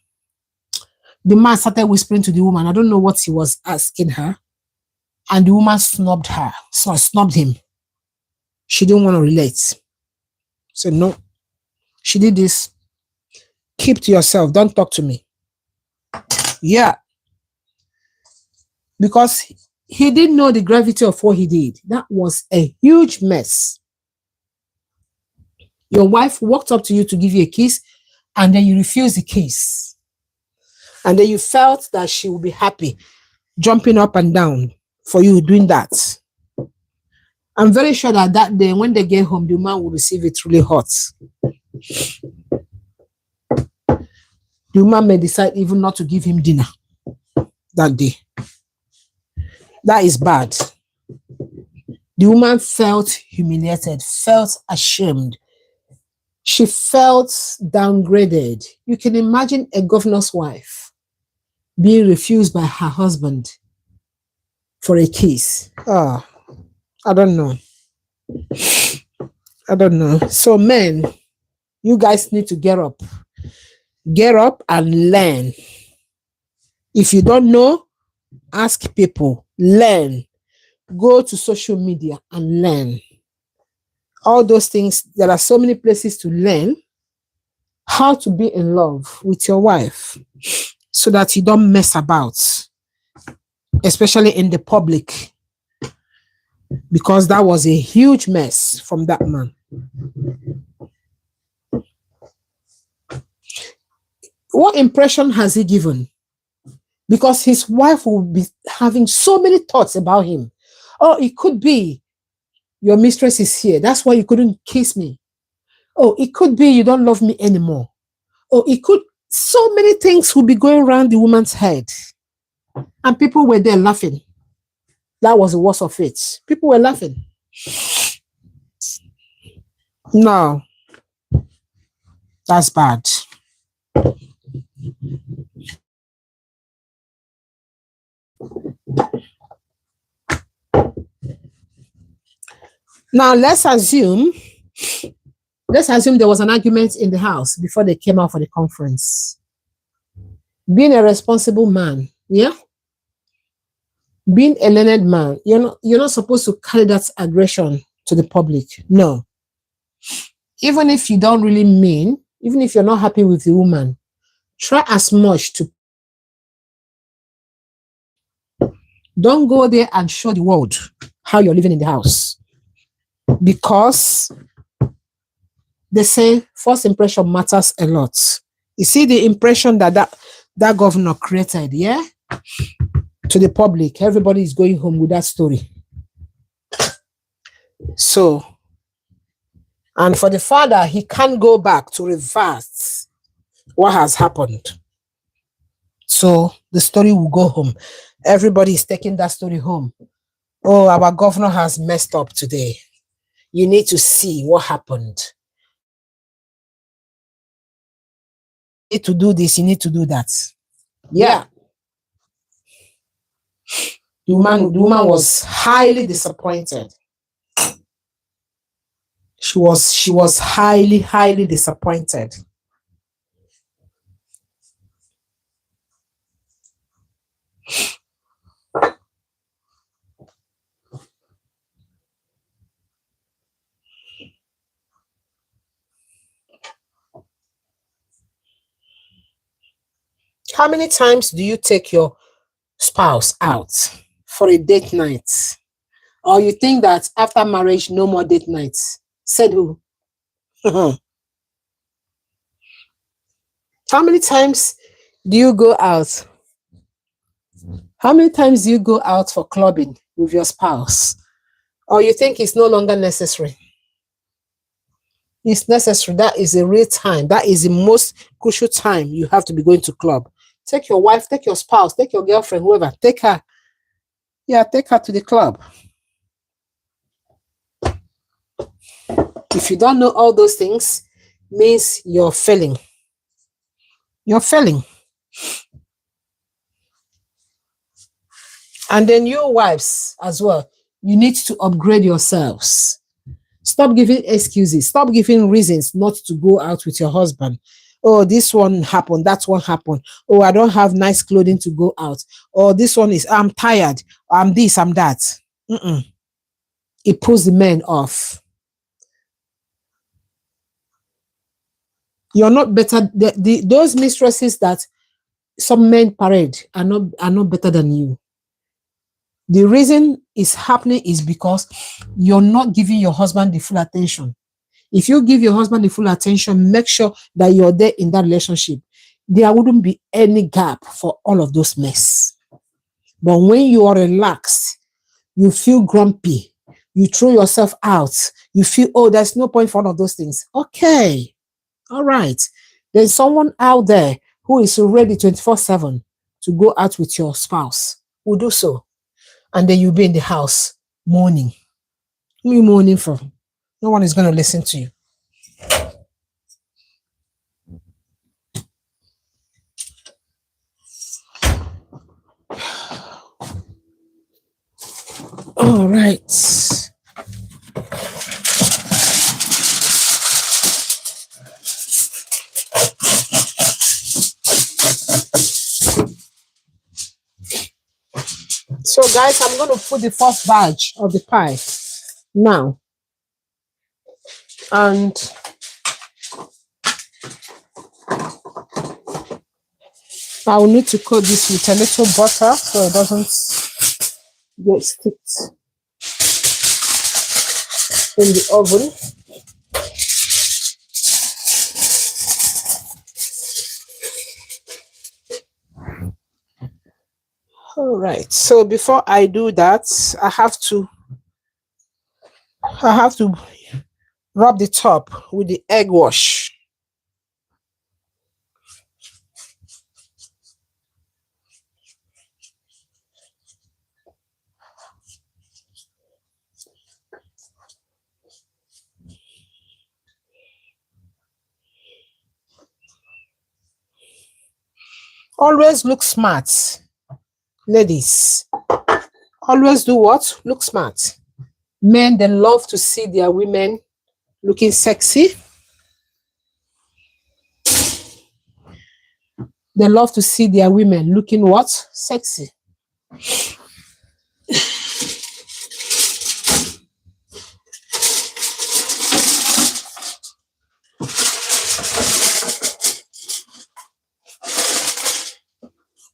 the man started whispering to the woman. I don't know what he was asking her. And the woman snubbed him. She didn't want to relate. So no, she did this. Keep to yourself. Don't talk to me. Yeah. Because he didn't know the gravity of what he did. That was a huge mess. Your wife walked up to you to give you a kiss, and then you refused the kiss. And then you felt that she would be happy, jumping up and down for you doing that. I'm very sure that day, when they get home, the man will receive it really hot. The woman may decide even not to give him dinner that day. That is bad. The woman felt humiliated, felt ashamed. She felt downgraded. You can imagine a governor's wife being refused by her husband for a kiss. Oh, I don't know. I don't know. So men, you guys need to get up. Get up and learn. If you don't know, ask people. Learn. Go to social media and learn. All those things, there are so many places to learn how to be in love with your wife so that you don't mess about, especially in the public, because that was a huge mess from that man. What impression has he given? Because his wife will be having so many thoughts about him. Oh, it could be your mistress is here. That's why you couldn't kiss me. Oh, it could be you don't love me anymore. Oh, it could, so many things will be going around the woman's head. And people were there laughing. That was the worst of it. People were laughing. No, that's bad. Now let's assume there was an argument in the house before they came out for the conference. Being a responsible man, yeah? Being a learned man, you're not supposed to carry that aggression to the public. No. Even if you don't really mean, even if you're not happy with the woman, try as much to don't go there and show the world how you're living in the house. Because they say first impression matters a lot. You see the impression that that governor created, yeah, to the public. Everybody is going home with that story. So, and for the father, he can't go back to reverse what has happened. So the story will go home. Everybody is taking that story home. Oh, our governor has messed up today. You need to see what happened. You need to do this, you need to do that. Yeah. The woman was highly disappointed. She was highly disappointed. How many times do you take your spouse out for a date night? Or you think that after marriage, no more date nights? Said who? How many times do you go out? How many times do you go out for clubbing with your spouse? Or you think it's no longer necessary? It's necessary. That is a real time. That is the most crucial time you have to be going to club. Take your wife, take your spouse, take your girlfriend, whoever. Take her. Yeah, take her to the club. If you don't know all those things, means you're failing. You're failing. And then your wives as well, you need to upgrade yourselves. Stop giving excuses. Stop giving reasons not to go out with your husband. Oh, this one happened. That one happened. Oh, I don't have nice clothing to go out. Oh, this one is, I'm tired. I'm this, I'm that. It pulls the men off. You're not better. Those mistresses that some men parade are not better than you. The reason it's happening is because you're not giving your husband the full attention. If you give your husband the full attention, make sure that you're there in that relationship. There wouldn't be any gap for all of those mess. But when you are relaxed, you feel grumpy, you throw yourself out, you feel, oh, there's no point for all of those things. Okay. All right. There's someone out there who is ready 24/7 to go out with your spouse. Will do so. And then you'll be in the house mourning. Who are you mourning for? No one is going to listen to you. All right. So guys, I'm going to put the first batch of the pie now. And I will need to coat this with a little butter so it doesn't get sticked in the oven. All right. So before I do that, I have to rub the top with the egg wash. Always look smart, ladies. Always do what? Look smart. Men, they love to see their women looking sexy. They love to see their women looking what? Sexy.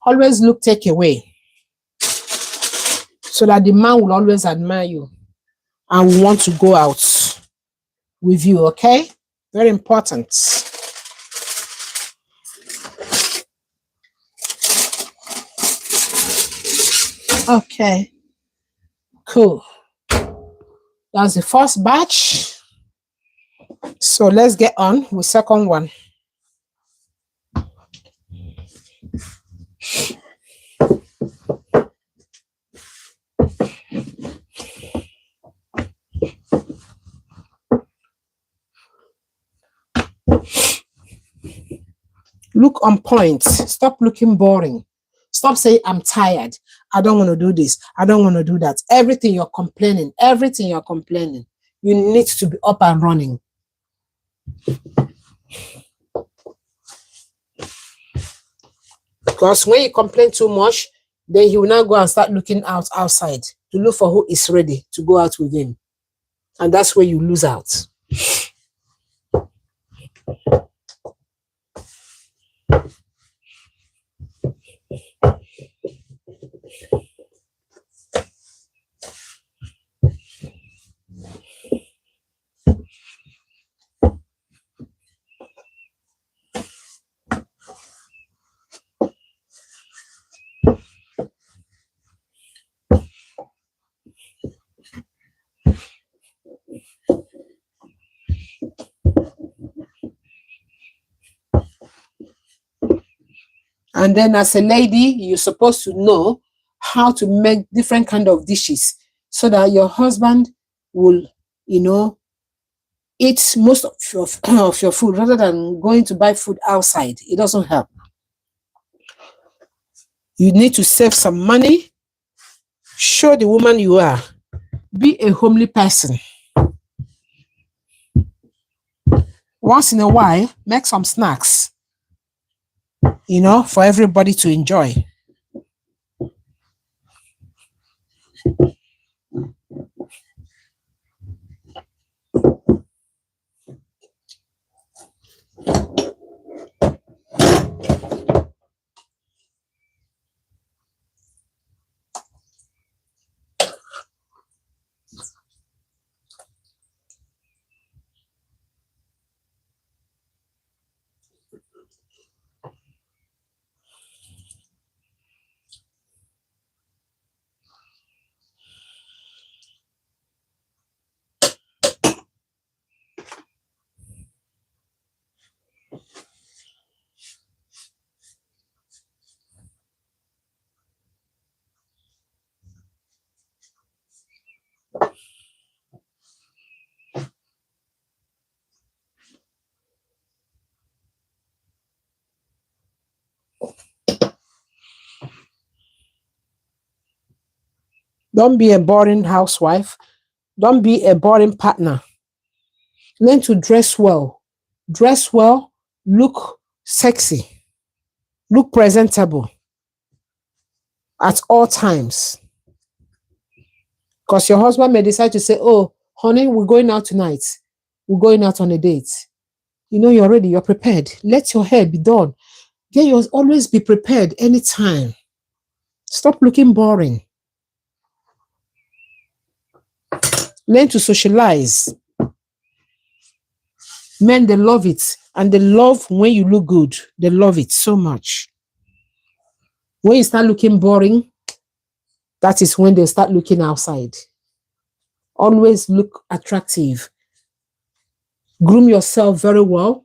Always look take away so that the man will always admire you and want to go out with you, okay? Very important. Okay, cool. That's the first batch. So let's get on with second one. Look on point. Stop looking boring. Stop saying, I'm tired. I don't want to do this. I don't want to do that. Everything you're complaining, you need to be up and running. Because when you complain too much, then he will now go and start looking outside to look for who is ready to go out with him. And that's where you lose out. And then as a lady, you're supposed to know how to make different kind of dishes so that your husband will, eat most of your food rather than going to buy food outside. It doesn't help. You need to save some money. Show the woman you are. Be a homely person. Once in a while, make some snacks, for everybody to enjoy. Don't be a boring housewife. Don't be a boring partner. Learn to dress well. Dress well, look sexy, look presentable at all times. Because your husband may decide to say, oh, honey, we're going out tonight. We're going out on a date. You're ready, you're prepared. Let your hair be done. Always be prepared anytime. Stop looking boring. Learn to socialize. Men, they love it. And they love when you look good. They love it so much. When you start looking boring, that is when they start looking outside. Always look attractive. Groom yourself very well.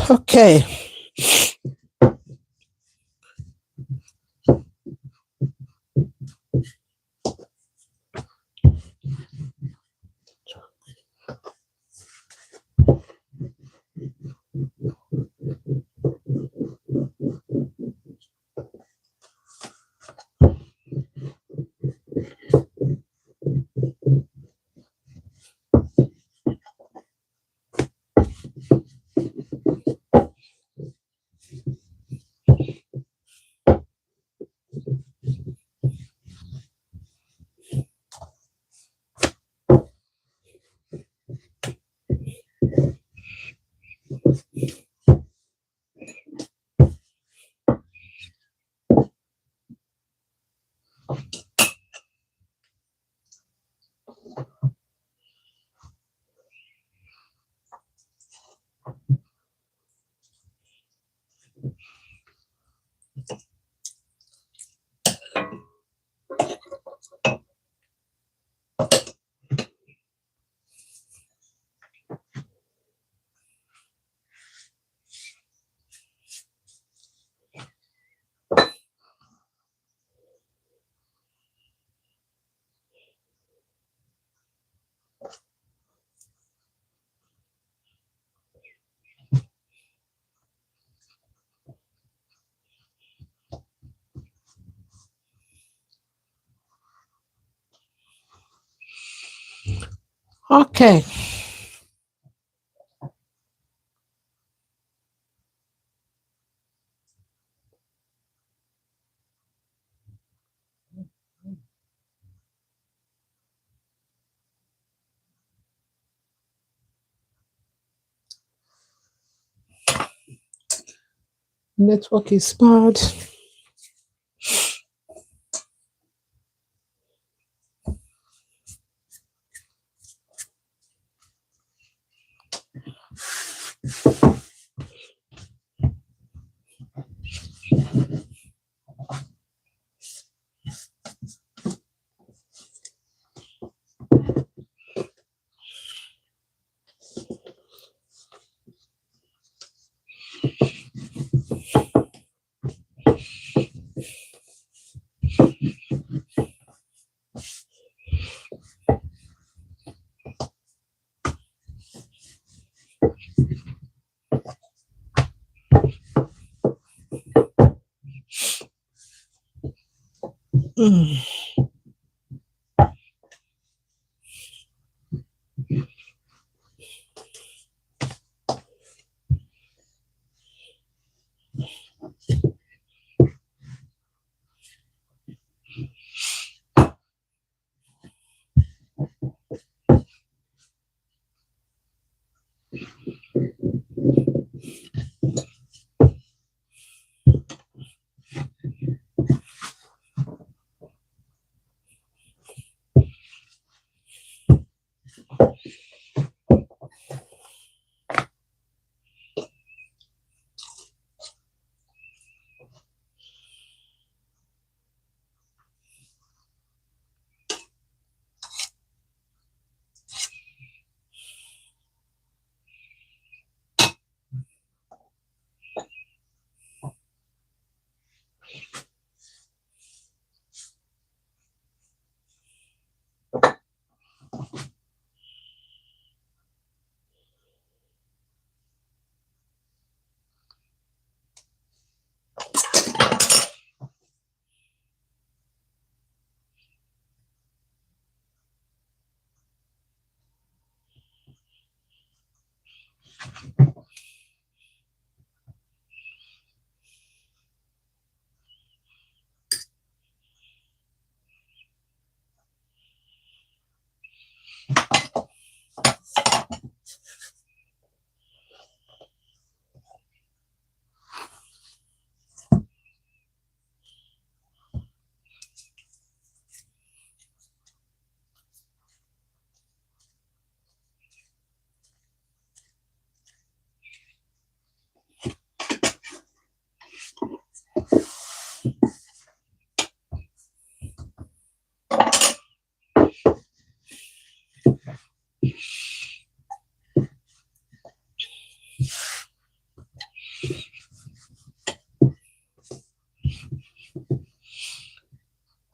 Okay. Okay. Network is bad. Mm.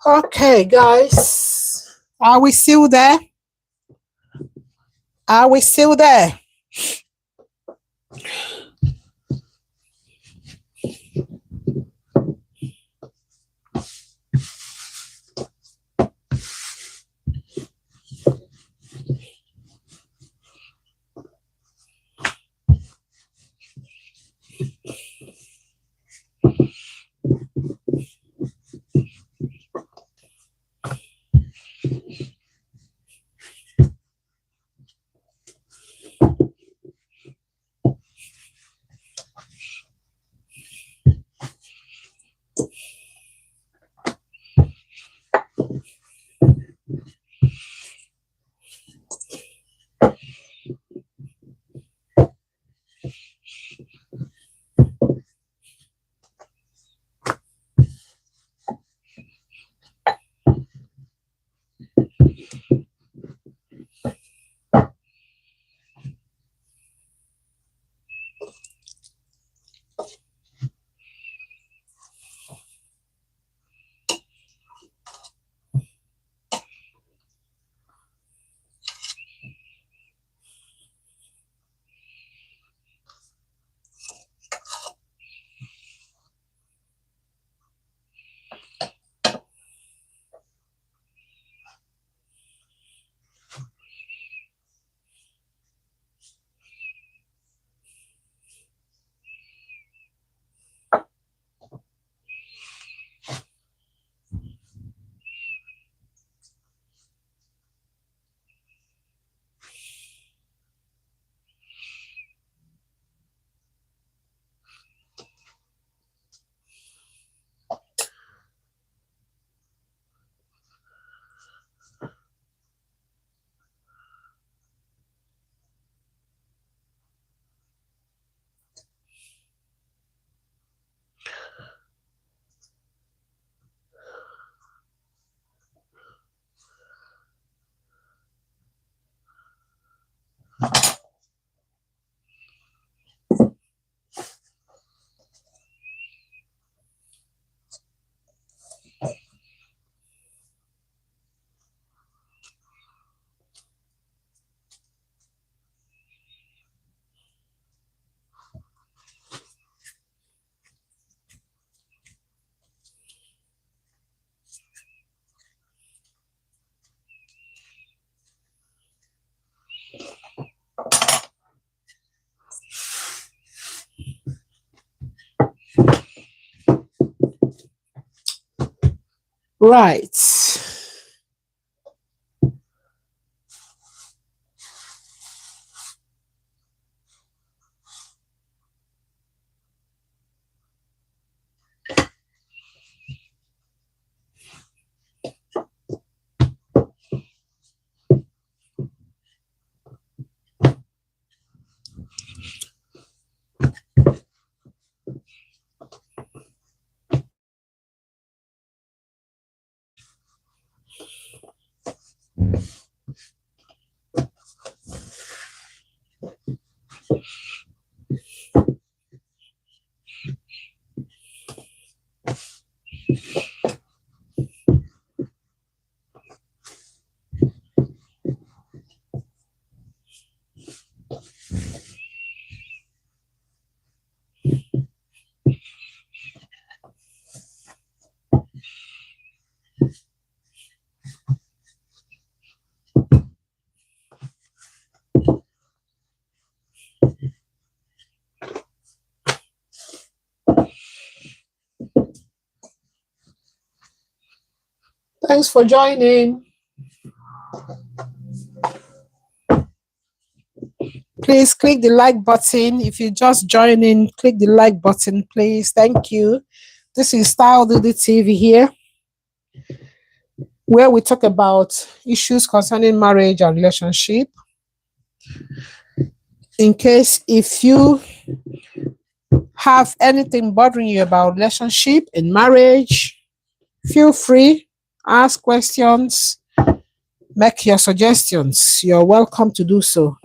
Okay, guys. Are we still there? Are we still there? Right. Thanks for joining. Please click the like button. If you just join in, click the like button, please. Thank you. This is Style Duty TV here, where we talk about issues concerning marriage and relationship. In case if you have anything bothering you about relationship and marriage, feel free, ask questions, make your suggestions. You're welcome to do so.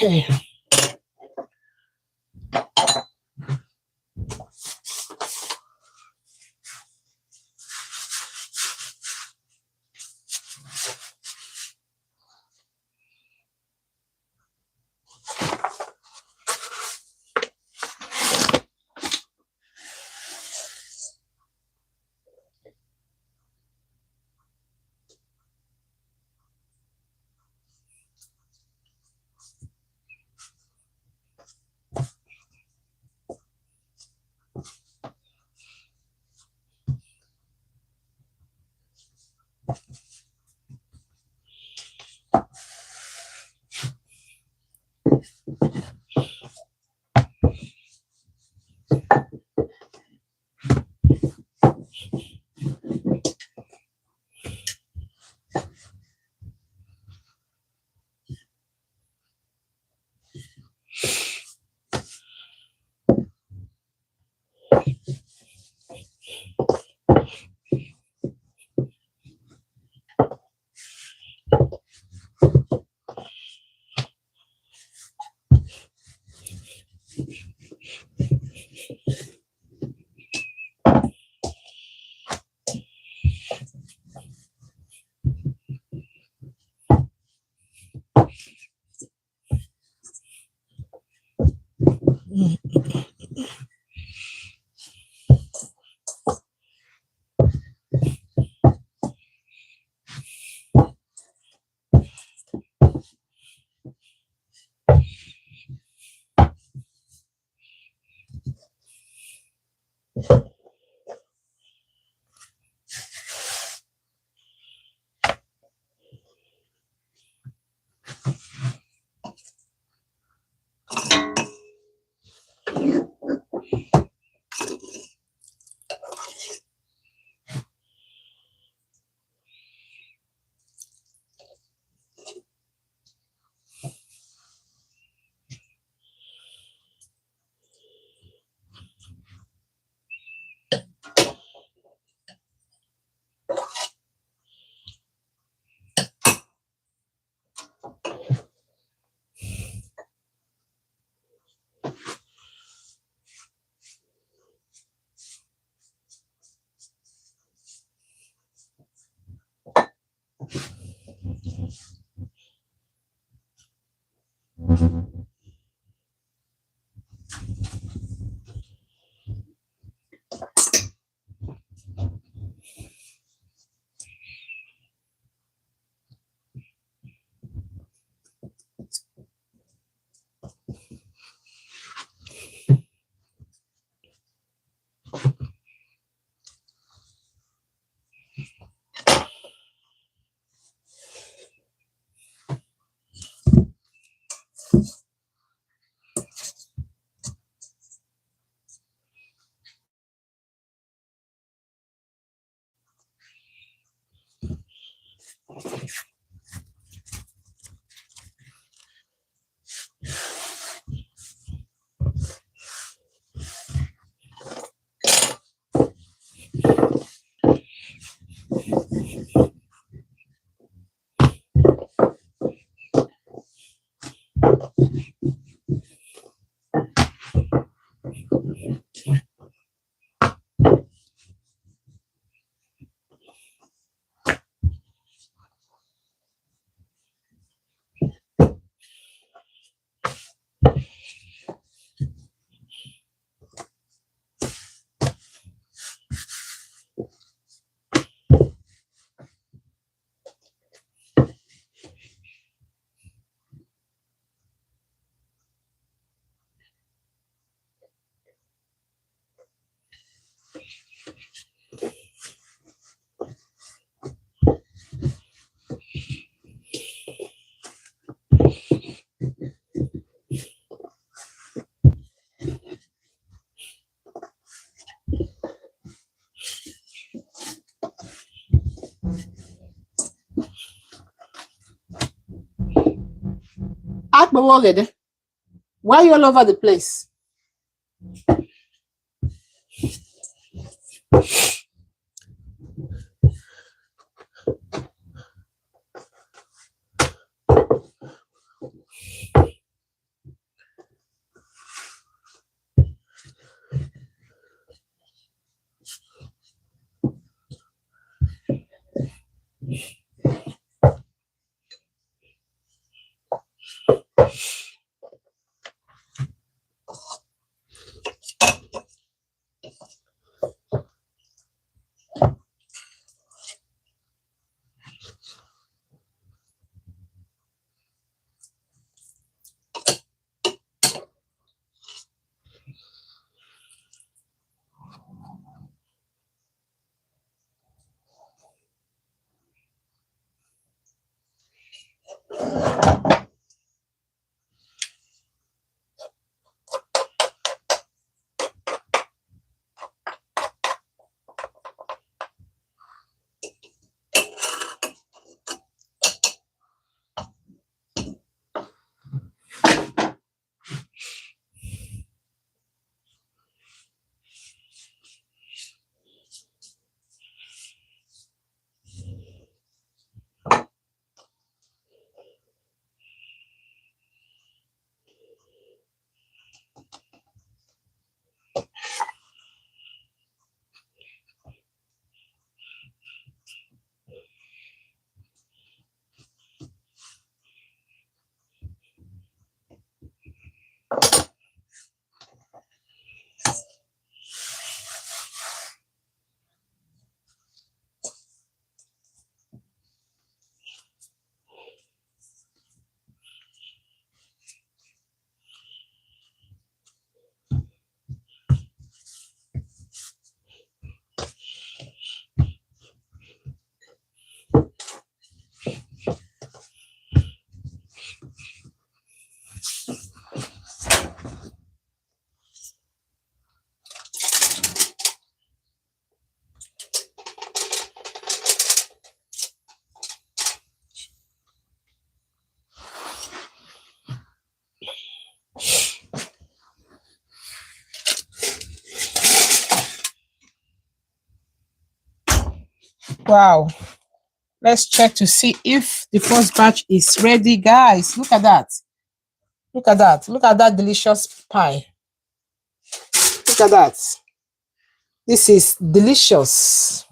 Okay. Akbawogede, why you all over the place? Wow. Let's check to see if the first batch is ready, guys. Look at that. Look at that. Look at that delicious pie. Look at that. This is delicious.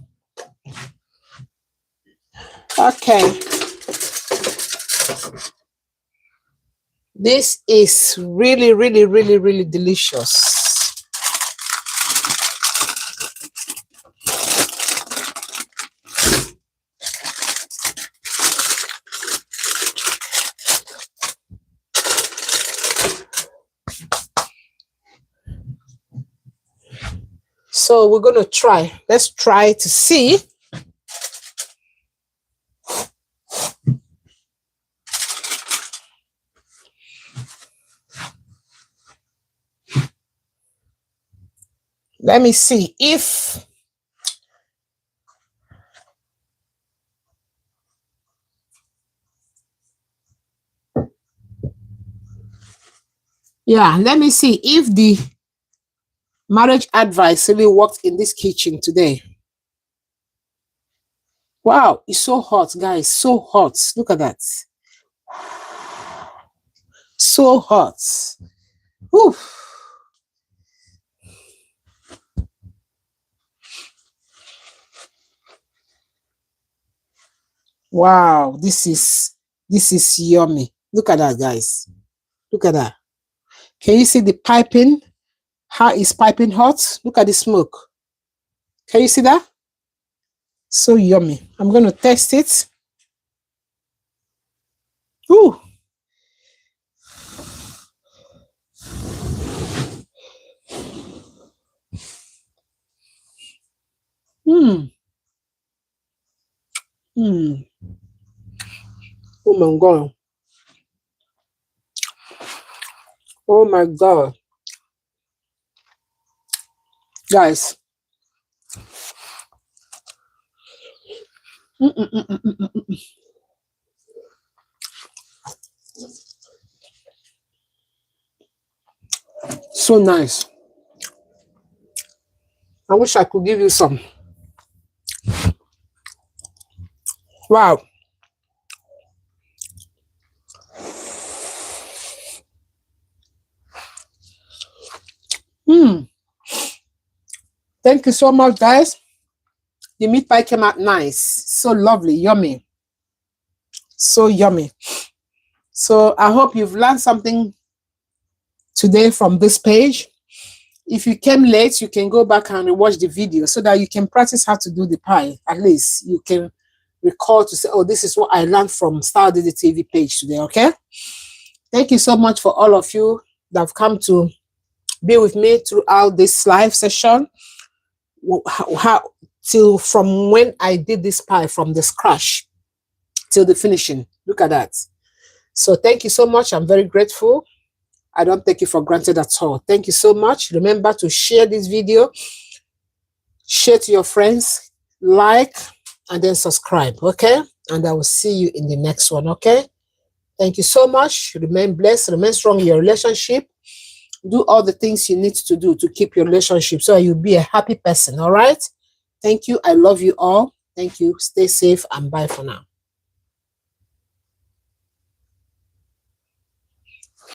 Okay. This is really, really, really, really delicious. So we're going to try. Let's try to see. Let me see if let me see if the marriage advice really worked in this kitchen today. Wow, it's so hot, guys. So hot. Look at that. So hot. Whew. Wow, this is yummy. Look at that, guys. Look at that. Can you see the piping? How is piping hot? Look at the smoke. Can you see that? So yummy. I'm going to test it. Ooh. Mmm. Mmm. Oh my God. Oh my God. Guys. So nice. I wish I could give you some. Wow. Thank you so much, guys. The meat pie came out nice. So lovely. Yummy. So yummy. So I hope you've learned something today from this page. If you came late, you can go back and watch the video so that you can practice how to do the pie. At least you can recall to say, oh, this is what I learned from Star Did the TV page today, okay? Thank you so much for all of you that have come to be with me throughout this live session. Till from when I did this pie from the scratch till the finishing. Look at that. So thank you so much. I'm very grateful. I don't take it for granted at all. Thank you so much. Remember to share this video, share to your friends, like, and then subscribe, okay? And I will see you in the next one, okay? Thank you so much. Remain blessed, remain strong in your relationship. Do all the things you need to do to keep your relationship so you'll be a happy person, all right? Thank you. I love you all. Thank you. Stay safe and bye for now.